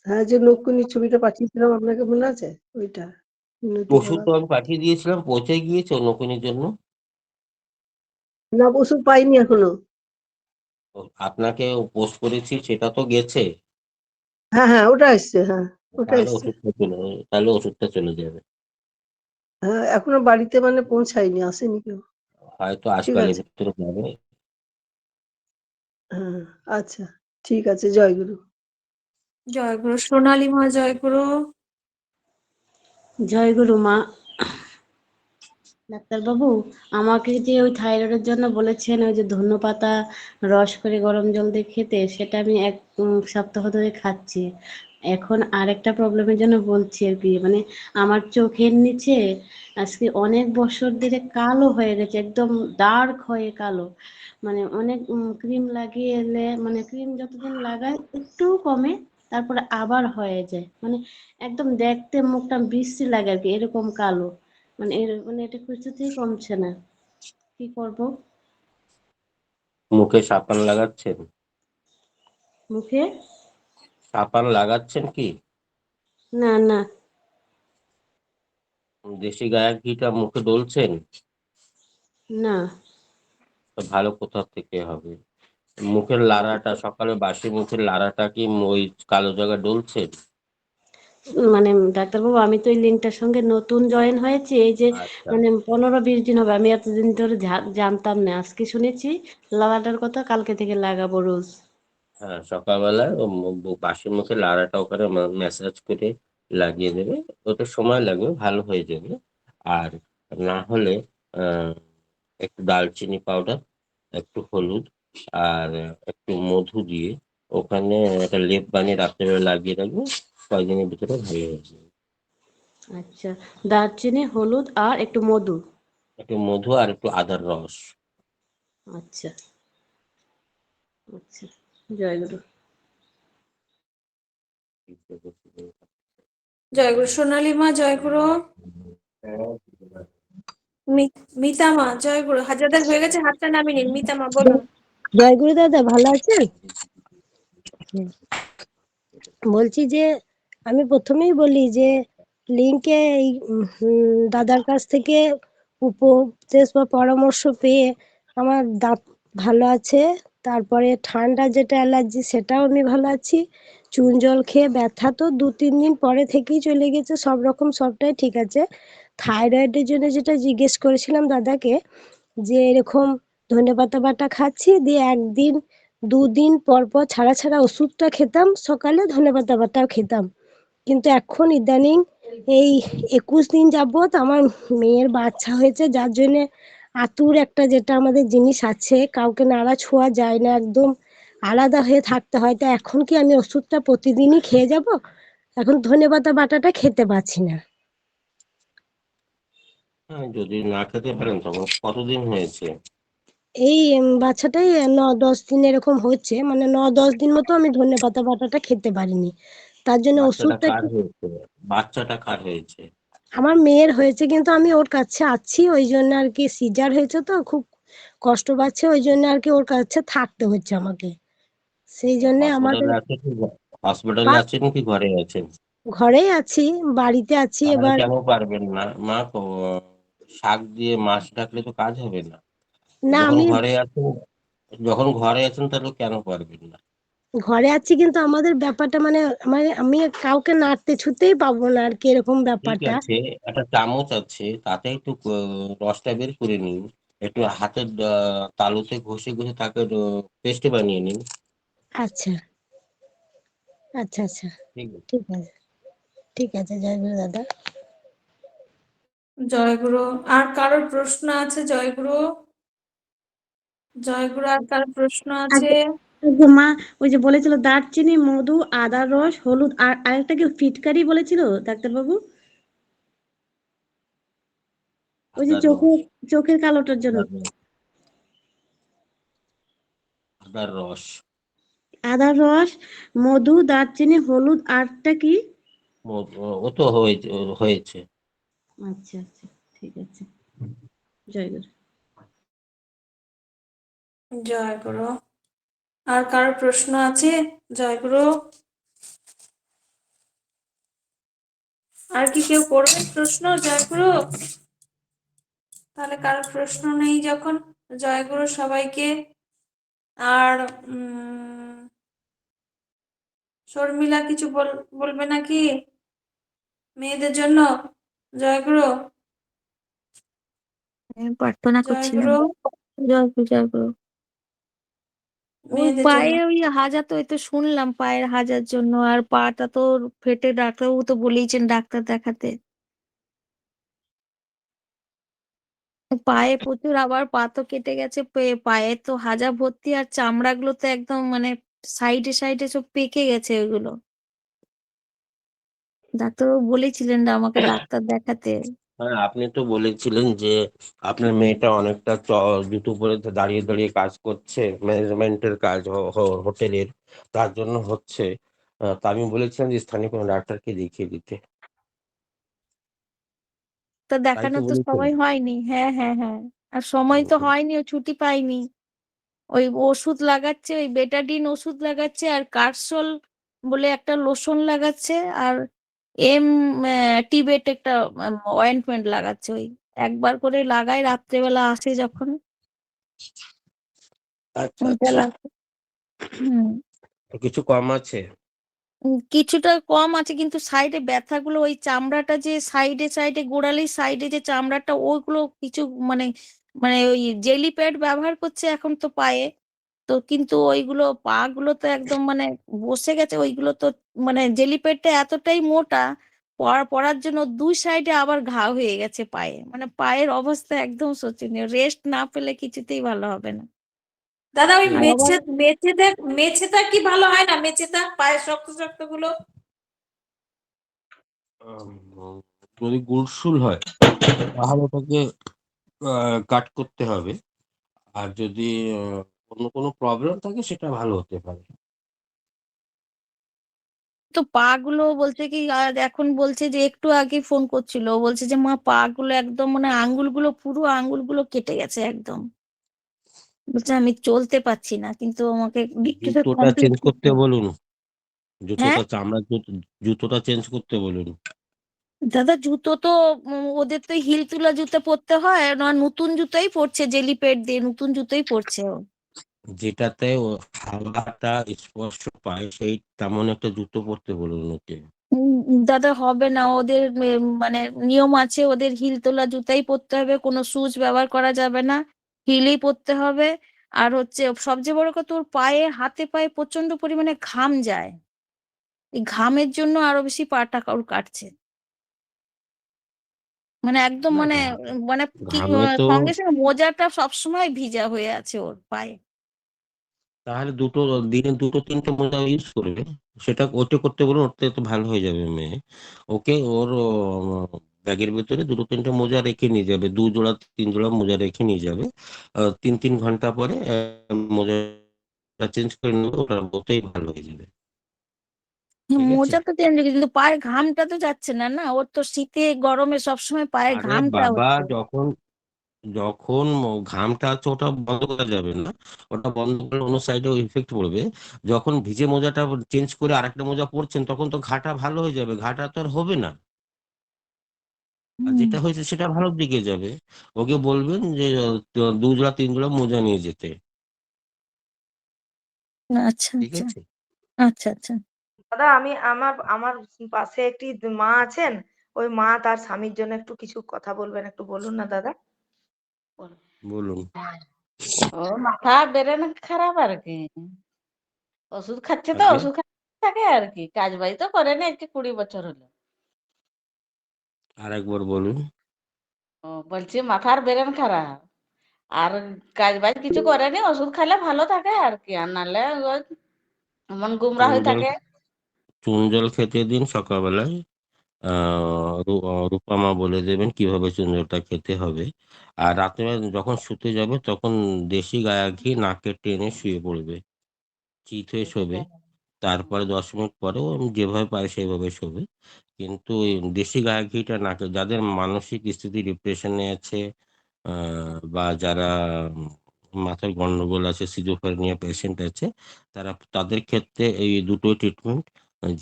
হ্যাঁ, যে নকুনির ছবিটা পাঠিয়েছিলাম আপনাকে মনে আছে? ওইটা মিনতি ওষুধ করা। তো আমি পাঠিয়ে দিয়েছিলাম, পৌঁছে গিয়েছে নকুনির জন্য। না, ওষুধ পাইনি এখনো। আপনাকে পোস্ট করেছি, সেটা তো গেছে। হ্যাঁ হ্যাঁ, ওটা এসছে, হ্যাঁ ওটা তাহলে এসছে। ওষুধটা চলে তাহলে ওষুধটা চলে যাবে। হ্যাঁ, এখনো বাড়িতে মানে পৌঁছায়নি, আসেনি কেউ। হয়তো ঠিক আজকালের আছে। ভিতরে যাবে। হ্যাঁ, আচ্ছা ঠিক আছে, জয়গুরু। জয়গুরু। সোনালী মা জয়গুরু। জয়গুরু মা। ডাক্তারবাবু, আমাকে যে ওই থাইরয়েডের জন্য বলেছেন ওই যে ধনেপাতা রস করে গরম জল দিয়ে খেতে, সেটা আমি এক সপ্তাহ ধরে খাচ্ছি। এখন আরেকটা প্রবলেমের জন্য বলছি আর কি, মানে আমার চোখের নিচে আজকে অনেক বছর ধরে কালো হয়ে গেছে, একদম ডার্ক হয়ে কালো। মানে অনেক ক্রিম লাগিয়ে এলে, মানে ক্রিম যতদিন লাগাই একটু কমে, তারপরে আবার হয়ে যায়, মানে একদম দেখতে মুখটা বিশ্রী লাগে আর কি, এরকম কালো। মানে এটা কিছুতেই কমছে না, কি করব? মুখে সাবান লাগাচ্ছেন? মুখে? সাবান লাগাচ্ছেন কি? না না। দেশি গায়ের ঘিটা মুখে ডলছেন? না। তো ভালো কোথা থেকে হবে? মুখের লালাটা, সকালে বাসি মুখের লালাটা কি ওই কালো জায়গায় ডলছে? মানে ডাক্তারবাবু, আমি তো এই লিঙ্কটার সঙ্গে নতুন জয়েন হয়েছি, এই যে আচ্ছা। মানে 15-20 দিন হবে। আমি এতদিন ধরে জানতাম না, আজকে শুনেছি লাগাটার কথা, কালকে থেকে লাগাবো রোজ। হ্যাঁ, সকালবেলায় বাসি মুখে লালাটা ওখানে ম্যাসাজ করে লাগিয়ে দেবে। ওটা সময় লাগবে, ভালো হয়ে যাবে। আর না হলে আহ একটু দারচিনি পাউডার, একটু হলুদ, আর একটু মধু দিয়ে ওখানে একটা লেপ বানিয়ে রাত্রেবেলা লাগিয়ে রাখবে। কয়েকদিনের ভিতরে ভালো হয়ে যাবে। আচ্ছা, দারচিনি, হলুদ আর একটু মধু। একটু মধু আর একটু আদার রস। আচ্ছা আচ্ছা, জয়গুরু। জয়গুরু। সোনালী মা জয়গুরু। মিতা মা জয়গুরু। হাজারদার হয়ে গেছে, হাতটা নামিয়ে নিন। মিতা মা বলুন। জয়গুরু দাদা, ভালো আছেন? বলছি যে আমি প্রথমেই বলি যে লিঙ্কে এই দাদার কাছ থেকে উপদেশ বা পরামর্শ পেয়ে আমার দাঁত ভালো আছে। তারপরে ঠান্ডা যেটা অ্যালার্জি, সেটাও আমি ভালো আছি। চুন জল খেয়ে ব্যথা তো 2-3 দিন পরে থেকেই চলে গেছে, সব রকম সবটাই ঠিক আছে। থাইরয়েডের জন্য যেটা জিজ্ঞেস করেছিলাম দাদাকে, যে এরকম ধনেপাতা বাটা খাচ্ছি, দিয়ে 1-2 দিন পর পর ছাড়া ছাড়া ওষুধটা খেতাম, সকালে ধনেপাতা বাটাও খেতাম। কিন্তু এখন ইদানিং এই 21 দিন যাবত আমার মেয়ের বাচ্চা হয়েছে, যার জন্য আতুর একটা যেটা আমাদের জিনিস আছে, কাউকে নাড়া ছোঁয়া যায় না, একদম আলাদা হয়ে থাকতে হয়। তা এখন কি আমি ওষুধটা প্রতিদিনই খেয়ে যাব? এখন ধনেপাতা বাটাটা খেতে পাচ্ছি না। হ্যাঁ, যদি না খেতে পারেন তখন কতদিন হয়েছে? এই বাচ্চাটাই 9-10 দিন এরকম হচ্ছে, মানে 9-10 দিন মতো আমি ধনেপাতা বাটাটা খেতে পারিনি, তার জন্য বাচ্চাটা ওষুধটা কার হয়েছে? বাচ্চাটা কার হয়েছে? আমার মেয়ের হয়েছে। কিন্তু আমি ওর কাছে আছি, ওই জন্য আর কি, সিজার হয়েছে তো খুব কষ্ট পাচ্ছে, ওই জন্য আর কি ওর কাছে থাকতে হচ্ছে আমাকে, সেই জন্য আমাদের হসপিটালে আছে কি? হসপিটালে আছেন কি ঘরে আছেন? ঘরেই আছি, বাড়িতে আছি। তাহলে এবার কেন পারবেন না মা? শাক দিয়ে মাছ ডাকলে তো কাজ হবে না। না, যখন আমি ঘরে আছেন যখন ঘরে আছেন তাহলে কেন পারবেন না? ঘরে আছি, কিন্তু আমাদের ব্যাপারটা মানে মানে আমি কাউকে নাড়তে ছুতেই পাবো না আর কি, এরকম ঠিক ব্যাপারটা। আছে, একটা চামচ আছে, তাতে একটু রসটা বের করে নিন। একটু হাতের তালুতে ঘষে ঘষে তাকে পেস্ট বানিয়ে নিন। আচ্ছা আচ্ছা আচ্ছা, ঠিক আছে। ঠিক আছে ঠিক আছে, জয়গুরু দাদা। জয়গুরু। আর কারোর প্রশ্ন আছে? জয়গুরু। জয়গুরু। আর কারোর প্রশ্ন আছে? আগে মা ওই যে বলেছিল দারচিনি, মধু, আদার রস, হলুদ, আর আরেকটা কি ফিটকারি বলেছিল ডাক্তারবাবু? ওই যে আদার রস। চোখের কালোটার জন্য। আদার রস। আদার রস, মধু, দারচিনি, হলুদ, আরটা কি? ও তো হয়েছে হয়েছে। আচ্ছা আচ্ছা, ঠিক আছে। জয় গুরু। জয় গুরু। আর কারো প্রশ্ন আছে? জয় গুরু। আর কি কেউ করবে প্রশ্ন? জয় গুরু। তাহলে কারো প্রশ্ন নেই যখন, জয় গুরু সবাইকে। আর শর্মিলা কিছু বলবে নাকি মেয়েদের জন্য? জয় গুরু। প্রার্থনা জয় করছিলাম। গুরু। জয় গুরু, জয় গুরু। ওই মেয়েদের জন্য পায়ে ওই হাজা তো এই তো শুনলাম পায়ের হাজার জন্য, আর পাটা তো ফেটে, ডাক্তারবাবু তো বলেইছেন ডাক্তার দেখাতে। পায়ে প্রচুর, আবার পা তো কেটে গেছে, পায়ে তো হাজা ভর্তি, আর চামড়াগুলো তো একদম মানে সাইডে সাইডে সব পেকে গেছে ওইগুলো। ডাক্তারবাবু বলেছিলেন আমাকে ডাক্তার দেখাতে। হ্যাঁ, আপনি তো বলেছিলেন যে আপনার মেয়েটা অনেকটা জুতো পরে দাঁড়িয়ে দাঁড়িয়ে কাজ করছে, ম্যানেজমেন্টের কাজ হোটেলের, তার জন্য হচ্ছে। তা আমি বলেছিলাম যে স্থানীয় কোনো ডাক্তারকে দেখিয়ে দিতে। তা তাই দেখানোর তো তো বলেছেন। সময় হয়নি। হ্যাঁ হ্যাঁ হ্যাঁ, আর সময় তো হয়নি, ও ছুটি পাইনি। ওই ওষুধ লাগাচ্ছে, ওই বেটাডিন ওষুধ লাগাচ্ছে, আর কার্সল বলে একটা লোশন লাগাচ্ছে, আর এম টিবেট একটা অয়েন্টমেন্ট লাগাচ্ছে। ওই একবার করে লাগায় রাত্রেবেলা আসে যখন, আচ্ছা ওইটা আচ্ছা, লাগায়। হুম। তো কিছু কম আছে? কিছুটা কম আছে, কিন্তু সাইডে ব্যথাগুলো, ওই চামড়াটা যে সাইডে সাইডে গোড়ালির সাইডে যে চামড়াটা, ওইগুলো কিছু মানে মানে ওই জেলি প্যাড ব্যবহার করছে এখন তো পায়ে। তো কিন্তু ওইগুলো পা গুলো তো একদম মানে বসে গেছে ওইগুলো তো, মানে জেলি প্যাডটা এতটাই মোটা, পরার জন্য দুই সাইডে আবার ঘা হয়ে গেছে পায়ে। মানে পায়ের অবস্থা একদম শোচনীয়, রেস্ট না পেলে কিছুতেই ভালো হবে না। দাদা ওই আর আবার মেছেটা কি ভালো হয় না? মেছেটা পায়ের শক্ত শক্ত গুলো। যদি গুড়সুল হয় তাহলে ওটাকে কাট করতে হবে, আর যদি অন্য কোনো প্রবলেম থাকে সেটা ভালো হতে পারে। তো পা গুলো বলছে কি, আর এখন বলছে যে একটু আগে ফোন করছিল, ও বলছে যে মা পা গুলো একদম মানে আঙ্গুলগুলো, পুরো আঙ্গুলগুলো কেটে গেছে একদম। বলছে আমি চলতে পারছি না, কিন্তু আমাকে ডিক্টেটা জুতোটা কমপ্লিট চেঞ্জ করতে করতে হবে। বলুন, হ্যাঁ জুতোটা চামড়ার জুতোটা চেঞ্জ করতে বলুন। দাদা, জুতো তো ওদের তো হিল তোলা জুতো পরতে হয় না, নতুন জুতোই পরছে, জেলি প্যাড দিয়ে নতুন জুতোই পরছে ও। যেটাতে ও হাওয়াটা স্পর্শ পায় সেই তেমন একটা জুতো পরতে বলুন ওকে। দাদা হবে না, ওদের মানে নিয়ম আছে, ওদের হিল তোলা জুতাই পরতে হবে, কোনো শুজ ব্যবহার করা যাবে না, হিলই পরতে হবে। আর হচ্ছে সবচেয়ে বড় কথা, ওর পায়ে হাতে পায়ে প্রচন্ড পরিমাণে ঘাম যায়, এই ঘামের জন্য আরো বেশি পাটা ওর কাটছে। মানে একদম না, মানে মানে কি ঘামে তো সঙ্গে সঙ্গে মোজাটা সবসময় ভিজা হয়ে আছে ওর পায়ে। তাহলে দিনে দুটো তিনটে মোজা ইউজ করবে, সেটা ওটা করতে বলুন, ওতে তো ভালো হয়ে যাবে মেয়ে। ওকে ওর ব্যাগের ভিতরে দুটো তিনটে মোজা রেখে নিয়ে যাবে, 2 জোড়া 3 জোড়া মোজা রেখে নিয়ে যাবে। 3 ঘন্টা পরে মোজাটা চেঞ্জ করে নেবে, ওটাই ভালো হয়ে যাবে। ঠিক আছে। মোজা তো চেঞ্জ, কিন্তু পায়ের ঘামটা তো যাচ্ছে না, না ওর তো শীতে গরমে সবসময় পায়ের আরে ঘামটা বাবা, হচ্ছে। যখন যখন ঘামটা আছে ওটা বন্ধ করা যাবে না, ওটা বন্ধ করলে অন্য সাইডে ইফেক্ট পড়বে। যখন ভিজে মোজাটা চেঞ্জ করে আরেকটা মোজা পরছেন তখন তো ঘাটা ভালো হয়ে যাবে, ঘাটা তো আর হবে না। আর হুম। যেটা হয়েছে সেটা ভালোর দিকে যাবে। ওকে বলবেন যে 2 জোড়া 3 জোড়া মোজা নিয়ে যেতে। আচ্ছা ঠিক আচ্ছা আছে। আচ্ছা আচ্ছা। দাদা আমি আমার আমার পাশে একটি মা আছেন, ওই মা তার স্বামীর জন্য একটু কিছু কথা বলবেন, একটু বলুন না দাদা। বলুন। ও মাথা ব্রেন খারাপ আর কি, ওষুধ খাচ্ছে তো, আগে ওষুধ খাচ্ছে থাকে আর কি, কাজ বাজ তো করে না, আজকে 20 বছর হলো। আর একবার বলুন। ও বলছি মাথার ব্রেন খারাপ, আর কাজ বাজ কিছু করেনি, ওষুধ খেলে ভালো থাকে আর কি, আর নাহলে ওই মন গুমরা চুন হয়ে জল থাকে। চুন জল খেতে দিন সকালবেলায়। রূপা মা বলে দেবেন কিভাবে চুন জলটা খেতে হবে। আর রাতে যখন শুতে যাবে তখন দেশি গায়ে ঘি নাকে টেনে শুয়ে পড়বে, চিত হয়ে ঠিক শোবে। আছে তারপরে 10 মিনিট পরেও আমি যেভাবে পারি সেভাবে শোবে। কিন্তু ওই দেশি গাই ঘিটা নাকে যাদের মানসিক স্থিতি ডিপ্রেশনে আছে, বা যারা মাথায় গন্ডগোল আছে, সিজোফ্রেনিয়া পেশেন্ট আছে, তাদের ক্ষেত্রে এই দুটো ট্রিটমেন্ট,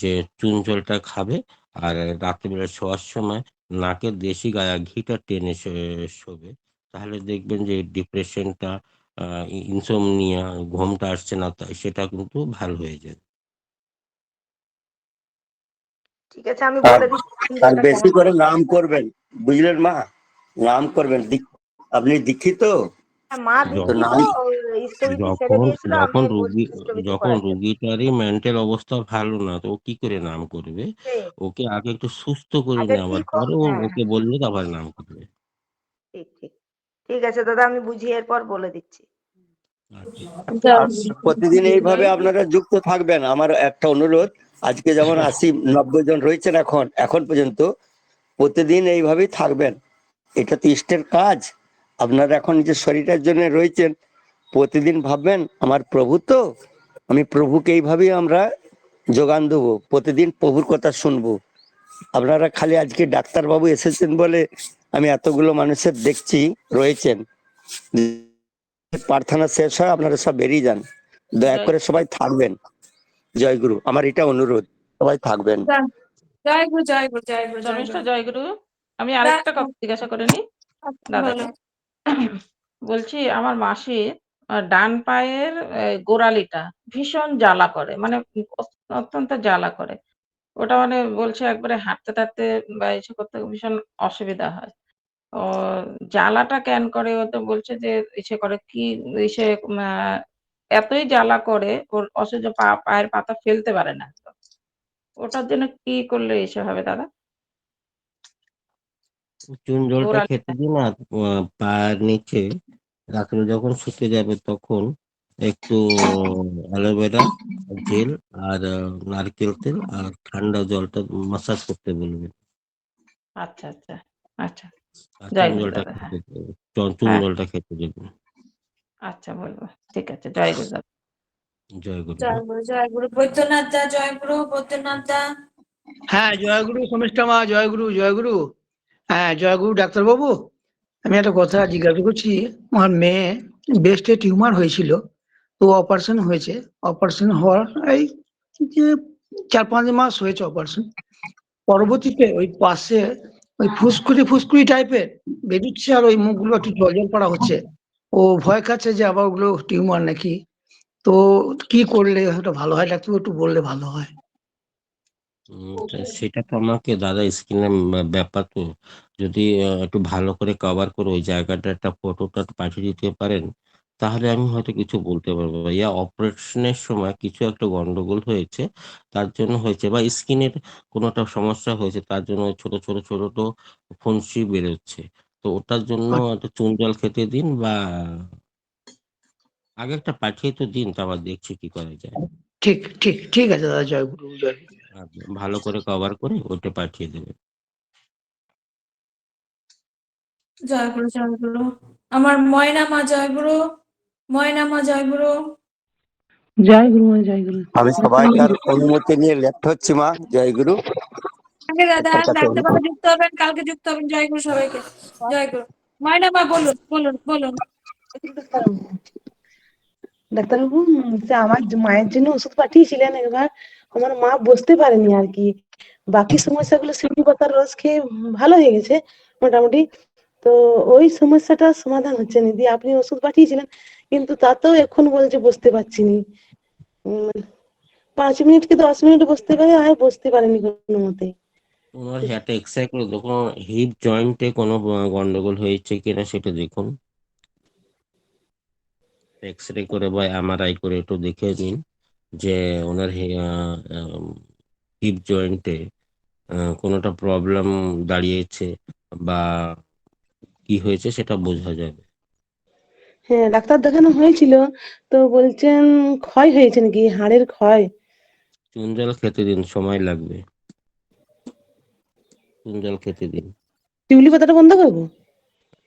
যে চুন জলটা খাবে আর রাত্রিবেলা শোয়ার সময় নাকে দেশি গায়া ঘিটা টেনে শোবে। তাহলে দেখবেন যে ডিপ্রেশনটা, ইনসোমনিয়া, ঘুমটা আসছে না, সেটা কিন্তু ভালো হয়ে যায়। ঠিক আছে, আমি আর বলে দিচ্ছি চুন আর জলটা বেশি কেমন করে নাম করবেন, বুঝলেন মা? নাম করবেন। আপনি দীক্ষিত? হ্যাঁ, মা য- দীক্ষিত, স্থবিতি ছেড়ে যখন দিয়েছিল, আমি যখন বলছি রুগী স্থবিতি যখন করার জন্য। রুগীটারই মেন্টাল অবস্থা ভালো না, তো ও কি করে নাম করবে? ঠিক, ওকে আগে একটু সুস্থ করে আগে নেওয়ার ঠিক হোক। পরে হ্যাঁ, ওকে বললে আবার নাম করবে। ঠিক ঠিক। ঠিক আছে দাদা, আমি বুঝিয়ে এরপর বলে দিচ্ছি। আচ্ছা। আর প্রতিদিন এইভাবে আপনারা যুক্ত থাকবেন। আমার একটা অনুরোধ, আজকে যেমন 80-90 জন রয়েছেন এখন পর্যন্ত, প্রতিদিন এইভাবেই থাকবেন। এটা তো ইষ্টের কাজ। আপনারা এখন নিজের শরীরের জন্য রয়েছেন, প্রতিদিন ভাববেন আমার প্রভু তো, আমি প্রভুকে এইভাবেই আমরা যোগান দেবো, প্রতিদিন প্রভুর কথা শুনবো। আপনারা খালি আজকে ডাক্তারবাবু এসেছেন বলে আমি এতগুলো মানুষের দেখছি রয়েছেন, প্রার্থনা শেষ হয় আপনারা সব বেরিয়ে যান। দয়া করে সবাই থাকবেন। জয় গুরু, আমার এটা অনুরোধ, সবাই থাকবেন। জয় গুরু, জয় গুরু, জয় গুরু, জয় শর্মিষ্ঠা, গুরু। জয়গুরু। আমি আরেকটা কথা জিজ্ঞাসা করে নি দাদাকে। বলো। বলছি আমার মাসির ডান পায়ের গোড়ালিটা ভীষণ জ্বালা করে, মানে অত্যন্ত জ্বালা করে। ওটা মানে বলছে একবারে হাঁটতে টাটতে বা এসে করতে ভীষণ অসুবিধা হয়। ও জ্বালাটা কেন করে? ও তো বলছে যে ইসে করে কি, ইসে এতই জ্বালা করে ওর অসহ্য, পায়ের পাতা ফেলতে পারে না। ওটার জন্য কি করলে এসে হবে দাদা? চুন জলটা খেতে গোড়ালিটা। দিন। আর পায়ের নিচে রাত্রে যখন শুতে যাবে তখন একটু অ্যালোভেরা জেল আর নারকেল তেল আর ঠান্ডা জলটা মাসাজ করতে বলবেন। আচ্ছা আচ্ছা আচ্ছা। আর জয় চুন গুরু জলটা দাদা। হ্যাঁ খেতে চুন হ্যাঁ, জলটা খেতে দেবেন। আচ্ছা বলবো। ঠিক আছে, জয় গুরু দাদা। জয় গুরু। জয় গুরু, জয় গুরু। বৈদ্যনাথ দা, জয় গুরু, বৈদ্যনাথ দা। হ্যাঁ, জয়গুরু শর্মিষ্ঠা মা, জয়গুরু জয়গুরু। হ্যাঁ, জয়গুরু ডাক্তারবাবু। আমি একটা কথা জিজ্ঞাসা করছি। আমার মেয়ে ব্রেস্টে টিউমার হয়েছিল, তো অপারেশন হয়েছে। অপারেশন হওয়ার এই যে 4-5 মাস হয়েছে অপারেশন। পরবর্তীতে ওই পাশে ওই ফুসকুড়ি ফুসকুড়ি টাইপের বেরোচ্ছে, আর ওই মুখগুলো একটু জল জল পড়া হচ্ছে। ও ভয় খাচ্ছে যে আবার ওগুলো টিউমার নাকি। তো কি করলে ওটা ভালো হয় ডাক্তারবাবু, একটু বললে ভালো হয়। সেটা তো আমাকে দাদা স্ক্রিনের ব্যাপার তো, যদি একটু ভালো করে কভার করে ওই জায়গাটা একটা ফটোটা পাঠিয়ে দিতে পারেন, তাহলে আমি হয়তো কিছু বলতে পারবো। ইয়া অপারেশনের সময় কিছু একটা গন্ডগোল হয়েছে, তার জন্য হয়েছে, বা স্কিনের কোনো একটা সমস্যা হয়েছে, তার জন্য ছোট ছোট ছোট ছোট ফোনসি বেরোচ্ছে। তো ওটার জন্য একটা চুন জল খেতে দিন, বা আগে একটা পাঠিয়ে তো দিন, তারপর দেখছি কি করা যায়। ঠিক ঠিক ঠিক আছে দাদা, জয়গুরু জয়। ভালো করে কভার করে ওটা পাঠিয়ে দেবেন। জয় গুরু, জয় গুরু। আমার ময়না মা, জয় গুরু। ময়না মা, জয় গুরু। জয় গুরু মা, জয় গুরু। আমি সবাইকার অনুমতি নিয়ে লেফট হচ্ছি মা। জয় গুরু। আগে দাদা, ডাক্তার কাছে ডাক্তারবাবু যুক্ত হবেন, কালকে যুক্ত হবেন। জয় গুরু সবাইকে। জয় গুরু। ময়না মা বলুন, বলুন, বলুন। ডাক্তারবাবু, আমার মায়ের জন্য ওষুধ পাঠিয়েছিলেন একবার। আমার মা বুঝতে পারেনি আর কি। বাকি সমস্যাগুলো শিউলি পাতার রস খেয়ে ভালো হয়ে গেছে মোটামুটি। তো ওই সমস্যাটা সমাধান হচ্ছে না, দিয়ে আপনি ওষুধ পাঠিয়েছিলেন, কিন্তু তাতেও এখন বলছে বুঝতে পারছি নি। 5 মিনিট কি 10 মিনিট বসতে পারে, আর বসতে পারেনি কোনো মতে। ওনার একটা এক্সরে করে দেখুন, হিপ জয়েন্টে কোনো গন্ডগোল হয়েছে কিনা সেটা দেখুন। এক্সরে করে বা এমআরআই করে একটু দেখে নিন যে ওনার হিপ জয়েন্টে কোনোটা প্রবলেম দাঁড়িয়েছে বা কি হয়েছে সেটা বোঝা যাবে। হ্যাঁ, ডাক্তার দেখানো হয়েছিল, তো বলছেন ক্ষয় হয়েছে নাকি, হাড়ের ক্ষয়। চুন জল খেতে দিন, সময় লাগবে। চুন জল খেতে দিন। শিউলি পাতাটা বন্ধ করবো?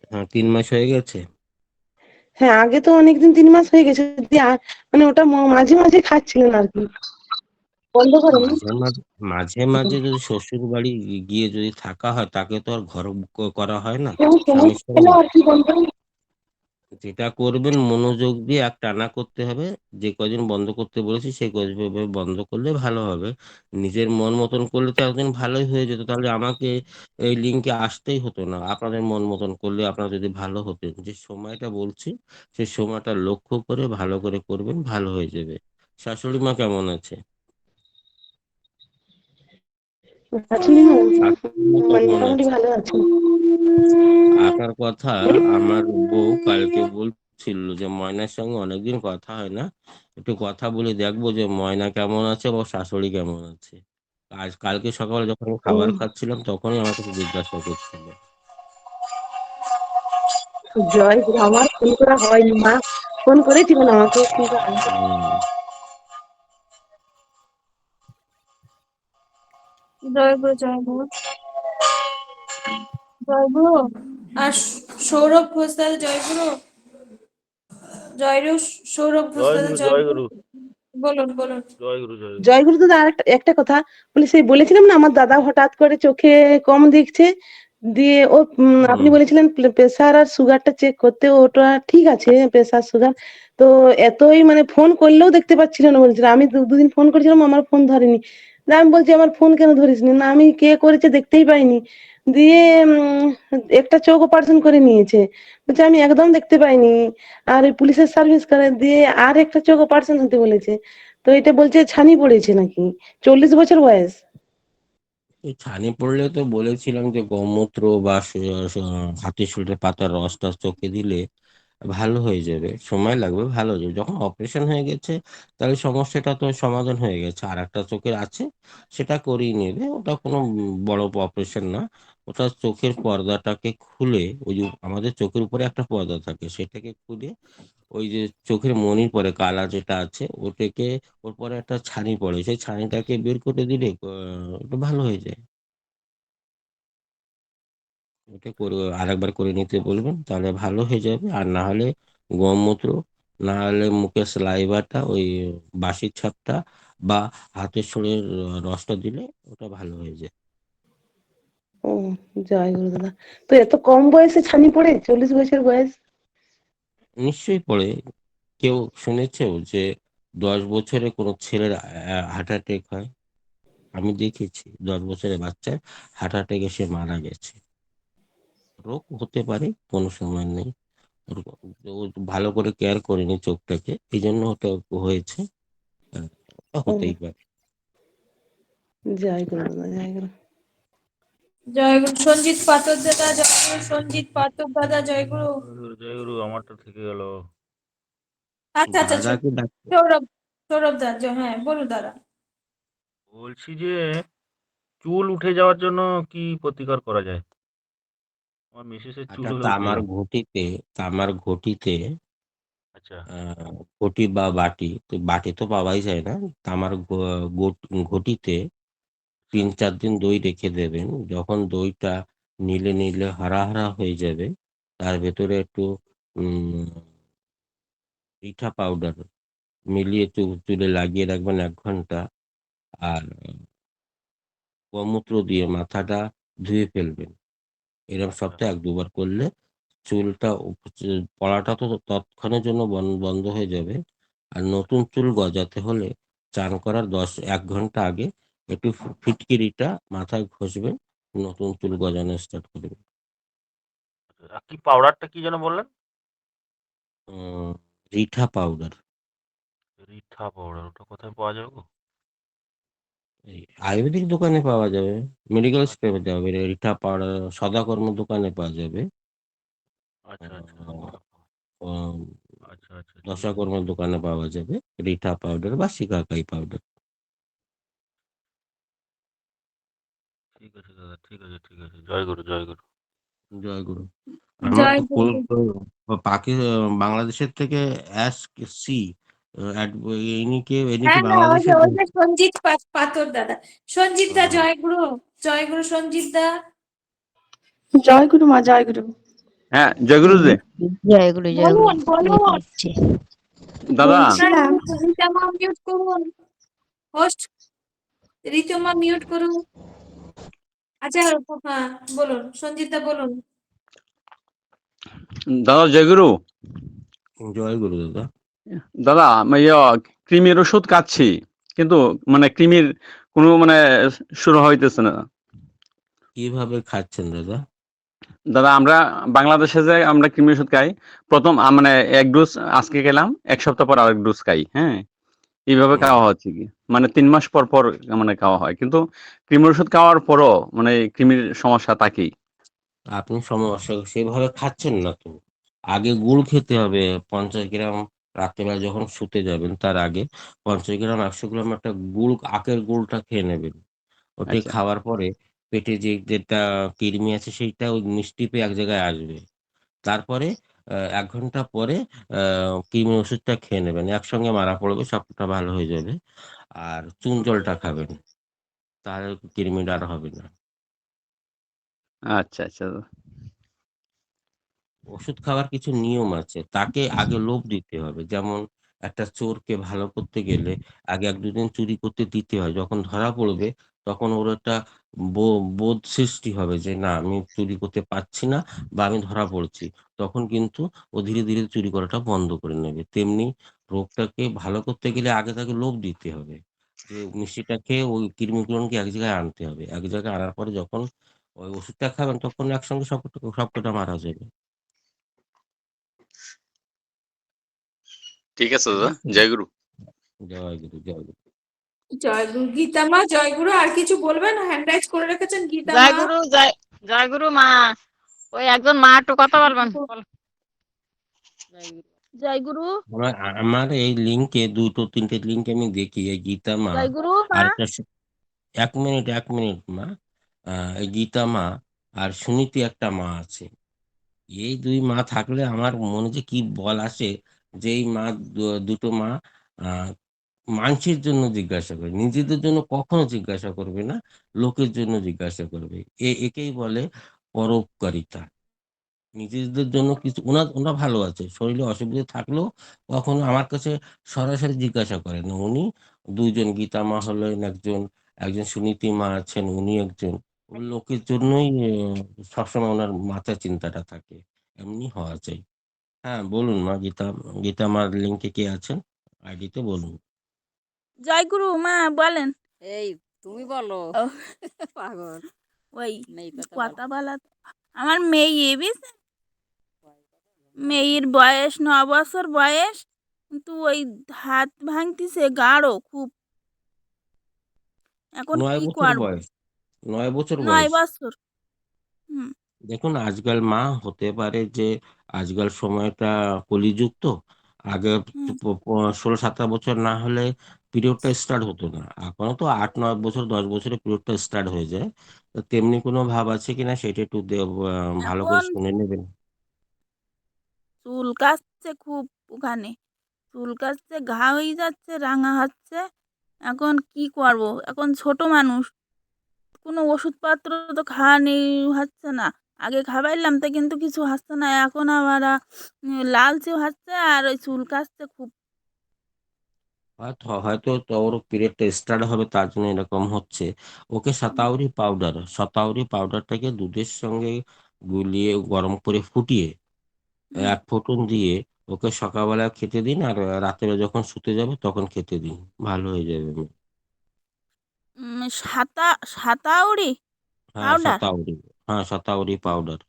হ্যাঁ, 3 মাস হয়ে গেছে। হ্যাঁ, আগে তো অনেকদিন, 3 মাস হয়ে গেছে। দিয়ে মানে ওটা মাঝে মাঝে খাচ্ছিলেন আর কি। বন্ধ করেন না? মাঝে মাঝে মাঝে মাঝে যদি শ্বশুর বাড়ি গিয়ে যদি থাকা হয়, তাকে তো আর ঘর করা হয় না কোনো স্বামীর সমস্যা হলে সঙ্গে। আর কি বন্ধ করেন? যেটা করবেন মনোযোগ দিয়ে একটানা করতে হবে। যে কদিন বন্ধ করতে বলেছি সেই কদিন বন্ধ করলে ভালো হবে। নিজের মন মতন করলে তো একদিন ভালোই হয়ে যেত, তাহলে আমাকে এই লিঙ্কে আসতেই হতো না। আপনাদের মন মতন করলে আপনারা যদি ভালো হতেন, যে সময়টা বলছি সেই সময়টা লক্ষ্য করে ভালো করে করবেন, ভালো হয়ে যাবে। শাশুড়ি মা কেমন আছে? শাশুড়ি মা শাশুড়ি মা মানে কেমন মোটামুটি আছে? ভালো আছে। আপনার কথা আমার বউ কালকে বলছিল যে ময়নার সঙ্গে অনেকদিন কথা হয় না, একটু কথা বলে দেখবো যে ময়না কেমন আছে বা শাশুড়ি কেমন আছে। আজ কালকে সকালে যখন আমি খাবার খাচ্ছিলাম তখনই আমার কাছে জিজ্ঞাসা করছিল। জয় গুরু, আমার ফোন করা হয়নি, মা ফোন করেছিলেন আমাকে কিন্তু আমি জয় গুরু, জয় গুরু, জয় গুরু। আর সৌরভ ঘোষ দাদা জয় গুরু, জয় গুরু। সৌরভ ঘোষ দাদা জয় গুরু। বলুন বলুন। জয় গুরু দাদা। আর একটা কথা বলি, সেই বলেছিলাম না আমার দাদা হঠাৎ করে চোখে কম দেখছে, দিয়ে ও আপনি বলেছিলেন প্রেসার আর সুগারটা চেক করতে, ওটা ঠিক আছে প্রেসার সুগার। তো এতই মানে ফোন করলেও দেখতে পাচ্ছিল না বলছিল। আমি দুদিন ফোন করেছিলাম, আমার ফোন ধরেনি। আমি বলছি আমার ফোন কেন ধরিসনি? না আমি কে করেছে দেখতেই পাইনি। দিয়ে একটা চোখ অপারেশন করে নিয়েছে, বলছে আমি একদম দেখতে পাইনি। আর ওই পুলিশের সার্ভিস করে দিয়ে আর একটা চোখ অপারেশন হতে বলেছে। তো এটা বলছে ছানি পড়েছে নাকি, 40 বছর বয়স। এই ছানি পড়লে তো বলেছিলাম যে গৌমূত্র বা হাতিশুঁড়ের পাতার রসটা চোখে দিলে ভালো হয়ে যাবে। সময় লাগবে, ভালো হয়ে যাবে। যখন অপারেশন হয়ে গেছে তাহলে সমস্যাটা তো সমাধান হয়ে গেছে। আর একটা চোখের আছে, সেটা করিয়ে নেবে। ওটা কোনো বড় অপারেশন না। ওটা চোখের পর্দাটাকে খুলে, ওই যে আমাদের চোখের উপরে একটা পর্দা থাকে সেটাকে খুলে, ওই যে চোখের মনির পরে কালা যেটা আছে ওটাকে, ওর পরে একটা ছানি পড়ে, সেই ছানিটাকে বের করে দিলে একটু ভালো হয়ে যায়। ওটা করে আরেকবার করে নিতে বলবেন, তাহলে ভালো হয়ে যাবে। আর না হলে গৌমূত্র, না হলে মুখের স্লাইভাটা, ওই বাঁশির ছাপটা বা হাতের সরের রসটা দিলে ওটা ভালো হয়ে যায়। ও জয় গুরু দাদা। তো এত কম বয়সে ছানি পড়ে, 40 বছর বয়স? নিশ্চয়ই পড়ে। কেউ শুনেছেও যে 10 বছরে কোনো ছেলের হার্ট অ্যাটাক হয়? আমি দেখেছি 10 বছরের বাচ্চার হার্ট অ্যাটাক এসে মারা গেছে। রোগ হতে পারে, কোনো সময় নেই। ও ভালো করে কেয়ার করেনি চোখটাকে, এই জন্য ওটা হয়েছে। হতেই পারে। জয় গুরু দাদা, জয় গুরু। জয় গুরু। সঞ্জিত পাঠক দাদা জয় গুরু, সঞ্জিত পাঠক দাদা জয় গুরু। জয় গুরু, আমারটা থেকে গেল। আচ্ছা আচ্ছা, দাদাকে সৌরভ, সৌরভ দা, হ্যাঁ বলুন দাদা। বলছি যে চুল উঠে যাওয়ার জন্য কি প্রতিকার করা যায়? আমার মিসেসের চুল একটা উঠে যায়। তামার ঘটিতে আচ্ছা ঘটি বা বাটি, তো বাটি তো পাওয়াই যায় না, তামার ঘটিতে 3-4 দিন দই রেখে দেবেন। যখন দইটা নীলে নীলে হারা হারা হয়ে যাবে, তার ভেতরে একটু উম রিঠা পাউডার মিলিয়ে চুলে লাগিয়ে রাখবেন 1 ঘন্টা। আর গোমূত্র দিয়ে মাথাটা ধুয়ে ফেলবেন। এরকম সপ্তাহে 1-2 বার করলে চুলটা পড়াটা তো তৎক্ষণের জন্য বন্ধ হয়ে যাবে। আর নতুন চুল গজাতে হলে চান করার 1 ঘন্টা আগে একটু ফিটকিরিটা মাথায় ঘষবেন, নতুন চুল গজানো স্টার্ট করবে। আর কি পাউডারটা কি যেন বললেন? রিঠা পাউডার। রিঠা পাউডার, ওটা কোথায় পাওয়া যাবে গো? আয়ুর্বেদিক দোকানে পাওয়া যাবে, মেডিকেল স্টোরে পাওয়া যাবে। রিঠা পাউডার সদাকর্ম দোকানে পাওয়া যাবে, আচ্ছা আচ্ছা আচ্ছা আচ্ছা। দশাকর্মের দোকানে পাওয়া যাবে রিঠা পাউডার বা শিকাকাই পাউডার। ঠিক আছে দাদা, ঠিক আছে ঠিক আছে। জয় গুরু, জয় গুরু। জয় গুরু। আমার জয় তো গুরু। বাংলাদেশের থেকে সি ইনি হ্যাঁ কি হ্যাঁ, ওই যে বাংলাদেশের? ওই যে সঞ্জিত পাথর দাদা, সঞ্জিত দা জয় গুরু, জয় গুরু সঞ্জিত দা। জয় গুরু মা, জয় গুরু। হ্যাঁ জয় গুরু দে। জয় গুরু, জয় গুরু। বলুন বলুন। দাদা বলছিলাম মিউট করুন হোস্ট। ঋতুমা মিউট করুন। আচ্ছা বলুন সঞ্জিতা বলুন। দাদা জয়গুরু। জয় গুরু দাদা। দাদা আমি কৃমির ওষুধ খাচ্ছি, কিন্তু মানে কৃমির কোনো মানে শুরু হইতেছে না। কিভাবে খাচ্ছেন দাদা? দাদা আমরা বাংলাদেশে যে আমরা কৃমির ওষুধ খাই, প্রথম মানে এক ডোজ আজকে খেলাম, এক সপ্তাহ পর আরেক ডোজ খাই। হ্যাঁ, এইভাবে খাওয়া হচ্ছে কি, মানে 3 মাস পর পর মানে খাওয়া হয়, কিন্তু কৃমির ওষুধ খাওয়ার পরও মানে কৃমির সমস্যা থাকেই। আপনি সমস্যা সেভাবে খাচ্ছেন না তো। আগে গুড় খেতে হবে 50 গ্রাম, রাত্রেবেলা যখন শুতে যাবেন তার আগে 50 গ্রাম 100 গ্রাম একটা গুড়, আখের গুড়টা খেয়ে নেবেন। ওটি আচ্ছা খাওয়ার পরে পেটে যে যেটা কৃমি আছে সেইটা ওই মিষ্টি পেয়ে এক জায়গায় আসবে। তারপরে ১ ঘন্টা পরে কৃমির ওষুধটা খেয়ে নেবেন। একসঙ্গে মারা পড়বে, সবটা ভালো হয়ে যাবে। আর চুন জলটা খাবেন। তাহলে কৃমিটা আর হবে না। আচ্ছা আচ্ছা দাদা। ওষুধ খাওয়ার কিছু নিয়ম আছে। তাকে আগে লোভ দিতে হবে। যেমন একটা চোরকে ভালো করতে গেলে আগে ১-২ দিন চুরি করতে দিতে হয়। যখন ধরা পড়বে তখন ওর একটা বোধ সৃষ্টি হবে যে না আমি চুরি করতে পারছি না বা আমি ধরা পড়ছি। তখন কিন্তু ও ধীরে, ধীরে চুরি করাটা বন্ধ করে নেবে। তেমনি রোগটাকে ভালো করতে গেলে আগে তাকে লোভ দিতে হবে। যে মিষ্টিটা খেয়ে ওই কৃমিগুলোকে এক জায়গায় আনতে হবে। এক জায়গায় আনার পরে যখন ওই ওষুধটা খাবেন তখন একসঙ্গে সবকটা মারা যাবে। ঠিক আছে দাদা, বুঝেছেন? জয়গুরু। জয় গুরু, জয় গুরু। জয়গুরু। গীতা মা জয়গুরু, আর কিছু বলবেন? হ্যান্ড রাইজ করে রেখেছেন গীতা মা। জয়গুরু জয়গুরু মা, ওই একজন মা একটু কথা বলবেন, বলো। জয়গুরু। আমার এই লিঙ্কে ২-৩টে লিঙ্ক আমি দেখি, এই গীতা মা জয়গুরু মা। আর একটা ১ মিনিট মা। এই গীতা মা আর সুনীতি একটা মা আছে। এই ২ মা থাকলে আমার মনে যে কি বল আসে, যে এই মা দুটো মা আহ মানুষের জন্য জিজ্ঞাসা করে, নিজেদের জন্য কখনো জিজ্ঞাসা করবে না, লোকের জন্য জিজ্ঞাসা করবে। একেই বলে পরোপকারিতা। নিজেদের জন্য কিছু ওনার ভালো আছে, শরীরে অসুবিধা থাকলেও কখনো আমার কাছে সরাসরি জিজ্ঞাসা করেন না। উনি ২ জন, গীতা মা হলেন একজন, একজন সুনীতি মা আছেন উনি একজন। লোকের জন্যই সবসময় ওনার মাথায় চিন্তাটা থাকে। এমনি হওয়া চাই। হ্যাঁ বলুন মা। গীতা মার লিঙ্কে কে আছেন? আইডিতে বলুন। জয়গুরু মা বলেন। এই তুমি বলো। ও, পাগল। ওই মেয়ে কথা বলা আমার মেয়ে বুঝছেন, মেয়ের বয়স ৯ বছর বয়স, কিন্তু ওই হাত ভাঙতিছে গাঢ় খুব। এখন ৯ কি বছর করব? বয়স? ৯ বছর ৯ বয়স? বছর। হুম। দেখুন আজকাল মা হতে পারে যে আজকাল সময়টা কলিযুগ তো। আগে হুম। ১৬-১৭ বছর না হলে পিরিয়ডটা স্টার্ট হতো না। এখনো তো ৮-৯ বছর ১০ বছরে পিরিয়ডটা স্টার্ট হয়ে যায়। তো তেমনি কোনো ভাব আছে কিনা সেটা একটু ভালো করে এখন শুনে নেবেন। চুল কাটছে খুব, ওখানে চুল কাটছে, ঘা হয়ে যাচ্ছে, রাঙা হচ্ছে। এখন কি করব? এখন ছোট মানুষ, কোনো ওষুধপত্র তো খাওয়া নেই, হচ্ছে না। আগে খাবাইলাম তো কিন্তু কিছু হচ্ছে না, এখন আবার লালচে হচ্ছে আর ওই চুল কাটছে খুব। হয়তো তো ওর পিরিয়ডটা স্টার্ট হবে তার জন্য এরকম হচ্ছে। ওকে শতাউরি পাউডারটাকে দুধের সঙ্গে গুলিয়ে গরম করে ফুটিয়ে হুম। ১ ফোঁটন দিয়ে ওকে সকালবেলা খেতে দিন, আর রাত্রে যখন শুতে যাবে তখন খেতে দিন। ভালো হয়ে যাবে মেয়ে। সাতাউরি হ্যাঁ পাউডার। শতাউরি। হ্যাঁ শতাউরি পাউডার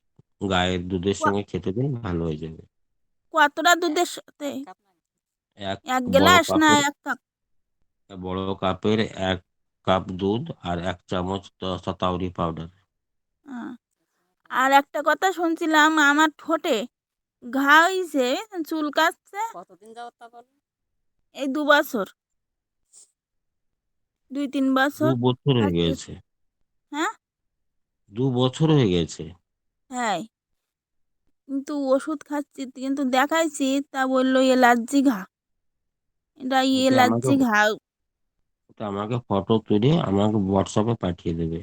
গায়ের দুধের সঙ্গে খেতে দিন, ভালো হয়ে যাবে। কতটা দুধের সাথে? এক ১ বড় গ্লাস না কাপের ১ কাপ? বড় কাপের ১ কাপ দুধ আর ১ চামচ শতাউরি পাউডার। আহ, আর একটা কথা শুনছিলাম, আমার ঠোঁটে ঘা হইছে, চুল কাটছে। কতদিন যাবত তা বলো? এই ২ বছর, ২-৩ দু বছর বছর হয়ে কাটছে। গেছে। হ্যাঁ। ২ বছর হয়ে গেছে। হ্যাঁ, কিন্তু ওষুধ খাচ্ছি কিন্তু দেখাইছি, তা বললো অ্যালার্জি ঘা। এটা ওটা আমাকে অ্যালার্জি ঘা। ওটা আমাকে ফটো তুলে আমাকে হোয়াটসঅ্যাপে পাঠিয়ে দেবে।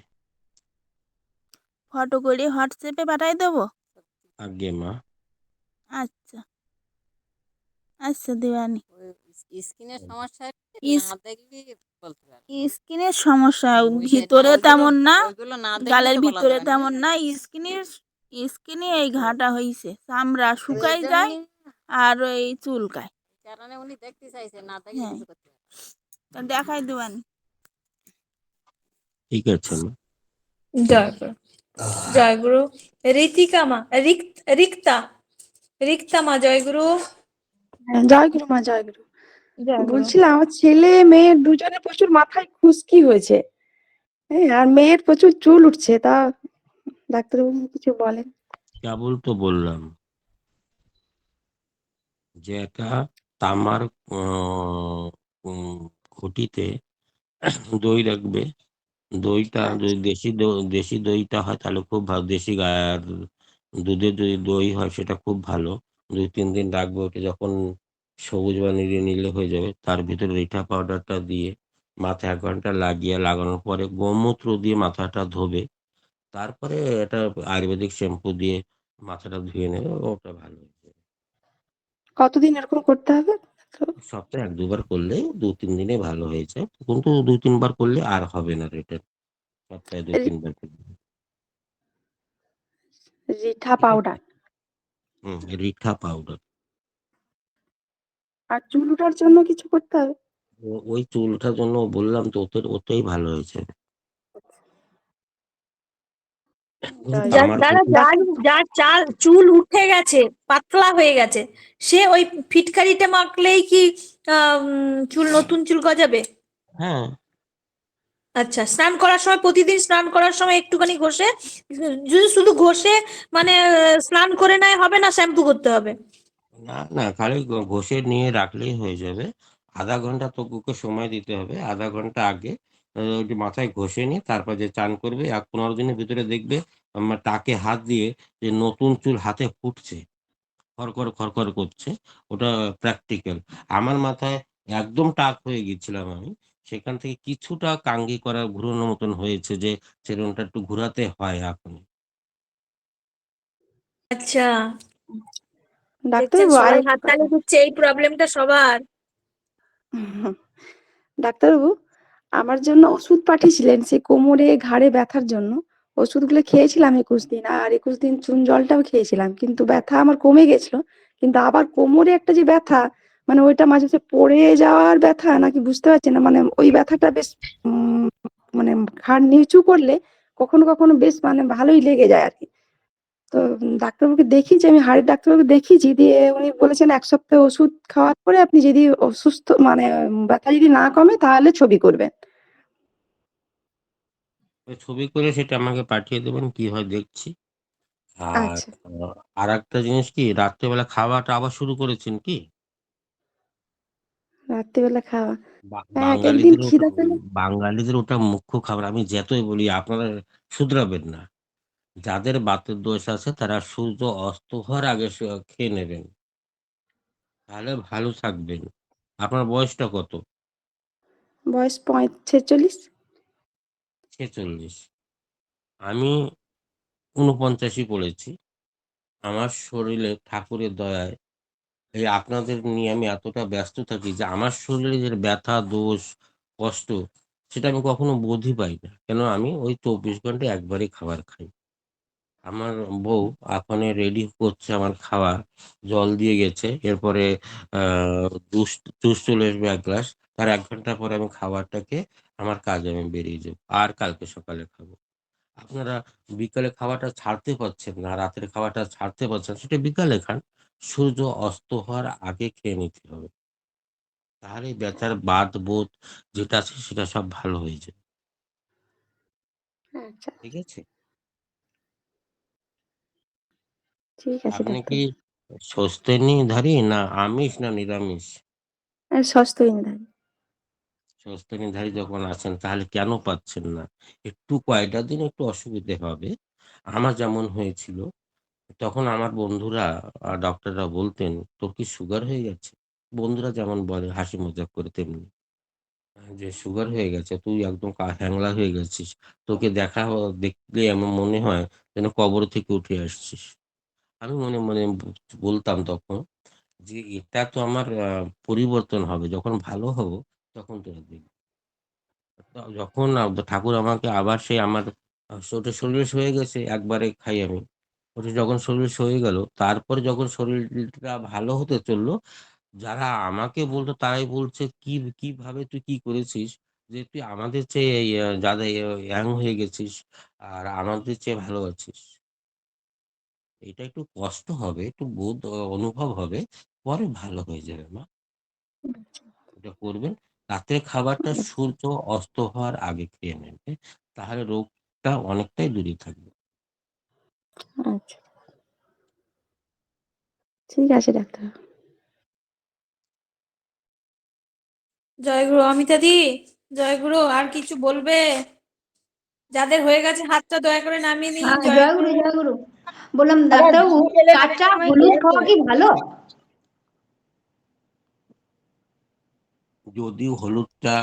ফটো করে হোয়াটসঅ্যাপে পাঠাই দেবো? আজ্ঞে মা। আচ্ছা আচ্ছা দিবানি। ওই স্কিনের সমস্যা ইস না দেখলে বলতে পারবে। স্কিনের সমস্যা ভিতরে তেমন না, গালের ভিতরে তেমন না, স্কিনে এই ঘাটা হইছে, চামড়া শুকাই যায় আর ওই চুলকায়। হ্যাঁ, তা দেখাই দেবেন। ঠিক আছে মা। জয়গুরু জয়গুরু। ঋতিকা মা, রিক্তা রিক্তা মা, জয়গুরু। হ্যাঁ, জয়গুরু মা, জয়গুরু। জয়গুরু। বলছিলাম আমার ছেলে মেয়ে দুজনে প্রচুর মাথায় খুশকি হয়েছে। হ্যাঁ, আর মেয়ের প্রচুর চুল উঠছে। তা ডাক্তারবাবু কিছু বলেন? কেবল তো বললাম যে একটা তামার ঘটিতে দই রাখবে। দইটা যদি দেশি দইটা হয় তাহলে খুব ভালো, দেশি গায়ের দুধের যদি দই হয় সেটা খুব ভালো। 2-3 দিন রাখবে, ওটা যখন সবুজ বা নীল নীলে হয়ে যাবে তার ভিতরে রিঠা পাউডারটা দিয়ে মাথায় 1 ঘন্টা লাগানোর পরে গোমূত্র দিয়ে মাথাটা ধোবে। তারপরে এটা আয়ুর্বেদিক শ্যাম্পু দিয়ে মাথাটা ধুয়ে নেবে, ওটা ভালো হয়ে যাবে। কতদিন এরকম করতে হবে? সপ্তাহে 1-2 বার করলে 2-3 দিনে ভালো হয়ে যায়, কিন্তু 2-3 বার করলে আর হবে না রিটার্ন। সপ্তাহে 2-3 বার করলে। রিঠা পাউডার রিঠা পাউডার। আর চুল ওঠার জন্য কিছু করতে হবে? ওই চুল ওঠার জন্য বললাম তো, ওটাই ভালো হয়েছে। আমার যার চুল উঠে গেছে, পাতলা হয়ে গেছে, সে ওই ফিটকারিটা মাখলেই কি নতুন চুল গজাবে? হ্যাঁ। আচ্ছা, স্নান করার সময়, প্রতিদিন স্নান করার সময় একটুখানি ঘষে, যদি শুধু ঘষে মানে স্নান করে নেয় হবে না, শ্যাম্পু করতে হবে? না না, খালি ঘষে নিয়ে রাখলেই হয়ে যাবে। আধা ঘন্টা তোকে সময় দিতে হবে। আধা ঘন্টা আগে ওই মাথায় ঘষে নিয়ে তারপর যে চান করবে, 15 দিনের ভিতরে দেখবে আমার টাকে হাত দিয়ে যে নতুন চুল হাতে ফুটছে, খড়খড় করছে। ওটা প্র্যাকটিক্যাল। আমার মাথায় একদম টাক হয়ে গেছিলাম আমি, সেখান থেকে কিছুটা কাঙ্গি করা ঘুরানোর মতন হয়েছে, যে সেরকমটা একটু ঘুরাতে হয় এখন। আচ্ছা, দেখছেন ডাক্তারবাবু সবাই আরেকটা হাততালি কথা। দিচ্ছে, এই প্রবলেমটা সবার। ডাক্তারবাবু, আমার জন্য ওষুধ পাঠিয়েছিলেন সে কোমরে ঘাড়ে ব্যথার জন্য। ওষুধগুলো খেয়েছিলাম 21 দিন, আর 21 দিন চুন জলটাও খেয়েছিলাম, কিন্তু ব্যথা আমার কমে গেছিল। কিন্তু আবার কোমরে একটা যে ব্যথা, মানে ওইটা মাঝে মাঝে পড়ে যাওয়ার ব্যথা নাকি বুঝতে পারছি না, মানে ওই ব্যথাটা বেশ মানে ঘাড় নিচু করলে কখনো কখনো বেশ মানে ভালোই লেগে যায় আর কি। তো ডাক্তারবাবুকে দেখিয়েছি, আমি হাড়ের ডাক্তারবাবুকে দেখিয়েছি, দিয়ে উনি বলেছেন 1 সপ্তাহ ওষুধ খাওয়ার পরে আপনি যদি অসুস্থ মানে ব্যথা যদি না কমে তাহলে ছবি করবেন। ছবি করে সেটা আমাকে পাঠিয়ে দেবেন, কি হয় দেখছি। আর আচ্ছা। আর একটা জিনিস কি, রাত্রেবেলা খাওয়াটা আবার শুরু করেছেন কি? রাত্রিবেলা খাওয়া, একদিন বাঙালিদের ওটা খিদা পেলে। বাঙালিদের ওটা মুখ্য খাবার। আমি যতই বলি আপনারা শুধরাবেন না। যাদের বাতের দোষ আছে তারা সূর্য অস্ত হওয়ার আগে খেয়ে নেবেন, তাহলে ভালো থাকবেন। আপনার বয়সটা কত? বয়স 46। 46। আমি 49 পড়েছি। আমার শরীরে ঠাকুরের দয়ায় এই আপনাদের নিয়ে আমি এতটা ব্যস্ত থাকি যে আমার শরীরে যে ব্যথা, দোষ, কষ্ট, সেটা আমি কখনো বোধই পাই না। কেন, আমি ওই 24 ঘন্টায় একবারই খাবার খাই। আমার বউ এখনই রেডি করছে আমার খাওয়া, জল দিয়ে গেছে। এরপরে জুস চলে আসবে 1 গ্লাস। তার 1 ঘন্টা পরে আমি খাবারটাকে আমার কাজে আমি বেরিয়ে যাবো, আর কালকে সকালে খাবো। আপনারা বিকালে খাওয়াটা ছাড়তে পারছেন না, রাতের খাওয়াটা ছাড়তে পারছেন, সেটা বিকালে খান। সূর্য অস্ত হওয়ার আগে খেয়ে নিতে হবে, তাহলে ব্যথার বাত বোধ যেটা আছে সেটা সব ভালো হয়ে যাবে। আচ্ছা, ঠিক আছে? ঠিক আছে আপনি ডাক্তার। কি সস্তেনিধারী না আমিষ না নিরামিষ? স্বাস্থ্যহীনধারী। সস্তেনিধারী যখন আছেন তাহলে কেন পাচ্ছেন না? একটু কয়টা দিন একটু অসুবিধে হবে। আমার যেমন হয়েছিল, তখন আমার বন্ধুরা ডক্টররা বলতেন, তোর কি সুগার হয়ে গেছে? বন্ধুরা যেমন বলে হাসি মজাক করে, তেমনি যে সুগার হয়ে গেছে, তুই একদম হ্যাংলা হয়ে গেছিস, তোকে দেখলে এমন মনে হয় যেন কবর থেকে উঠে আসছিস। আমি মনে মনে বলতাম তখন যে এটা তো আমার পরিবর্তন হবে, যখন ভালো হব তখন তোরা দেখবি। তো যখন ঠাকুর আমাকে আবার সেই আমার ওটা শরীর হয়ে গেছে, একবারে খাই আমি। ওটা যখন শরীর হয়ে গেল, তারপরে যখন শরীরটা ভালো হতে চললো, যারা আমাকে বলতো তারাই বলছে, কিভাবে তুই কি করেছিস যে তুই আমাদের চেয়ে যাদের ইয়াং হয়ে গেছিস আর আমাদের চেয়ে ভালো আছিস। এটা একটু কষ্ট হবে, একটু বোধ অনুভব হবে, পরে ভালো হয়ে যাবে মা। এটা করবেন। রাতের খাবারটা সূর্য অস্ত হওয়ার আগে খেয়ে নেবে, তাহলে রোগটা অনেকটাই দূরে থাকবে। আচ্ছা, ঠিক আছে ডাক্তার। জয়গুরু অমিতা দি, জয়গুরু, আর কিছু বলবে? যাদের হয়ে গেছে হাতটা দয়া করে নামিয়ে নিন। হ্যাঁ, জয়গুরু। জয়গুরু জয়গুরু। বললাম ডাক্তারবাবু, কাঁচা হলুদ খাওয়া কি ভালো? যদি হলুদটা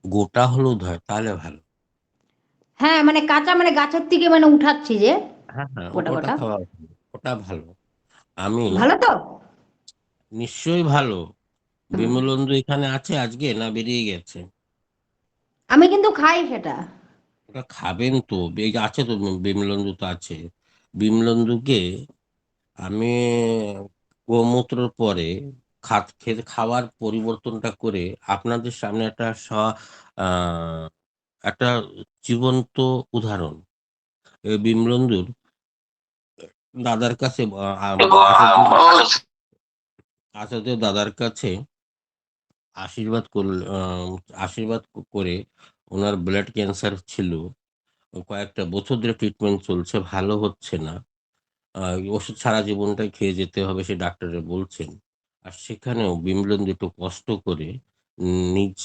গোটা হলুদ হয় তাহলে ভালো। হ্যাঁ, মানে কাঁচা মানে গাছের থেকে মানে উঠাচ্ছি যে হ্যাঁ, হ্যাঁ, গোটা ওটা গোটা। খাওয়া ভালো, ওটা ভালো। আমি ভালো তো? নিশ্চয়ই ভালো। বিমলেন্দু এখানে আছে আজকে না বেরিয়ে গেছে? আমি কিন্তু খাই সেটা। ওটা খাবেন তো, আছে তো, বিমলেন্দু তো আছে। বিমলেন্দুকে আমি গোমূত্রের পরে খাওয়ার পরিবর্তনটা করে আপনাদের সামনে একটা জীবন্ত উদাহরণ। এই বিমলেন্দুর দাদার কাছে আসাদের দাদার কাছে আশীর্বাদ করে ওনার ব্লাড ক্যান্সার ছিল, কয়েকটা বছর ধরে ট্রিটমেন্ট চলছে, ভালো হচ্ছে না। ওষুধ সারা জীবনটাই খেয়ে যেতে হবে সে ডাক্তারে বলছেন। আর সেখানেও বিমলেন্দু একটু কষ্ট করে নিজ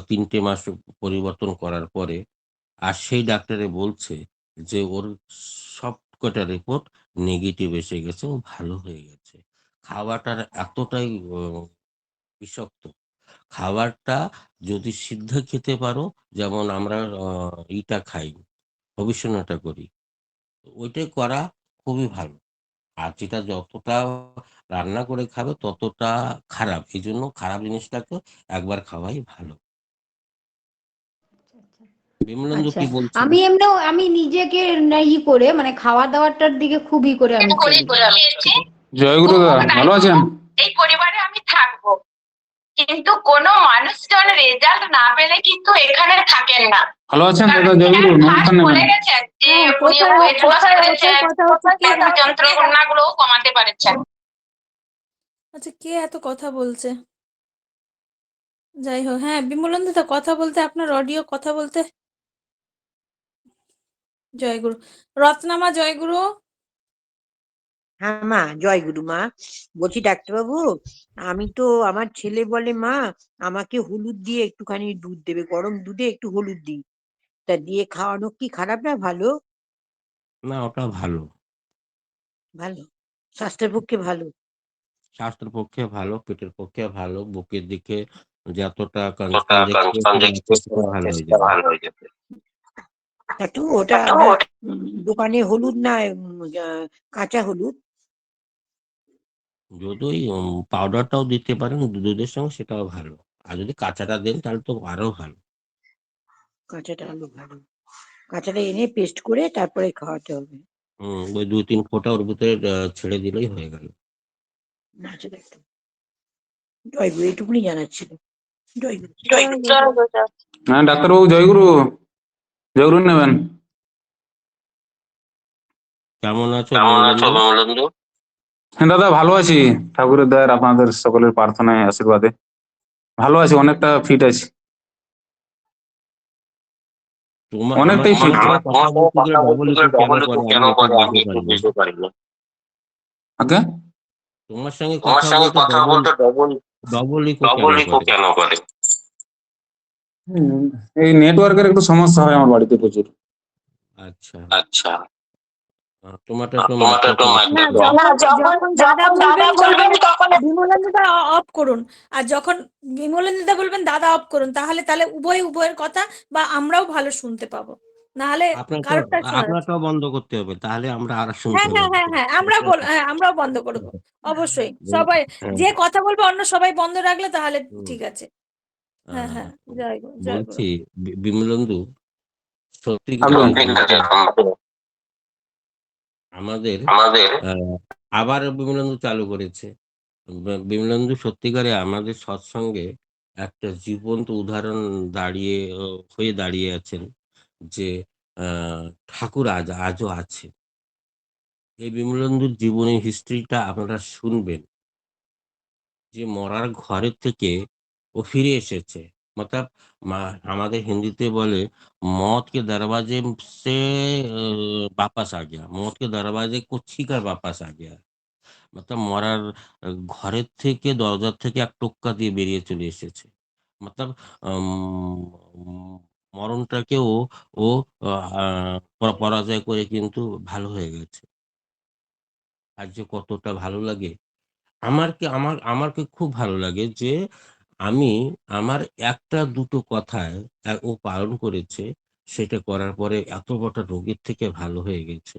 3টে মাস পরিবর্তন করার পরে আর সেই ডাক্তারে বলছে যে ওর সব কটা রিপোর্ট নেগেটিভ এসে গেছে, ও ভালো হয়ে গেছে। খাওয়াটার এতটাই বিষাক্ত। খাবারটা যদি সিদ্ধ খেতে পারো, যেমন আমরা ইটা খাই, গবেষণাটা করি, ওইটাই করা খুবই ভালো। আর যেটা যতটা রান্না করে খাবে ততটা খারাপ, এই জন্য খারাপ জিনিসটাকে একবার খাওয়াই ভালো। বিমলেন্দু আচ্ছা, কি বলছেন? আমি এমনিও আমি নিজেকে করে মানে খাওয়া দাওয়াটার দিকে খুবই করে আমি করি। জয়গুরু দাদা ভালো আছেন? এই পরিবারে আমি থাকবো, কিন্তু কোনো মানুষজন রেজাল্ট না পেলে কিন্তু এখানে থাকেন না। ভালো আছেন দাদা? জয়গুরু নমস্কার বলে নেবেন। গেছেন যে হ্যাঁ, উনি কোথায় ওয়েট লস কোথায় করেছেন, কথা হচ্ছে? কে যন্ত্রণা গুলোও কমাতে পারছেন। আচ্ছা, কে এত কথা বলছে? যাই হোক, হ্যাঁ বিমলেন্দু দা, কথা বলতে আপনার অডিও, কথা বলতে। জয়গুরু। রত্নামা, জয়গুরু। হ্যাঁ মা, জয় গুরু মা। বলছি ডাক্তারবাবু, আমি তো আমার ছেলে বলে মা আমাকে হলুদ দিয়ে একটুখানি দুধ দেবে, গরম দুধে একটু হলুদ দিই, তা দিয়ে খাওয়ানো কি খারাপ না ভালো? না, ওটা ভালো, ভালো, স্বাস্থ্যের পক্ষে ভালো। স্বাস্থ্যের পক্ষে ভালো, পেটের পক্ষে ভালো, বুকের দিকে যতটা কনসার্ন দেখছে ভালো হয়ে যাবে। একটু ওটা দোকানে হলুদ না কাঁচা হলুদ? যদি ওই পাউডারটাও দিতে পারেন দুধের সঙ্গে, সেটাও ভালো। আর যদি কাঁচাটা দেন তাহলে তো আরো ভালো। কাঁচাটা আলু ভালো, কাঁচাটা এনে পেস্ট করে তারপরে খাওয়াতে হবে। ওই 2-3 ফোঁটা ওর ভিতরে ছেড়ে দিলেই হয়ে গেল। আচ্ছা ডাক্তার, জয় গুরু, এইটুকুনি জানাচ্ছিল। জয় গুরু। হ্যাঁ ডাক্তারবাবু জয়গুরু, জয়গুরু নেবেন। কেমন আছো বিমলেন্দু? হ্যাঁ দাদা ভালো আছি, ঠাকুরের দয়ার আপনাদের সকলের প্রার্থনায় আশীর্বাদে ভালো আছি, অনেকটা ফিট আছি, অনেকটাই ফিট। কথা বলতে গেলে ডবল ইকো কেন করে আমি একটু বুঝতে পারি না। ওকে, তোমার সঙ্গে কথা বলতে ডবল ইকো কেন করে? এই নেটওয়ার্কের একটু সমস্যা হয় আমার বাড়িতে প্রচুর। আচ্ছা, আচ্ছা, তোমারটা না, যখন দাদা বলবেন তখন বিমলেন্দু দা অফ করুন, আর যখন বিমলেন্দু দা বলবেন দাদা অফ করুন, তাহলে উভয়ের কথা বা আমরাও ভালো শুনতে পাবো, নাহলে কারোরটা শোনা যাচ্ছে। আপনারটাও বন্ধ করতে হবে, তাহলে আমরা আর হ্যাঁ শুনতে হ্যাঁ পাবো। হ্যাঁ হ্যাঁ আমরাও বন্ধ করবো, অবশ্যই। সবাই যে কথা বলবে অন্য সবাই বন্ধ রাখলে তাহলে ঠিক আছে। হ্যাঁ হ্যাঁ জয় গুরু জয় গুরু বলছি বিমলেন্দু, সত্যি একদম আমাদের আবার বিমলেন্দু চালু করেছে। বিমলেন্দু সত্যিকারে আমাদের সৎসঙ্গে একটা জীবন্ত উদাহরণ হয়ে দাঁড়িয়ে আছেন যে ঠাকুর আজও আছে। এই বিমলেন্দুর জীবনী হিস্ট্রিটা আপনারা শুনবেন যে মরার ঘরের থেকে ও ফিরে এসেছে। मतलब আমাদের হিন্দিতে বলে मौत के दरवाजे से वापस आ गया, मौत के दरवाजे को छीकर वापस आ गया। मतलब মরার ঘরের থেকে দরজার থেকে এক টোক্কা দিয়ে বেরিয়ে চলে এসেছে। मतलब মরণটাকে ও পরাজয় করে কিন্তু ভালো হয়ে গেছে। আর যে কতটা ভালো লাগে আমারকে খুব ভালো লাগে যে আমি আমার একটা দুটো কথায় ও পালন করেছে, সেটা করার পরে এত বড় রোগের থেকে ভালো হয়ে গেছে।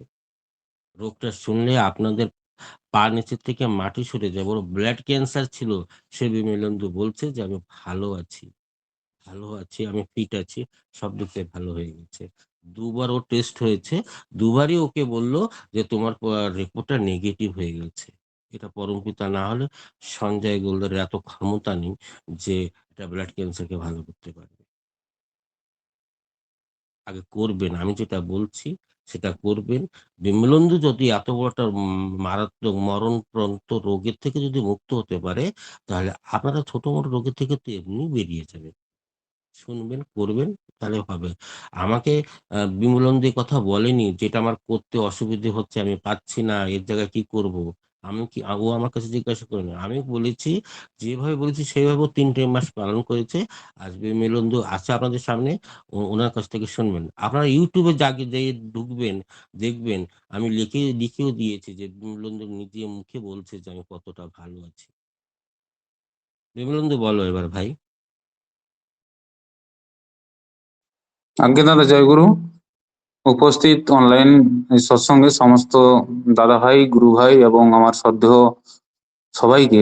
রোগটা শুনলে আপনাদের পা নিচের থেকে মাটি সরে যাবে। ওর ব্লাড ক্যান্সার ছিল। সে বিমলেন্দু বলছে যে আমি ভালো আছি, আমি ফিট আছি, সব দিক থেকে ভালো হয়ে গেছে। দুবার ও টেস্ট হয়েছে, দুবারই ওকে বললো যে তোমার রিপোর্টটা নেগেটিভ হয়ে গেছে। এটা পরমপিতা না হলে সঞ্জয় গোলদারের এত ক্ষমতা নেই যে এটা ব্লাড ক্যান্সারকে ভালো করতে পারবে। আগে করবেন, আমি যেটা বলছি সেটা করবেন। বিমলেন্দু যদি এত বড় একটা মারাত্মক মরণপ্রান্ত রোগের থেকে যদি মুক্ত হতে পারে, তাহলে আপনারা ছোট মোটো রোগের থেকে তো এমনি বেরিয়ে যাবে। শুনবেন, করবেন, তাহলে হবে। আমাকে বিমলেন্দু এই কথা বলেনি যেটা আমার করতে অসুবিধে হচ্ছে, আমি পাচ্ছি না, এর জায়গায় কি করব। ও আমার কাছে জিজ্ঞাসা করেনি। আমি বলেছি, যেভাবে বলেছি সেইভাবে 3টে মাস পালন করেছে। আজ বিমলেন্দু আছে আপনাদের সামনে, ওনার কাছ থেকে শুনবেন। আপনারা ইউটিউবে যেয়ে ঢুকবেন, দেখবেন আমি লিখেও দিয়েছি যে বিমলেন্দু নিজে মুখে বলছে যে আমি কতটা ভালো আছি। বিমলেন্দু বলো এবার ভাই। আজ্ঞে দাদা, জয়গুরু। উপস্থিত অনলাইন সৎসঙ্গে সমস্ত দাদা ভাই, গুরু ভাই এবং আমার শ্রদ্ধেয় সবাইকে,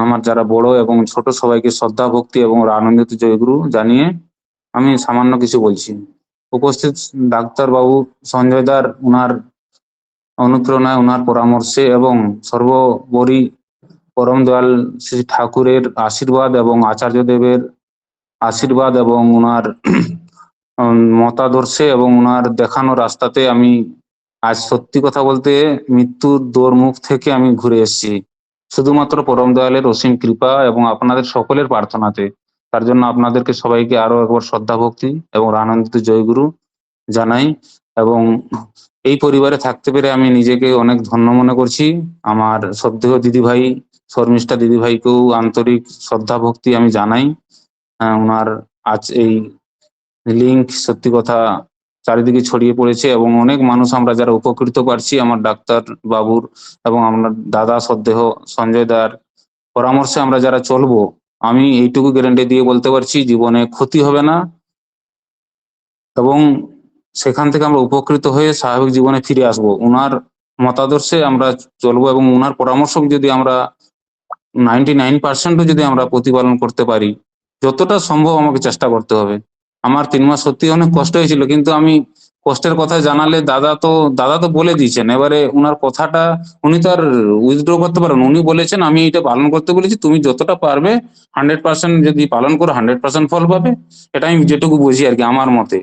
আমার যারা বড় এবং ছোট সবাইকে শ্রদ্ধা ভক্তি এবং আনন্দিত জয়গুরু জানিয়ে আমি সামান্য কিছু বলছি। উপস্থিত ডাক্তার বাবু সঞ্জয় দার উনার অনুপ্রেরণায়, উনার পরামর্শে এবং সর্বোপরি পরম দয়াল শ্রী ঠাকুরের আশীর্বাদ এবং আচার্যদেবের আশীর্বাদ এবং উনার মতাদর্শে এবং উনার দেখানো রাস্তাতে আমি আজ সত্যি কথা বলতে মৃত্যুর দোরমুখ থেকে আমি ঘুরে এসেছি, শুধুমাত্র পরম দয়ালের অসীম কৃপা এবং আপনাদের সকলের প্রার্থনাতে। তার জন্য আপনাদেরকে সবাইকে আরো একবার শ্রদ্ধা ভক্তি এবং আনন্দিত জয়গুরু জানাই। এবং এই পরিবারে থাকতে পেরে আমি নিজেকে অনেক ধন্য মনে করছি। আমার শ্রদ্ধেয় দিদিভাই, শর্মিষ্ঠা দিদিভাইকেও আন্তরিক শ্রদ্ধা ভক্তি আমি জানাই। ওনার আজ এই লিঙ্ক সত্যি কথা চারিদিকে ছড়িয়ে পড়েছে এবং অনেক মানুষ আমরা যারা উপকৃত পারছি আমার ডাক্তার বাবুর এবং আমার দাদা শ্রদ্ধেয় সঞ্জয় দার পরামর্শে আমরা যারা চলবো, আমি এইটুকু গ্যারান্টি দিয়ে বলতে পারছি জীবনে ক্ষতি হবে না এবং সেখান থেকে আমরা উপকৃত হয়ে স্বাভাবিক জীবনে ফিরে আসবো। উনার মতাদর্শে আমরা চলবো এবং উনার পরামর্শ যদি আমরা 99% যদি আমরা প্রতিপালন করতে পারি, যতটা সম্ভব আমাকে চেষ্টা করতে হবে। আমার 3 মাস সত্যি অনেক কষ্ট হয়েছিল, কিন্তু আমি কষ্টের কথা জানালে দাদা তো বলে দিয়েছেন। এবারে উনার কথাটা উনি তো আর উইথড্র করতে পারেন। উনি বলেছেন আমি এটা পালন করতে বলেছি, তুমি যতটা পারবে 100% যদি পালন করো 100% ফল পাবে। এটা আমি যেটুকু বুঝি আর কি আমার মতে।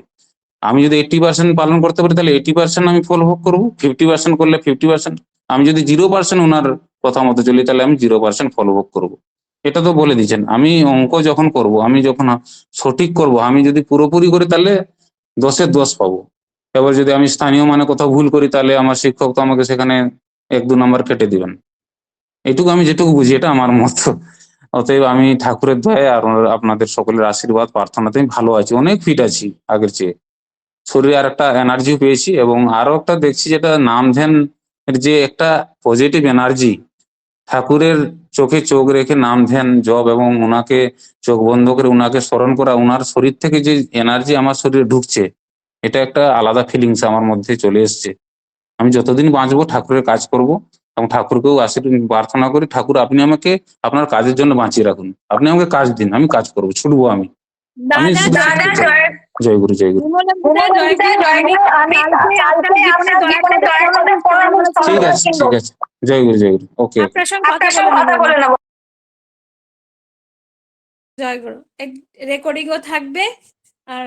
আমি যদি 80% পালন করতে পারি তাহলে 80% আমি ফল ভোগ করবো, 50% করলে 50%। আমি যদি 0% ওনার কথা মতো চলি তাহলে আমি 0% ফল ভোগ করবো। এটা তো বলে দিয়েছেন। আমি অঙ্ক যখন করব, আমি যখন সঠিক করব, আমি যদি পুরোপুরি করি তাহলে 10-এ 10 পাবো। এবার যদি আমি স্থানীয় মানে কোথাও ভুল করি তাহলে আমার শিক্ষক তো আমাকে সেখানে 1-2 নাম্বার কেটে দিবেন। এইটুকু আমি যেটুকু বুঝি, এটা আমার মত। অতএব আমি ঠাকুরের দয়ায় আর আপনাদের সকলের আশীর্বাদ প্রার্থনাতে আমি ভালো আছি, অনেক ফিট আছি আগের চেয়ে। শরীরে আর একটা এনার্জি পেয়েছি এবং আরো একটা দেখছি যেটা নাম ধ্যান যে একটা পজিটিভ এনার্জি, ঠাকুরের চোখে চোখ রেখে নাম ধ্যান জপ এবং ওনাকে চোখ বন্ধ করে ওনাকে স্মরণ করা, ওনার শরীর থেকে যে এনার্জি আমার শরীরে ঢুকছে, এটা একটা আলাদা ফিলিংস আমার মধ্যে চলে এসছে। আমি যতদিন বাঁচবো ঠাকুরের কাজ করব এবং ঠাকুরকেও প্রার্থনা করি, ঠাকুর আপনি আমাকে আপনার কাজের জন্য বাঁচিয়ে রাখুন, আপনি আমাকে কাজ দিন, আমি কাজ করবো, ছুটবো আমি জয় গুরু জয় গুরু। ঠিক আছে ঠিক আছে, জয় গুরু জয় গুরু। ওকে ওকে। আপনার সঙ্গে কথা বলে নেব। জয় গুরু। রেকর্ডিংও থাকবে আর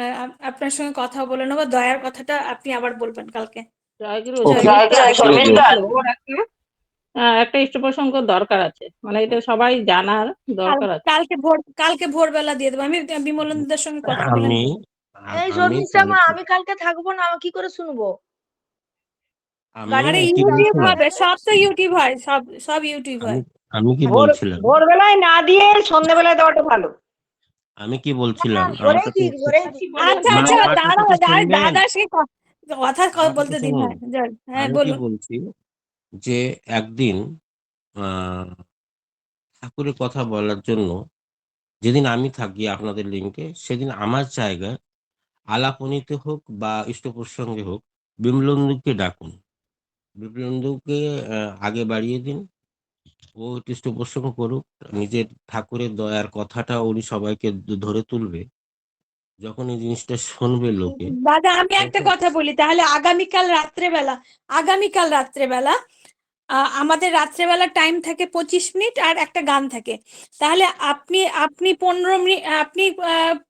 আপনার সঙ্গে কথা বলে নেবো। দয়ার কথাটা আপনি আবার বলবেন কালকে। জয়গুরু ওকে একটা ইষ্ট প্রসঙ্গ দরকার আছে, মানে এটা সবাই জানার দরকার আছে। কালকে ভোরবেলা দিয়ে দেবো। আমি বিমলেন্দ্রদের সঙ্গে কথা বলে আমি নেবো। এই আমি শর্মিষ্ঠা মা, কালকে আমি কালকে থাকবো না, আমি কি করে শুনবো? আমি আরে কি ইউটিউব বলছিলাম হবে, সব তো ইউটিউব হয়, সব ইউটিউব আমি হয়। আমি কি বলছিলাম ভোরবেলায় না দিয়ে সন্ধ্যেবেলায় দেওয়াটা ভালো। আমি কি বলছিলাম আমার ধরেই কাছে দিক ধরেই দিক। আচ্ছা মা আচ্ছা, আমার দাঁড়াও, কথাটা শুনবেন, দাদা সে কথা আমার কথা বলতে দিন। শুনুন। হ্যাঁ আমি কি বলুন। বলছি যে একদিন ঠাকুরের কথা বলার জন্য যেদিন আমি থাকি আপনাদের লিঙ্কে, সেদিন আমার জায়গায় আলাপনীতে হোক বা ইষ্ট প্রসঙ্গে হোক বিমলেন্দুকে ডাকুন। বিমলেন্দুকে আগে বাড়িয়ে দিন, ও ইষ্ট প্রসঙ্গ করুক, নিজের ঠাকুরের দয়ার কথাটা উনি সবাইকে ধরে তুলবে। যখন এই জিনিসটা শুনবে লোকে, দাদা আমি একটা তখন কথা বলি তাহলে। আগামীকাল রাত্রেবেলা আমাদের রাত্রেবেলা টাইম থাকে 25 মিনিট আর একটা গান থাকে। তাহলে আপনি 15 মিনিট, আপনি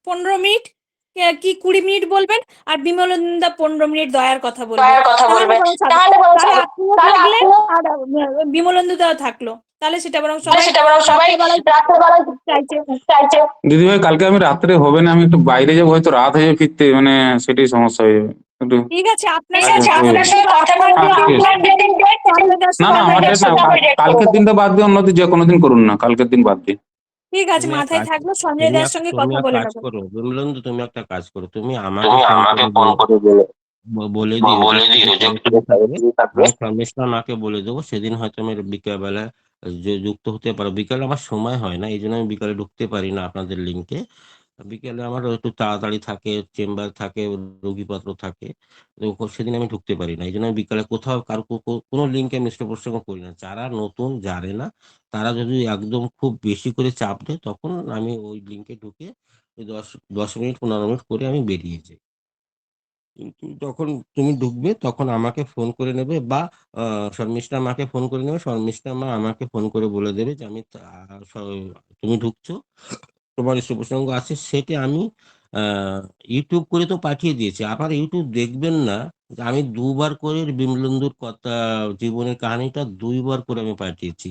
15 মিনিট কি 20 মিনিট বলবেন, আর বিমলেন্দা 15 মিনিট দয়ার কথা বলবে। তাহলে আপনিও থাকলেন আর বিমলেন্দুদাও থাকলো। তাহলে সেটা বরং সবাই রাত্রেবেলায় চাইছে। দিদিভাই কালকে আমি রাত্রে হবে না, আমি একটু বাইরে যাবো, হয়তো রাত হয়ে যাবে ফিরতে, মানে সেটাই সমস্যা হয়ে যাবে একটু। ঠিক আছে, আপনার না না আমার ডেট না, কালকের দিনটা বাদ দিয়ে অন্য দিন যে কোনো দিন করুন না, কালকের দিন বাদ দিয়ে। ঠিক আছে, তুমি এক মাথায় কাজ থাকলো। সঞ্জয় দার সঙ্গে তুমি কথা এক বলে কাজ নেবো। করো বিমলেন্দু, তুমি একটা কাজ করো, তুমি আমাকে ফোন করে বলে দিও যে আমি শর্মিষ্ঠা মাকে বলে দেবো, সেদিন হয়তো আমি বিকেলবেলা যে যুক্ত হতে পারো। বিকেলে আমার সময় হয় না, এই জন্য আমি বিকালে ঢুকতে পারি না আপনাদের লিঙ্কে। বিকেলে আমার একটু তাড়াতাড়ি থাকে, চেম্বার থাকে, রোগীপত্র থাকে, তো সেদিন আমি ঢুকতে পারি না। এই জন্য আমি বিকালে কোথাও কারো কোনো লিঙ্কে মিশ্র প্রসঙ্গ করি না। যারা নতুন জানে না, তারা যদি একদম খুব বেশি করে চাপ দেয়, তখন আমি ওই লিঙ্কে ঢুকে ওই 10 মিনিট 15 মিনিট করে আমি বেরিয়ে যাই। কিন্তু যখন তুমি ঢুকবে তখন আমাকে ফোন করে নেবে, বা শর্মিষ্ঠা মাকে ফোন করে নেবে। শর্মিষ্ঠা মা আমাকে ফোন করে বলে দেবে যে তুমি ঢুকছো, তোমার ইষ্ট প্রসঙ্গ আছে। সেটা আমি ইউটিউব করে তো পাঠিয়ে দিয়েছি। আবার ইউটিউব দেখবেন না যে আমি 2বার করে বিমলেন্দুর কথা, জীবনের কাহিনীটা 2বার করে আমি পাঠিয়েছি।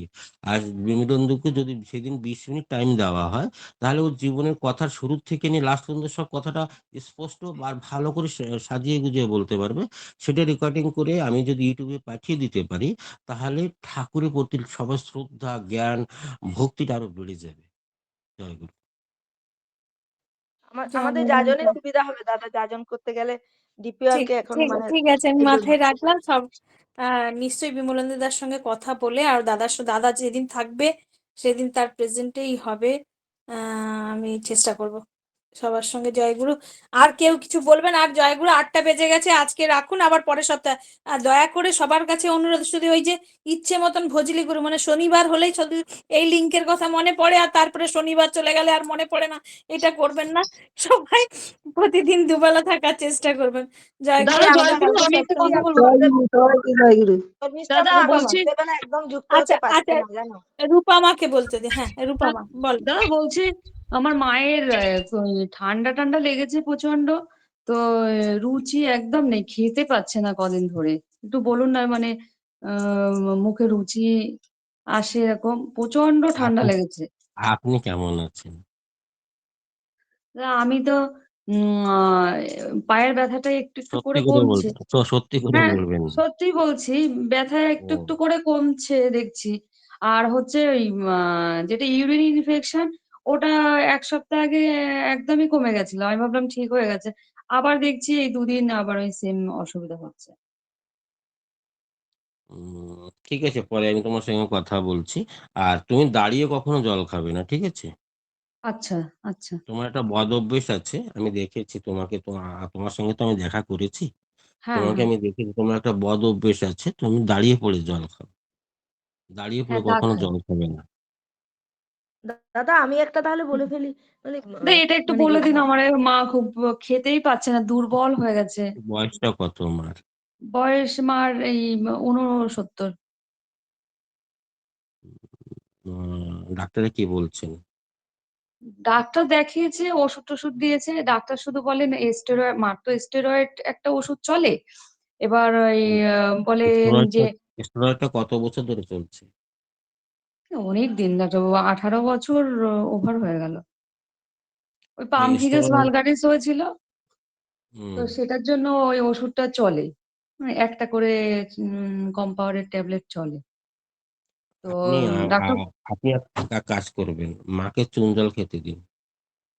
আর বিমলেন্দুকে যদি সেদিন 20 মিনিট টাইম দেওয়া হয়, তাহলে ওর জীবনের কথার শুরু থেকে নিয়ে লাস্ট পর্যন্ত সব কথাটা স্পষ্ট আর ভালো করে সাজিয়ে গুজিয়ে বলতে পারবে। সেটা রেকর্ডিং করে আমি যদি ইউটিউবে পাঠিয়ে দিতে পারি, তাহলে ঠাকুরের প্রতি সবার শ্রদ্ধা, জ্ঞান, ভক্তিটা আরো বেড়ে যাবে। জয় গুরু। আমাদের যাজনের সুবিধা হবে দাদা, যাজন করতে গেলে ডিপিআর কে এখন মানে ঠিক আছে, আমি মাথায় রাখলাম সব। নিশ্চয়ই বিমলেন্দুদার সঙ্গে কথা বলে, আর দাদা যেদিন থাকবে সেদিন তার প্রেজেন্টেই হবে। আমি চেষ্টা করব সবার সঙ্গে। জয়গুরু। আর কেউ কিছু বলবেন? আর জয়গুরু, 8টা বেজে গেছে, আজকে রাখুন, আবার পরের সপ্তাহে। আর দয়া করে সবার কাছে অনুরোধ, শুধু ওই যে ইচ্ছে মতন ভজলি গুরু, মানে শনিবার হলেই শুধু এই লিঙ্কের কথা মনে পড়ে, আর তারপরে শনিবার চলে গেলে আর মনে পড়ে না, এটা করবেন না। সবাই প্রতিদিন দুবেলা থাকার চেষ্টা করবেন। জয়গুরু। আমাদের কালকে একদম যুক্ত আচ্ছা হতে পারছে আচ্ছা, না জানো। রূপামাকে বলতে দি। হ্যাঁ রূপামা বল। দাদা বলছি, আমার মায়ের ঠান্ডা ঠান্ডা লেগেছে প্রচন্ড, তো রুচি একদম নেই, খেতে পাচ্ছে না কদিন ধরে। একটু বলুন না, মানে মুখে রুচি আসে এরকম, প্রচন্ড ঠান্ডা লেগেছে। আপনি কেমন আছেন? আমি তো পায়ের ব্যথাটা একটু একটু সত্যি করে করে কমছে। বলবেন, সত্যি করে হ্যাঁ বলবেন। সত্যি বলছি, ব্যথা একটু একটু করে কমছে দেখছি। আর হচ্ছে ওই যেটা ইউরিন ইনফেকশন, ওটা 1 সপ্তাহ আগে একদমই কমে গেছিল, আমি ভাবলাম ঠিক হয়ে গেছে। আবার দেখছি এই 2 দিন আবার ওই সেম অসুবিধা হচ্ছে। ঠিক আছে, পরে আমি তোমার সঙ্গে কথা বলছি। আর তুমি দাঁড়িয়ে কখনো জল খাবে না, ঠিক আছে? আচ্ছা আচ্ছা। তোমার একটা বদ অভ্যেস আছে, আমি দেখেছি তোমাকে, তোমার সঙ্গে তো আমি দেখা করেছি। হ্যাঁ তোমাকে হ্যাঁ আমি দেখেছি, তোমার একটা বদ অভ্যেস আছে, তুমি দাঁড়িয়ে পড়ে জল খাও। দাঁড়িয়ে পড়ে হ্যাঁ কখনো ডাক্তার, জল খাবে না। দাদা আমি একটা তাহলে বলে ফেলি, মানে এটা একটু মানে কি বলে দিন। আমার মা খুব খেতেই পাচ্ছে না, দুর্বল হয়ে গেছে। বয়সটা কত মার? বয়স মার এই 69। ডাক্তারে কি বলছেন? ডাক্তার দেখিয়েছে, ওষুধ টষুধ দিয়েছে। ডাক্তার শুধু বলেন স্টেরয়েড, মার তো স্টেরয়েড একটা ওষুধ চলে। এবার ওই বলেন যে স্টেরয়েডটা কত বছর ধরে চলছে? অনেক দিন, 18 বছর ওভার হয়ে গেল। ওই পামফিগাস স্টেরয়েড ভালগারিস হয়েছিল, তো হুম সেটার জন্য ওই ওষুধটা চলে। একটা করে কম্পাউন্ডের ট্যাবলেট চলে। তো আপনি ডাক্তার আপনি একটা কাজ করবেন, মাকে চুন জল খেতে দিন।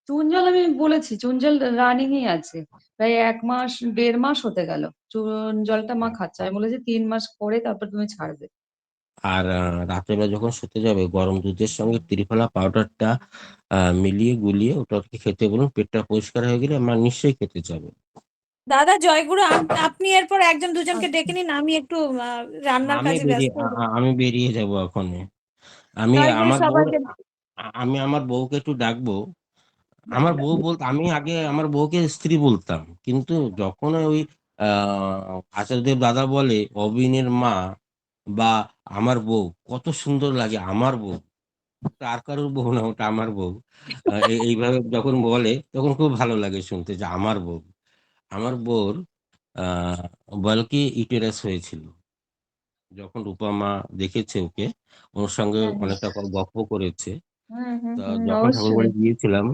চুন জল আমি বলেছি, চুন জল রানিং ই আছে। প্রায় 1 মাস 1.5 মাস হতে গেল চুন জলটা মা খাচ্ছে। আমি বলেছি 3 মাস পরে তারপর তুমি ছাড়বে। আর রাতের বেলা যখন শুতে যাবে গরম দুধের সঙ্গে ত্রিফলা পাউডারটা মিলিয়ে গুলিয়ে ওটাকে খেতে বলুন। পেটটা পরিষ্কার হয়ে গেলে মা নিশ্চয়ই খেতে যাবে। দাদা জয়গুরু, আপনি এরপর একজন দুজনকে ডেকে নিন, আমি একটু রান্নার কাজে ব্যস্ত হয়ে যাবো। আমি বেরিয়ে যাব এখন। আমি তারপরে আমার বউ সবাইকে আমি আমার বউকে একটু ডাকবো। আমার বউ বলতে আমি আগে আমার বউকে স্ত্রী বলতাম, কিন্তু যখন ওই আচার্যদেব দাদা বলে অবিনের মা বা আমার বউ, কত সুন্দর লাগে আমার বউ। আর কারোর বউ না, ওটা আমার বউ। এইভাবে যখন বলে তখন খুব ভালো লাগে শুনতে যে আমার বউ। আমার বউর বাল্কি ইউটেরাস হয়েছিল। যখন রূপা মা দেখেছে ওকে, ওর সঙ্গে হ্যাঁ হ্যাঁ অনেকটা গল্প করেছে। তা যখন অবশ্যই। ঠাকুরবাড়ি গিয়েছিলাম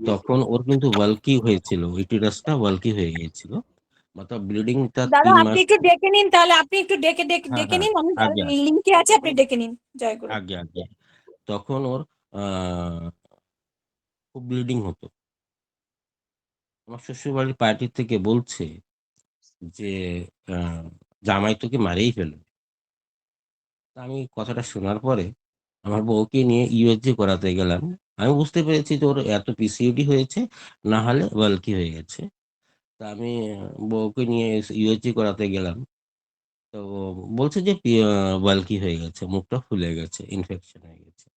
তখন ওর কিন্তু ওয়ালকি হয়েছিল, ইউটেরাসটা ওয়ালকি হয়ে গিয়েছিল। মাত্র ব্লিডিংটা দাদা 3 মাস। আপনি একটু ডেকে নিন, তাহলে আপনি একটু ডেকে ডেকে হ্যাঁ ডেকে হ্যাঁ, নিন, আমি আগে লিঙ্কে আছে, আপনি ডেকে নিন। জয়গুরু। আগে আগে তখন ওর আহ খুব ব্লিডিং হতো। আমার শ্বশুর বাড়ির পার্টি থেকে বলছে যে আহ জামাই তোকে মারেই ফেলবে। তা আমি কথাটা শোনার পরে আমার বউকে নিয়ে ইউএসজি করাতে গেলাম। আমি বুঝতে পেরেছি যে ওর এত পিসিওডি হয়েছে, না হলে বাল্কি হয়ে গেছে। তা আমি বউকে নিয়ে ইউএসজি করাতে গেলাম। তো বলছে যে বাল্কি হয়ে গেছে, মুখটা ফুলে গেছে, ইনফেকশন হয়ে গেছে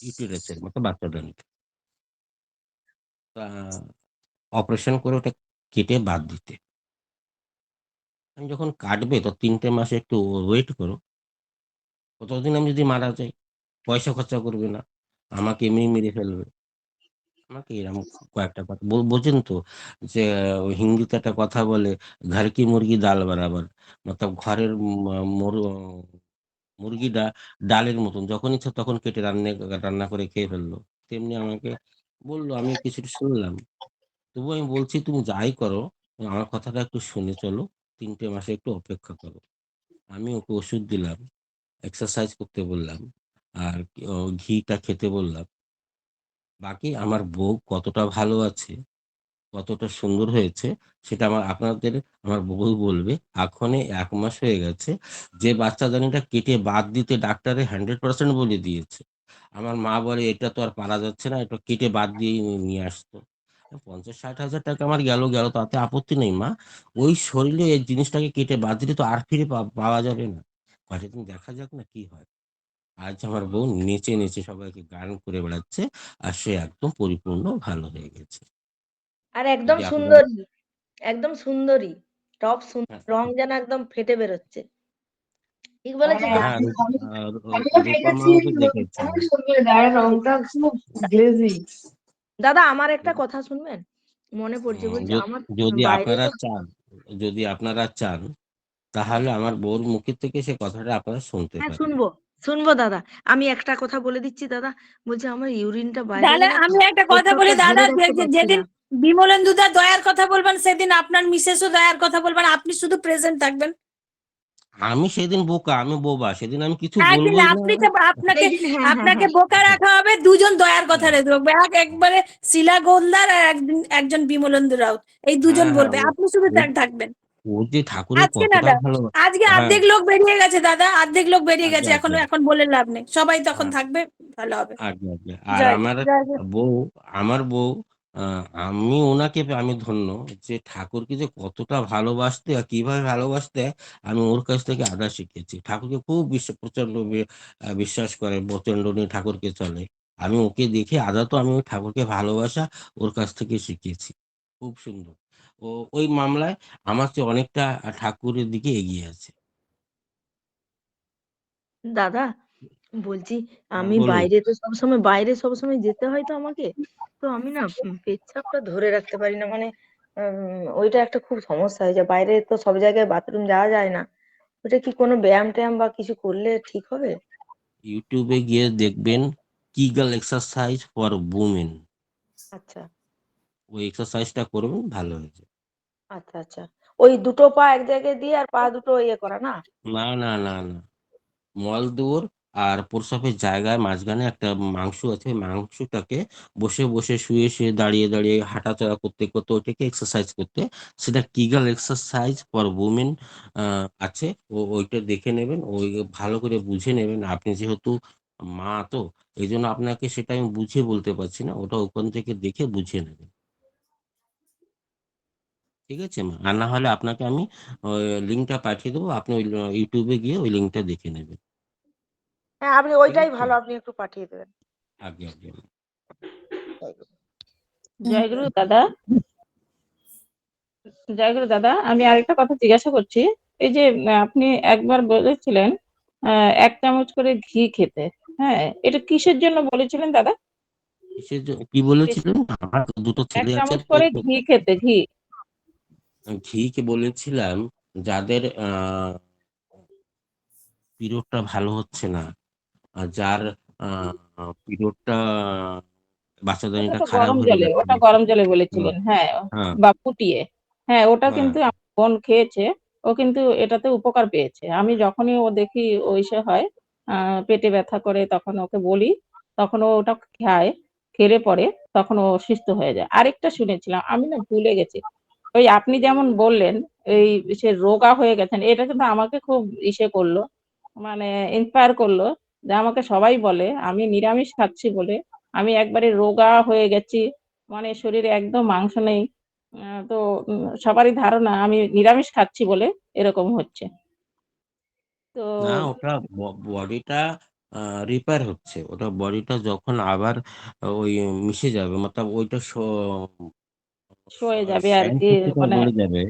ইউটেরাসের মতো বাচ্চাটা। তা অপারেশন করে ওটা কেটে বাদ দিতে। আমি যখন কাটবে তো 3টে মাসে একটু ওয়েট করো, ততদিন আমি যদি মারা যাই পয়সা খরচা করবে না, আমাকে এমনি মেরে ফেলবে। আমাকে এরকম কয়েকটা কথা বোঝেন তো, যে ওই হিন্দিতে একটা কথা বলে, ঘর কি মুরগি ডাল বরাবর। মতলব ঘরের মুরগিটা ডালের মতন, যখন ইচ্ছা তখন কেটে রান্না করে খেয়ে ফেললো। তেমনি আমাকে বললো, আমি কিছুটা শুনলাম। তবু আমি বলছি তুমি যাই করো, আমার কথাটা একটু শুনে চলো, 3টে মাসে একটু অপেক্ষা করো। আমি ওকে ওষুধ দিলাম, এক্সারসাইজ করতে বললাম, আর ঘিটা খেতে বললাম। বাকি আমার বউ কতটা ভালো আছে, কতটা সুন্দর হয়েছে, সেটা আমার বউ বলবে। এখনই 1 মাস হয়ে গেছে, যে বাচ্চাদানিটা কেটে বাদ দিতে ডাক্তারে 100% বলে দিয়েছে। আমার মা বলে এটা তো আর পারা যাচ্ছে না, এটা কেটে বাদ দিয়ে নিয়ে আসতো। 50-60 হাজার টাকা আমার গেল গেল, তাতে আপত্তি নেই মা। ওই শরীরে এই জিনিসটাকে কেটে বাদ দিলে তো আর ফিরে পাওয়া যাবে না। কয়েকদিন দেখা যাক না কি হয়। আজ আমার বউ নেচে নেচে সবাইকে গান করে বেড়াচ্ছে, আর সে একদম পরিপূর্ণ ভালো হয়ে গেছে। আর একদম যদি আপনারা সুন্দরী, একদম সুন্দরী, টপ হ্যাঁ রং যেন একদম ফেটে বেরোচ্ছে। ঠিক বলেছি তো? হ্যাঁ, আমিও রূপা দেখেছি, মাও তো দেখেছে। খুব সুন্দর, গায়ের রংটা খুব গ্লেজি। দাদা আমার একটা কথা শুনবেন, মনে পড়ছে, বলছি আমার যদি বাইরে আপনারা তো, চান, যদি আপনারা চান, তাহলে আমার বউর মুখের থেকে সে কথাটা আপনারা শুনতে হ্যাঁ পারেন। শুনবো, শুনবো দাদা। আমি একটা কথা বলে দিচ্ছি দাদা, বলছি আমার ইউরিনটা বাইরে তাহলে গেলে তো আমি একটা কথা বলি পেচ্ছাপটা দাদা, ধরে রাখতে পারছি যেদিন না। বিমলেন্দুদা দয়ার কথা বলবেন, সেদিন আপনার মিসেসও দয়ার কথা বলবেন, আপনি শুধু প্রেজেন্ট থাকবেন। আমি সেদিন বোকা, আমি বোবা, সেদিন আমি কিছু একদিন বলবোই না। আপনি তো আপনাকে, সেই দিন, হ্যাঁ হ্যাঁ আপনাকে হ্যাঁ, বোকা রাখা হবে, দুজন দয়ার কথা হ্যাঁ রাখবে, একবারে শিলা গোলদার আর একজন বিমলেন্দু রাউত, এই দুজন হ্যাঁ হ্যাঁ, বলবে, আপনি শুধু ও থাকবেন। ও যে ঠাকুরের আজকে না কতটা দা, ভালো। আজকে হ্যাঁ, অর্ধেক লোক বেরিয়ে গেছে দাদা, অর্ধেক লোক বেরিয়ে আগে গেছে, আগে এখন বলে লাভ নেই, সবাই তখন হ্যাঁ, থাকবে, ভালো হবে। আগে আগে। আর জয় আমার জয় জয়। বউ আমার বউ আমি ওনাকে আমি ধন্য যে ঠাকুরকে যে কতটা ভালোবাসতে আর কিভাবে ভালোবাসতে আমি ওর কাছ থেকে আদা শিখেছি। ঠাকুরকে খুব প্রচন্ড বিশ্বাস করে, প্রচন্ড নিয়ে ঠাকুরকে চলে। আমি ওকে দেখে আদা তো আমি ওই ঠাকুরকে ভালোবাসা ওর কাছ থেকে শিখেছি। খুব সুন্দর। ও ওই মামলায় আমার চেয়ে অনেকটা ঠাকুরের দিকে এগিয়ে আছে। দাদা বলছি হ্যাঁ, আমি বলুন। বাইরে সবসময় যেতে হয় তো আমাকে, তো আমি না পেচ্ছাপটা ধরে রাখতে পারি না, মানে ওইটা একটা খুব সমস্যা হয়ে যায়। বাইরে তো সব জায়গায় বাথরুম যাওয়া যায় না, ওটা কি কোনো ব্যায়াম ট্যায়াম বা কিছু করলে ঠিক হবে? ইউটিউবে গিয়ে দেখবেন কিগল এক্সারসাইজ ফর উমেন, আচ্ছা ওই এক্সারসাইজটা করবেন, ভালো হয়ে যাবে। আচ্ছা আচ্ছা, ওই দুটো পা এক জায়গায় দিয়ে আর পা দুটো ইয়ে করা না? না না না না, মলদুর আর প্রস্রাবের জায়গায় মাঝখানে একটা মাংস আছে, ওই মাংসটাকে বসে বসে শুয়ে শুয়ে দাঁড়িয়ে দাঁড়িয়ে হাঁটাচলা করতে করতে ওটাকে এক্সারসাইজ করতে, সেটা কিগাল এক্সারসাইজ ফর উমেন আছে। ওইটা দেখে নেবেন, ওই ভালো করে বুঝে নেবেন। আপনি যেহেতু মা, তো এই জন্য আপনাকে সেটা আমি বুঝিয়ে বলতে পারছি না, ওটা ওখান থেকে দেখে বুঝে নেবেন। ঠিক আছে মা? আর না হলে আপনাকে আমি লিঙ্কটা পাঠিয়ে দেবো, আপনি ওই ইউটিউবে গিয়ে ওই লিঙ্কটা দেখে নেবেন। হ্যাঁ আপনি ঠিক ওইটাই আছে, ভালো, আপনি একটু পাঠিয়ে দেবেন। আগে আগে। জয়গুরু দাদা, জয়গুরু দাদা, আমি আরেকটা কথা জিজ্ঞাসা করছি। এই যে আপনি একবার বলেছিলেন 1 চামচ করে ঘি খেতে, হ্যাঁ, এটা কিসের জন্য বলেছিলেন দাদা? কি বলেছিলেন? আমার দুটো এক ছেলে আছে চামচ তো, করে ঘি খেতে, ঘি। ঘিকে বলেছিলাম যাদের পিরিয়ডটা ভালো হচ্ছে না, আর যার পিরিয়ডটা বাচ্চাদানিটা খারাপ হয়ে যাচ্ছে। ওটা গরম জলে হ্যাঁ, বলেছিলেন, হ্যাঁ, হ্যাঁ, বা ফুটিয়ে। হ্যাঁ, ওটা হ্যাঁ। কিন্তু আমার বোন খেয়েছে, ও কিন্তু এটাতে উপকার পেয়েছে। আমি যখনই ও দেখি ওইসে হয়, পেটে ব্যথা করে, তখন ওকে বলি, তখন ও ওটা খায়, খেলে পরে তখন ও সুস্থ হয়ে যায়। আরেকটা শুনেছিলাম, আমি না ভুলে গেছি। ওই আপনি যেমন বললেন, এই সে রোগা হয়ে গেছেন, এটা কিন্তু আমাকে খুব করলো, মানে ইন্সপায়ার করলো, যে আমাকে সবাই বলে আমি নিরামিষ খাচ্ছি বলে আমি একবারে রোগা হয়ে গেছি, মানে শরীরে একদম মাংস নেই। তো সবারই ধারণা আমি নিরামিষ খাচ্ছি বলে এরকম হচ্ছে। তো না, ওটা বডিটা রিপেয়ার হচ্ছে, ওটা বডিটা যখন আবার ওই মিশে যাবে, মতলব ওইটা সয়ে যাবে আর শারীরিক কি, শক্তিটা মানে বেড়ে যাবে,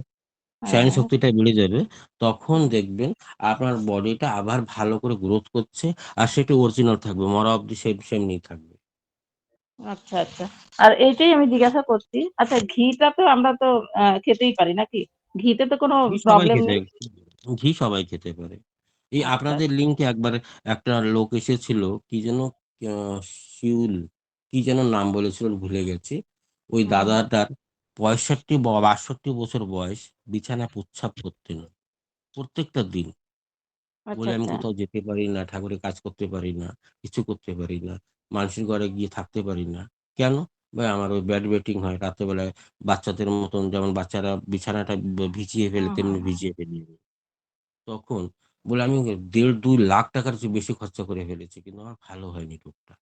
শারীরিক হ্যাঁ, শক্তিটা বেড়ে যাবে, তখন দেখবেন আপনার বডিটা আবার ভালো করে গ্রোথ করছে, আর সেটা অরিজিনাল থাকবে, মরা অবধি সেমনি থাকবে। আচ্ছা আচ্ছা। আর এইটাই আমি জিজ্ঞাসা করছি, আচ্ছা ঘিটা তো আমরা তো খেতেই পারি নাকি? ঘিতে তো কোনো ঘি সবাই প্রবলেম খেতে নেই? ঘি সবাই খেতে পারে। এই আচ্ছা আপনাদের লিঙ্কে একবার একটা লোক এসেছিল, কি যেন শিউল, কি যেন নাম বলেছিল ভুলে গেছি। ওই হুম, দাদাটার 65 বা 62 বছর বয়স, বিছানায় প্রস্রাব করতেন প্রত্যেকটা দিন। আচ্ছা বলে আমি আচ্ছা। কোথাও যেতে পারি না, ঠাকুরের কাজ করতে পারি না, কিছু করতে পারি না, মানুষের ঘরে গিয়ে থাকতে পারি না। কেন? ভাই আমার ওই ব্যাড ওয়েটিং হয় রাত্রেবেলায়, বাচ্চাদের মতন, যেমন বাচ্চারা বিছানাটা ভিজিয়ে ফেলে হুম হুম তেমনি হুম। ভিজিয়ে ফেলি আমি। তখন বলে আমি 1.5-2 লাখ টাকার চেয়ে বেশি খরচা করে ফেলেছি, কিন্তু আমার ভালো হয়নি রোগটা।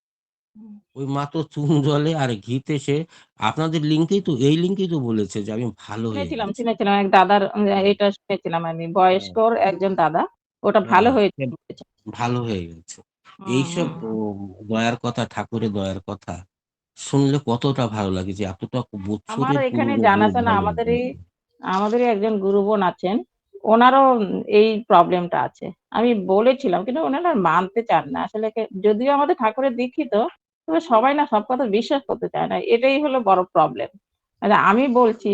হুম। ওই মাত্র চুন জলে আর ঘিতে সে, আপনাদের লিঙ্কেই তো, এই লিঙ্কেই তো বলেছে যে আমি ভালো হয়ে শুনেছিলাম, গেছি। শুনেছিলাম এক দাদার হ্যাঁ, এটা শুনেছিলাম আমি, হ্যাঁ, বয়স্কর একজন দাদা, ওটা ভালো হ্যাঁ, হয়েছে সে বলেছে। ভালো হয়ে গেছে। হুম এইসব হুম দয়ার কথা, ঠাকুরের দয়ার কথা শুনলে কতটা ভালো লাগে, যে এতটা আমার বছরের এখানে পুরনো রোগ জানাশোনা ভালো হয়ে আমাদেরই গেছে। আমাদেরই একজন গুরু বোন আছেন, ওনারও এই প্রবলেমটা আছে। আমি বলেছিলাম কিন্তু ওনারা মানতে চান না আসলে। যদিও আমাদের ঠাকুরের দীক্ষিত, তবে সবাই না সব কথা বিশ্বাস করতে চায় না, এটাই হলো বড় প্রবলেম। আমি বলছি,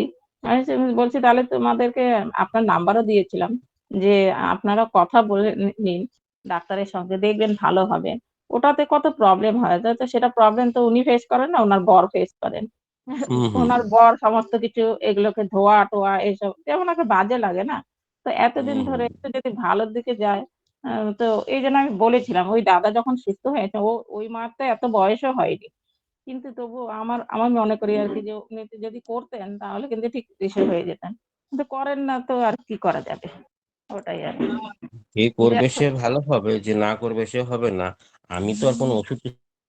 বলছি তাহলে তোমাদেরকে আপনার নাম্বারও দিয়েছিলাম, যে আপনারা কথা বলে নিন ডাক্তারের সঙ্গে, দেখবেন ভালো হবে। ওটাতে কত প্রবলেম হয়, তো সেটা প্রবলেম তো উনি ফেস করেন না, ওনার বর ফেস করেন। হুম, হুম, ওনার বর সমস্ত কিছু এগুলোকে ধোয়া-টোয়া এসব কেমন একটা বাজে লাগে না? তো এতদিন হুম, ধরে হুম। একটু যদি ভালোর দিকে যায়, তো এইজন্য আমি বলেছিলাম, ওই দাদা যখন সুস্থ হয়েছে, ওই মার তো এত বয়সও হয়নি। কিন্তু তবুও আমি মনে করি আরকি যে উনি যদি করতেন তাহলে কিন্তু ঠিক ইসে হয়ে যেতেন। কিন্তু করেন না, তো আর কি করা যাবে? ওটাই আরকি। যে করবে দেখো সে ভালো হবে, যে না করবে সে হবে না। আমি তো আর কোনো ওষুধ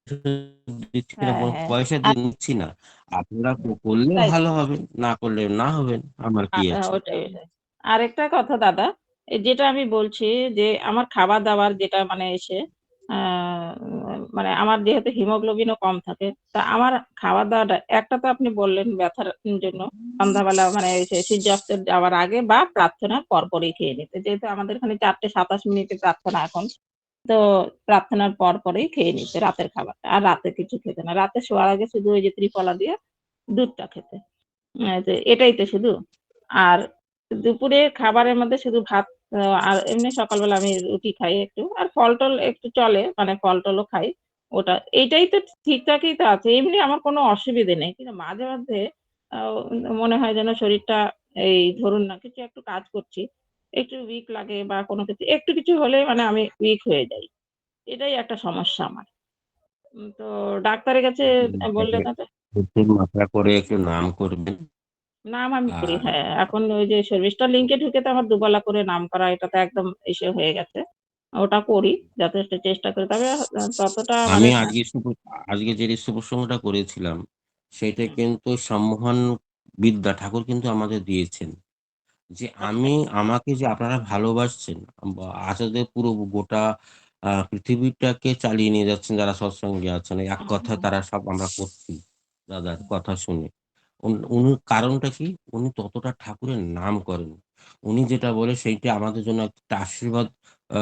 দিচ্ছি না, হ্যাঁ কোনো হ্যাঁ পয়সা দিয়ে নিচ্ছি না। আপনারা করলে তাই ভালো হবে, না করলে না হবেন, আমার কি আছে। ওটাই ওটাই। আরেকটা কথা দাদা, এই যেটা আমি বলছি যে আমার খাবার দাবার যেটা মানে এসে মানে আমার যেহেতু হিমোগ্লোবিনও কম থাকে, তা আমার খাওয়া দাওয়াটা একটা তো আপনি বললেন ব্যথার জন্য সন্ধ্যাবেলা মানে সূর্যাস্তের যাওয়ার আগে বা প্রার্থনার পরপরই খেয়ে নিতে, যেহেতু আমাদের এখানে 4:27 প্রার্থনা এখন, তো প্রার্থনার পরপরই খেয়ে নিতে রাতের খাবারটা, আর রাতে কিছু খেতে না, রাতে শোয়ার আগে শুধু ওই যে ত্রিফলা দিয়ে দুধটা খেতে। যে এটাই তো শুধু। আর দুপুরে খাবারের মধ্যে শুধু ভাত, আর এমনি সকালবেলা আমি রুটি খাই একটু। আর ফল-টল একটু চলে, মানে ফল-টলও খাই। ওটা এইটাই তো ঠিকঠাকই তো আছে। এমনি আমার কোনো অসুবিধে নেই। কিন্তু মাঝে মধ্যে আ মনে হয় যেন শরীরটা এই ধরুন না কিছু একটু কাজ করছি, একটু উইক লাগে বা কোনো কিছু একটু কিছু হলেই মানে আমি উইক হয়ে যাই। এটাই একটা সমস্যা আমার। তো ডাক্তারের কাছে বললে তাতে বুদ্ধির মাত্রা করে একটু নাম করবেন। নাম আমি করি, আর হ্যাঁ। এখন ওই যে শর্মিষ্ঠা লিংকে ঢুকে তো আমার দুবেলা করে নাম করা, এটা তো একদম ইসে হয়ে গেছে। ওটা করি, যথেষ্ট চেষ্টা করি। তবে ততটা মানে আমি আজকে যে ঋষি প্রসঙ্গটা করেছিলাম, সেটা কিন্তু সম্মোহন বিদ্যা ঠাকুর কিন্তু আমাদের দিয়েছেন। যে আচ্ছা। আমাকে যে আপনারা ভালোবাসছেন, আচার্যদেব পুরো গোটা পৃথিবীটাকে চালিয়ে নিয়ে যাচ্ছেন যারা সৎসঙ্গে আছেন। এক কথায় তারা সব আমরা করছি দাদার কথা শুনে। উনি কারণটা কি? উনি ততটা ঠাকুরের নাম করেন। উনি যেটা বলে সেইটা আমাদের জন্য একটা আশীর্বাদ আ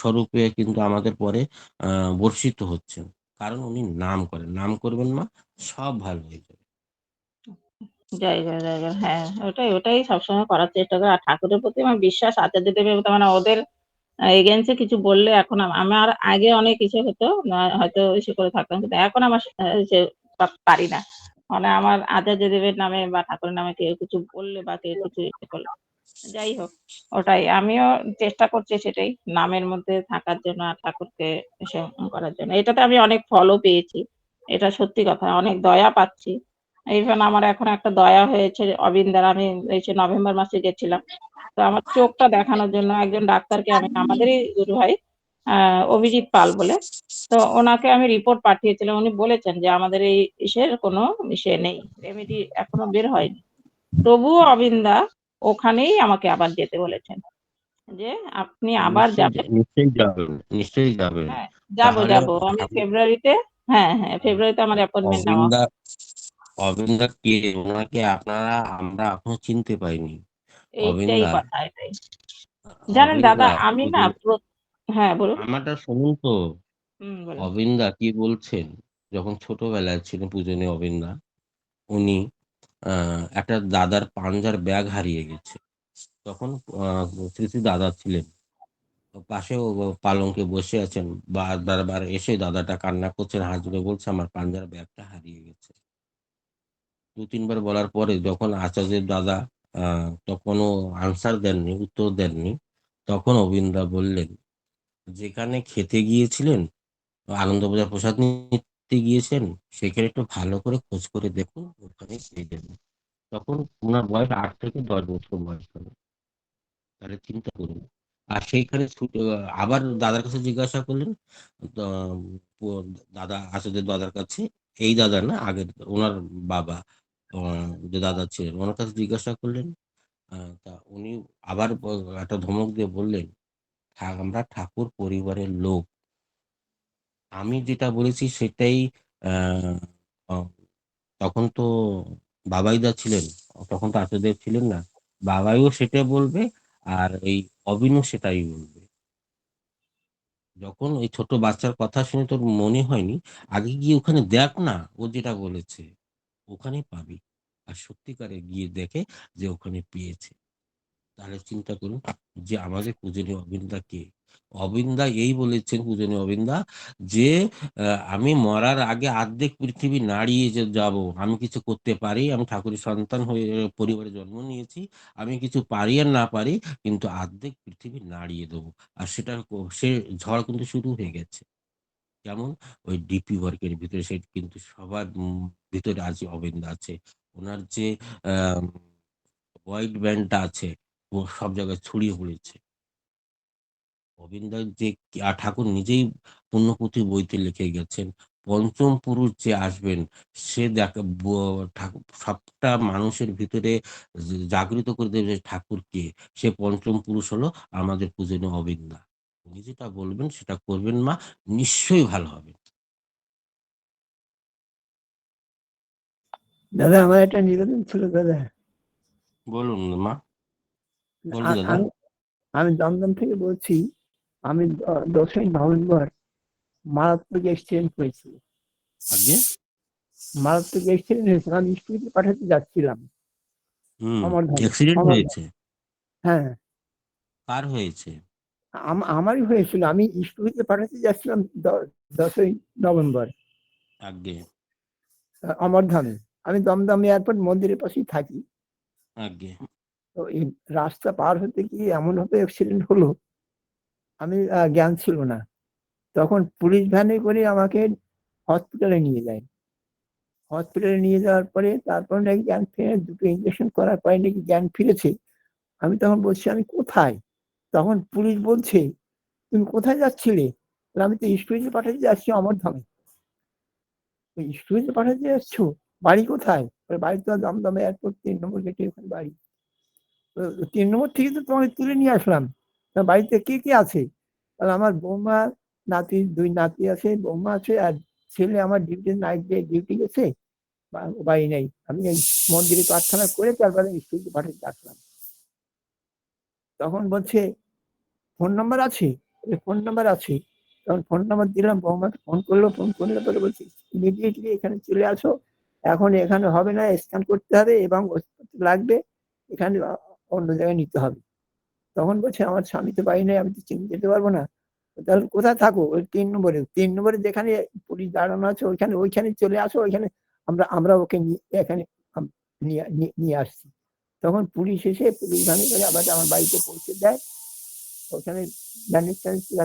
স্বরূপে কিন্তু আমাদের পরে আ বর্ষিত হচ্ছেন। কারণ উনি নাম করেন। নাম করবেন মা, সব ভালো হয়ে যাবে। জয়, জয়, জয়, জয়। হ্যাঁ, ওটাই সবসময় করার চেষ্টা করি। আর ঠাকুরের প্রতি আমার বিশ্বাস, আচার্যদেবের প্রতি মানে ওদের এগেইনস্ট এ কিছু বললে এখন আমার আগে অনেক ইসে হতো, হয়তো ইসে করে থাকতাম। কিন্তু এখন আমার সে পারি না। মানে আমার আচার্যদেবের নামে বা ঠাকুরের নামে কেউ কিছু বললে বা কেউ কিছু ইসে করলে, যাই হোক, ওটাই। আমিও চেষ্টা করছি সেটাই, নামের মধ্যে থাকার জন্য আর ঠাকুরকে ইসে করার জন্য। এটাতে আমি অনেক ফলও পেয়েছি। এটা সত্যি কথা। অনেক দয়া পাচ্ছি। ইভেন আমার এখন একটা দয়া হয়েছে অবিন্দার, আমি এই যে নভেম্বর মাসে গেছিলাম। তো আমার চোখটা দেখানোর জন্য একজন ডাক্তারকে আমি, আমাদেরই গুরু ভাই, অভিজিৎ পাল বলে। তো ওনাকে আমি রিপোর্ট পাঠিয়েছিলাম। উনি বলেছেন যে আমাদের এই ইসের কোনো ইসে নেই। রেমেডি এখনো বের হয়নি। তবুও অবিন্দা ওখানেই আমাকে আবার যেতে বলেছেন। যে আপনি আবার যাবেন। নিশ্চয়ই যাবেন, নিশ্চয়ই যাবেন। হ্যাঁ, যাবো, তাহলে যাবো। আমি ফেব্রুয়ারিতে, হ্যাঁ, হ্যাঁ, ফেব্রুয়ারিতে আমার অ্যাপয়েন্টমেন্ট নেওয়া। অবিন্দা অবিন্দা কে? ওনাকে আমরা এখনো চিনতে পাইনি। এইটাই অবিন্দা কথা, এটাই। জানেন দাদা অবিন্দা আমি না হ্যাঁ, বলুন। আমারটা শুনুন তো। বলুন। অবিন্দা কি বলছেন, যখন ছোটবেলায় ছিলেন পূজনীয় অবিন্দা, উনি একটা দাদার পাঞ্জার ব্যাগ হারিয়ে গেছে। তখন শ্রী শ্রী দাদা ছিলেন পাশে, পালঙ্কে বসে আছেন, বারবার এসে দাদাটা কান্না করছেন, হাত জোড়ে বলছে আমার পাঞ্জার ব্যাগটা হারিয়ে গেছে। ২-৩ বার বলার পরে যখন আচার্যের দাদা তখনও আনসার দেননি, উত্তর দেননি, তখন অবিন্দা বললেন, যেখানে খেতে গিয়েছিলেন, আনন্দবাজার প্রসাদ নিতে গিয়েছেন, সেখানে একটু ভালো করে খোঁজ করে দেখুন, ওখানে পেয়ে যাবেন। তখন উনার বয়স ৮ থেকে ১০ বছর বয়স হবে। তাহলে চিন্তা করুন। আর সেইখানে আবার দাদার কাছে জিজ্ঞাসা করলেন, তো দাদা আচার্যের দাদার কাছে, এই দাদা না, আগের ওনার বাবা, যে দাদা ছিলেন ওনার কাছে জিজ্ঞাসা করলেন, তা উনি আবার একটা ধমক দিয়ে বললেন, আমরা ঠাকুর পরিবারের লোক, আমি যেটা বলেছি সেটাই আহ, আহ, তখন তো বাবাইদা ছিলেন, তখন তো আচার্যদেব ছিলেন না, বাবাইও সেটা বলবে, আর এই অবিনও সেটাই বলবে। যখন ওই ছোট বাচ্চার কথা শুনে তোর মনে হয়নি, আগে গিয়ে ওখানে দেখ না, ও যেটা বলেছে ওখানেই পাবি। আর সত্যিকারে গিয়ে দেখে যে ওখানে পেয়েছে। তাহলে চিন্তা করুন যে আমাদের পূজনীয় অবিন্দা কে। অবিন্দা এই বলেছেন, পূজনীয় অবিন্দা, যে আমি মরার আগে অর্ধেক পৃথিবী নাড়িয়ে যে যাব, আমি কিছু করতে পারি, আমি ঠাকুরের সন্তান হয়ে পরিবারে জন্ম নিয়েছি, আমি কিছু পারি আর না পারি, কিন্তু অর্ধেক পৃথিবী নাড়িয়ে দেবো। আর সে ঝড় কিন্তু শুরু হয়ে গেছে। যেমন ওই ডিপি ওয়ার্কের ভিতরে, সে কিন্তু সবার ভিতরে আছে, অবিন্দা আছে। ওনার যে আহ হোয়াইট ব্যান্ডটা আছে, ও সব জায়গায় ছড়িয়ে পড়েছে। অবিন্দার যে ঠাকুর নিজেই পুণ্যপুঁথি বইতে লিখে গেছেন, পঞ্চম পুরুষ যে আসবেন সে সবটা মানুষের ভিতরে জাগৃত করে দেবে যে ঠাকুর কে। সে পঞ্চম পুরুষ হলো আমাদের পূজনীয় অবিন্দা। উনি যেটা বলবেন সেটা করবেন মা, নিশ্চয়ই ভালো হবে। দাদা আমার একটা নিবেদন ছিল দাদা। বলুন মা, বলুন দাদা। আমি আমি দমদম থেকে বলছি। আমি 10ই নভেম্বর মারাত্মক অ্যাক্সিডেন্ট হয়েছিল। আগে মারাত্মক অ্যাক্সিডেন্ট হয়েছিল, আমি স্কুলে পাঠাতে যাচ্ছিলাম আমার অ্যাক্সিডেন্ট হয়েছে? হ্যাঁ, কার হয়েছে? আমারই হয়েছিল। আমি স্কুলে পাঠাতে যাচ্ছিলাম 10ই নভেম্বর আগে অমরধামে। আমি দমদম এয়ারপোর্ট মন্দিরের পাশেই থাকি। আগে তো এই রাস্তা পার হতে গিয়ে এমন ভাবে অ্যাক্সিডেন্ট হলো, আমি জ্ঞান ছিল না। তখন পুলিশ ভ্যানে করে আমাকে হসপিটালে নিয়ে যায়। হসপিটালে নিয়ে যাওয়ার পরে তারপর নাকি জ্ঞান ফিরে, 2টো ইঞ্জেকশন করার পরে নাকি জ্ঞান ফিরেছে। আমি তখন বলছি আমি কোথায়? তখন পুলিশ বলছে তুমি কোথায় যাচ্ছিলে? আমি তো স্টুডেন্টে পাঠাতে যাচ্ছি অমরধামে। স্টুডেন্টে পাঠাতে যাচ্ছ? বাড়ি কোথায়? বাড়ি তো দমদম এয়ারপোর্ট 3 নম্বর গেটে ওখানে বাড়ি। 3 নম্বর থেকে তো তোমাকে তুলে নিয়ে আসলাম। বাড়িতে কে কে আছে? আমার বৌমা, নাতি, 2 নাতি আছে, বৌমা আছে, আর ছেলে আমার নাইট ডিউটি গেছে, বাড়ি নেই। আমি এই মন্দিরে প্রার্থনা করে তারপরে স্কুলে পাঠাতে আসলাম। তখন বলছে ফোন নাম্বার আছে? ফোন নাম্বার আছে। তখন ফোন নাম্বার দিলাম, বৌমাকে ফোন করলো। ফোন করলে পরে বলছি ইমিডিয়েটলি এখানে চলে আসো, এখন এখানে হবে না, স্ক্যান করতে হবে এবং ওষুধ লাগবে, এখানে অন্য জায়গায় নিতে হবে। তখন বলছে আমার স্বামী তো বাড়ি নেই, আমি তো চিনি যেতে পারবো না। তাহলে কোথায় থাকো? ওই 3 নম্বরে যেখানে পুলিশ দাঁড়ানো আছে ওইখানে চলে আসো, ওইখানে আমরা ওকে এখানে নিয়ে আসছি। তখন পুলিশ এসে পুলিশ ভ্যানে করে আবার আমার বাড়িতে পৌঁছে দেয়। ওখানে ব্যান্ডেজ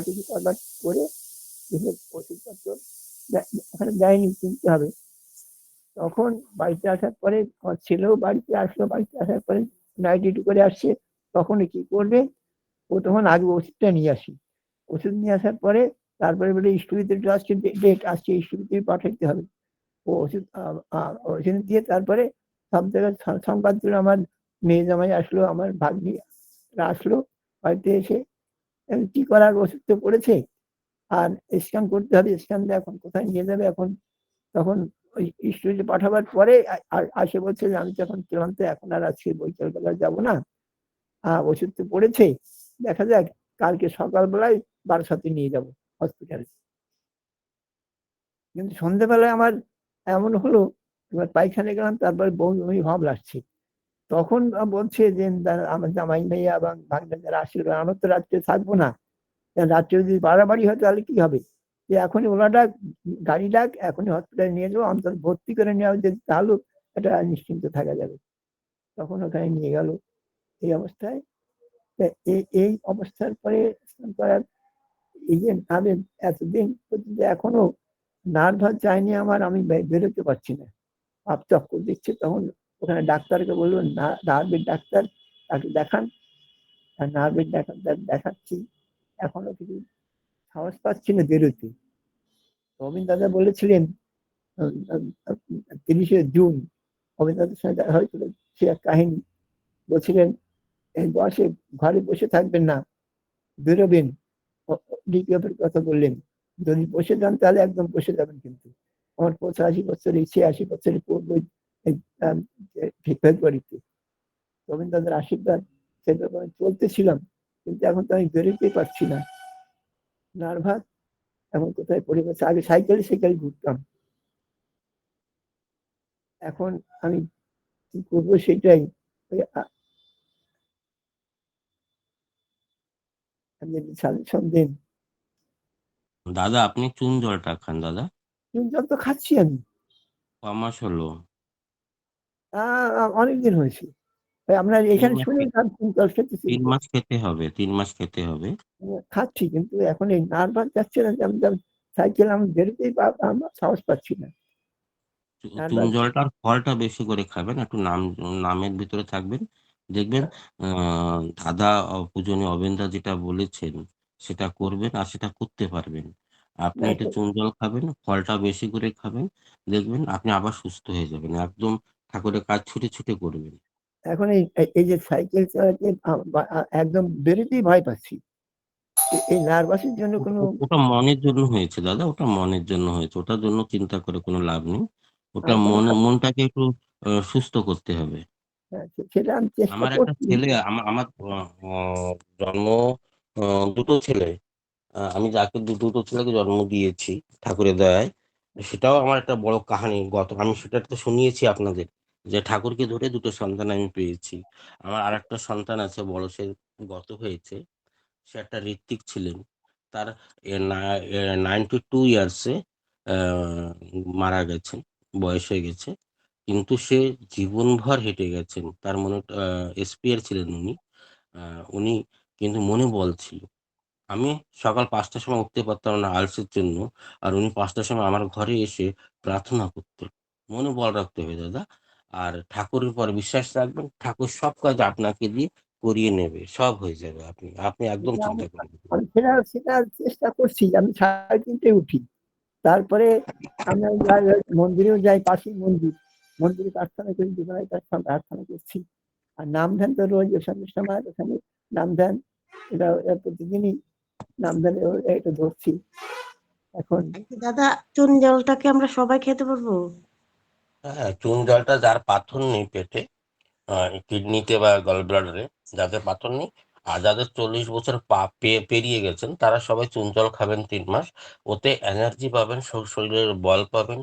কিছু করবার করে ওষুধপত্র ওখানে দেয়নি, কিনতে হবে। তখন বাড়িতে আসার পরে আমার ছেলেও বাড়িতে আসলো। বাড়িতে আসার পরে নাইট ডিউটি করে আসছে। তখন কি করবে, ও তখন আগে ওষুধটা নিয়ে আসি। ওষুধ নিয়ে আসার পরে তারপরে বলে স্টুডিতে আসছে, ডেট আসছে, স্টুডিতে পাঠাইতে হবে। ও ওষুধ ওষুধ দিয়ে তারপরে সব জায়গায় সংবাদ দিল। আমার মেয়ে জামাই আসলো, আমার ভাগ্নি আসলো বাড়িতে এসে। কি করার, ওষুধ তো পড়েছে, আর স্ক্যান করতে হবে। স্ক্যান দিয়ে এখন কোথায় নিয়ে যাবে? এখন তখন ওই স্টুডিতে পাঠাবার পরে আসে বলছে যে আমি তো এখন ক্লান্ত, এখন আর আজকে বৈকালবেলা যাবো না, ওষুধ তো পড়েছে, দেখা যাক কালকে সকালবেলায় বারাসাতে নিয়ে যাব হসপিটালে। কিন্তু সন্ধ্যেবেলায় আমার এমন হলো, এবার পায়খানে গেলাম, তারপরে বমি ভাব লাগছে। তখন বলছে যে আমার জামাই মেয়ে এবং ভাগ্নে যারা আসছিল, আমার তো রাত্রে থাকবো না, রাত্রে যদি বাড়াবাড়ি হয় তাহলে কি হবে? যে এখনই ওলা ডাক, গাড়ি ডাক, এখনই হসপিটালে নিয়ে যাবো, অন্তত ভর্তি করে নেওয়া যদি তাহলে এটা নিশ্চিন্ত থাকা যাবে। তখন ওখানে নিয়ে গেল। এই অবস্থায়, এই অবস্থার পরে করার এই যে আমি এতদিন পর্যন্ত এখনো নার্ভ যায়নি আমার, আমি বেরোতে পারছি না, আপ চক্কর দিচ্ছে। তখন ওখানে ডাক্তারকে বললো নার্ভের ডাক্তার, তাকে দেখান। আর নার্ভের ডাক্তার দেখাচ্ছি, এখনো কিছু সাহস পাচ্ছি না বেরোতে। রবীন্দ্র দাদা বলেছিলেন 30শে জুন, রবীন্দ্র দাদার সঙ্গে দেখা হয়েছিল, সে এক কাহিনী বলছিলেন, এই বয়সে ঘরে বসে থাকবেন না, বেরোবেন। ডিপিএফের কথা বললেন, যদি বসে যান তাহলে একদম বসে যাবেন। কিন্তু আমার 85 বছর, 86 বছরে পড়বো ফেব্রুয়ারিতে। রবীন্দ্র দাদার আশীর্বাদ, সেভাবে আমি চলতেছিলাম, কিন্তু এখন তো আমি বেরোতেই পারছি না, নার্ভাস। এখন কোথায় পড়ে গেছে, আগে সাইকেলে ঘুরতাম, এখন আমি কি করবো সেটাই। সাজেশন দিন দাদা। আপনি চুন জলটা খান দাদা। চুন জল তো খাচ্ছি আমি, কমাস হলো? অনেকদিন হয়েছে। আপনার এখানে শুনে চুন জল খেতেছি, 3 মাস খেতে হবে, 3 মাস খেতে হবে। খাচ্ছি, কিন্তু এখন এই নার্ভাস যাচ্ছে না। যেমন সাইকেল আমি বেরোতেই সাহস পাচ্ছি না। চুন জলটার ফলটা বেশি করে খাবেন, একটু নামের ভিতরে থাকবেন, দেখবেন দাদা পূজনীয় অবেন্দা যেটা বলেছেন সেটা করবেন আর সেটা করতে পারবেন। আপনি না এটা চুন জল খাবেন, ফলটা বেশি করে খাবেন, দেখবেন আপনি আবার সুস্থ হয়ে যাবেন, একদম ঠাকুরের কাজ ছুটে ছুটে করবেন। এখন এই যে সাইকেল চালাতে একদম বেরোতেই ভয় পাচ্ছি। এই নার্ভাসের জন্য কোনো ওটা মনের জন্য হয়েছে দাদা, ওটা মনের জন্য হয়েছে, ওটার জন্য চিন্তা করে কোনো লাভ নেই। ওটা কোনো মনটাকে একটু সুস্থ করতে হবে। সেটা আমি চেষ্টা আমার একটা করছি। ছেলে, আমার আমার জন্ম দুটো ছেলে, আমি যাকে দুটো ছেলেকে জন্ম দিয়েছি ঠাকুরের দয়ায়, সেটাও আমার একটা বড় কাহিনী। আমি সেটা তো শুনিয়েছি আপনাদের, যে ঠাকুরকে ধরে দুটো সন্তান আমি পেয়েছি। আমার আর একটা সন্তান আছে বড়, সে গত হয়েছে, সে একটা ঋত্বিক ছিলেন। তার 92 ইয়ার্সে মারা গেছেন, বয়স হয়ে গেছে, কিন্তু সে জীবনভর হেঁটে গেছেন। তার মনে এসপিআর ছিলেন উনি। উনি কিন্তু মনে বল ছিল। আমি সকাল 5টার সময় উঠতে পারতাম না আলসের জন্য, আর উনি 5টার সময় আমার ঘরে এসে প্রার্থনা করতেন। মনে বল রাখতে হবে দাদা, আর ঠাকুরের পর বিশ্বাস রাখবেন, ঠাকুর সব কাজ আপনাকে দিয়ে করিয়ে নেবে, সব হয়ে যাবে। আপনি আপনি একদম চিন্তা করবেন না। আমি সেটা চেষ্টা করছি। আমি 3:30 উঠি, তারপরে আমরা মন্দিরেও যাই, পাশেই মন্দিরে প্রার্থনা করি, দুবেলায় প্রার্থনা করছি। আর নাম ধ্যান তো রোজ সন্ধ্যের সময় ওখানে নাম ধ্যান, এটা প্রতিদিনই নাম ধ্যান এটা ধরছি এখন। দাদা, চুন জলটাকে আমরা সবাই খেতে পারবো? হ্যাঁ, চুন জলটা যার পাথর নেই পেটে, কিডনিতে বা গল ব্লাডারে, যাদের পাথর নেই, আর যাদের 40 বছর পেরিয়ে গেছেন, তারা সবাই চুন জল খাবেন 3 মাস। ওতে এনার্জি পাবেন, শরীরের বল পাবেন,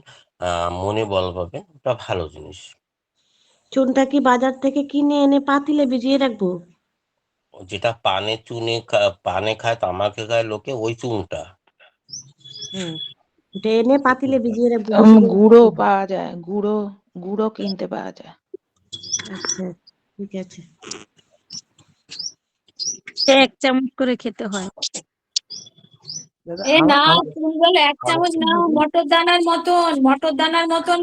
মনে বল পাবেন, ওটা ভালো জিনিস। চুনটা কি বাজার থেকে কিনে এনে পাতিলে ভিজিয়ে রাখবো? যেটা পানে খায়, তামাকে খায় লোকে, ওই চুনটা। হ্যাঁ, এটা এনে পাতিলে ভিজিয়ে রাখবো। গুঁড়ো পাওয়া যায়, গুঁড়ো কিনতে পাওয়া যায়। আচ্ছা, ঠিক আছে। 1 চামচ করে খেতে হয়। এ না, চুন জল 1 চামচ না, মটর দানার মতন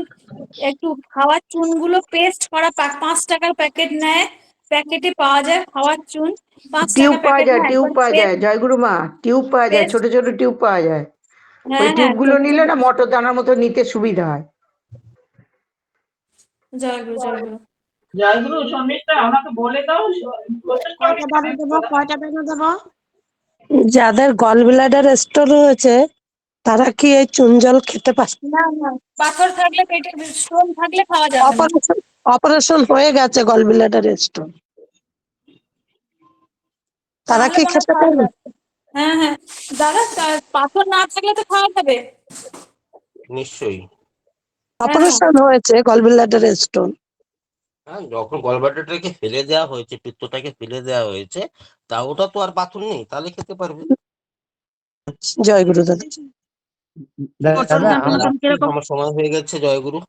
একটু খাওয়ার চুনগুলো পেস্ট করা 5 টাকার প্যাকেট নেয়, প্যাকেটে পাওয়া যায় খাওয়ার চুন, 5 টিউব টাকা পাওয়া প্যাকেট যায়, না, টিউব একবার পাওয়া যায়, পেস্ট জয়গুরু মা, টিউব পাওয়া যায়, ছোট ছোট টিউব পাওয়া যায়। ওই হ্যাঁ হ্যাঁ, টিউবগুলো নিলে না মটর দানার মতো নিতে সুবিধা হয়। জয়গুরু জয়গুরু। জয়গুরু, শর্মিষ্ঠা ওনাকে বলে দাও প্রসেস করে কয়টা দানা দেবো, কয়টা দানা দেবো? যাদের গল ব্লাডার স্টোন হয়েছে তারা কি এই চুন জল খেতে পারে? না না, পাথর থাকলে, পেটে স্টোন থাকলে খাওয়া যাবে না। অপারেশন হয়ে গেছে গল ব্লাডার স্টোন, তারা তাহলে কি মনে হয় খেতে খাওয়া পারবে? যাবে। হ্যাঁ হ্যাঁ দাদা, পাথর না থাকলে তো খাওয়া যাবে। নিশ্চয়ই। অপারেশন হয়েছে গল ব্লাডার স্টোন। হ্যাঁ, যখন গলব্লাডারটাকে ফেলে দেওয়া হয়েছে, পিত্তটাকে ফেলে দেওয়া হয়েছে, তা ওটা তো আর পাথর নেই, তাহলে খেতে পারবে। জয় গুরু দাদা। দাদা রাত্রি আমার সময় হয়ে গেছে। জয়গুরু।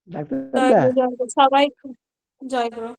ডাক্তার জয়গুরু জয়গুরু, সবাই জয়গুরু।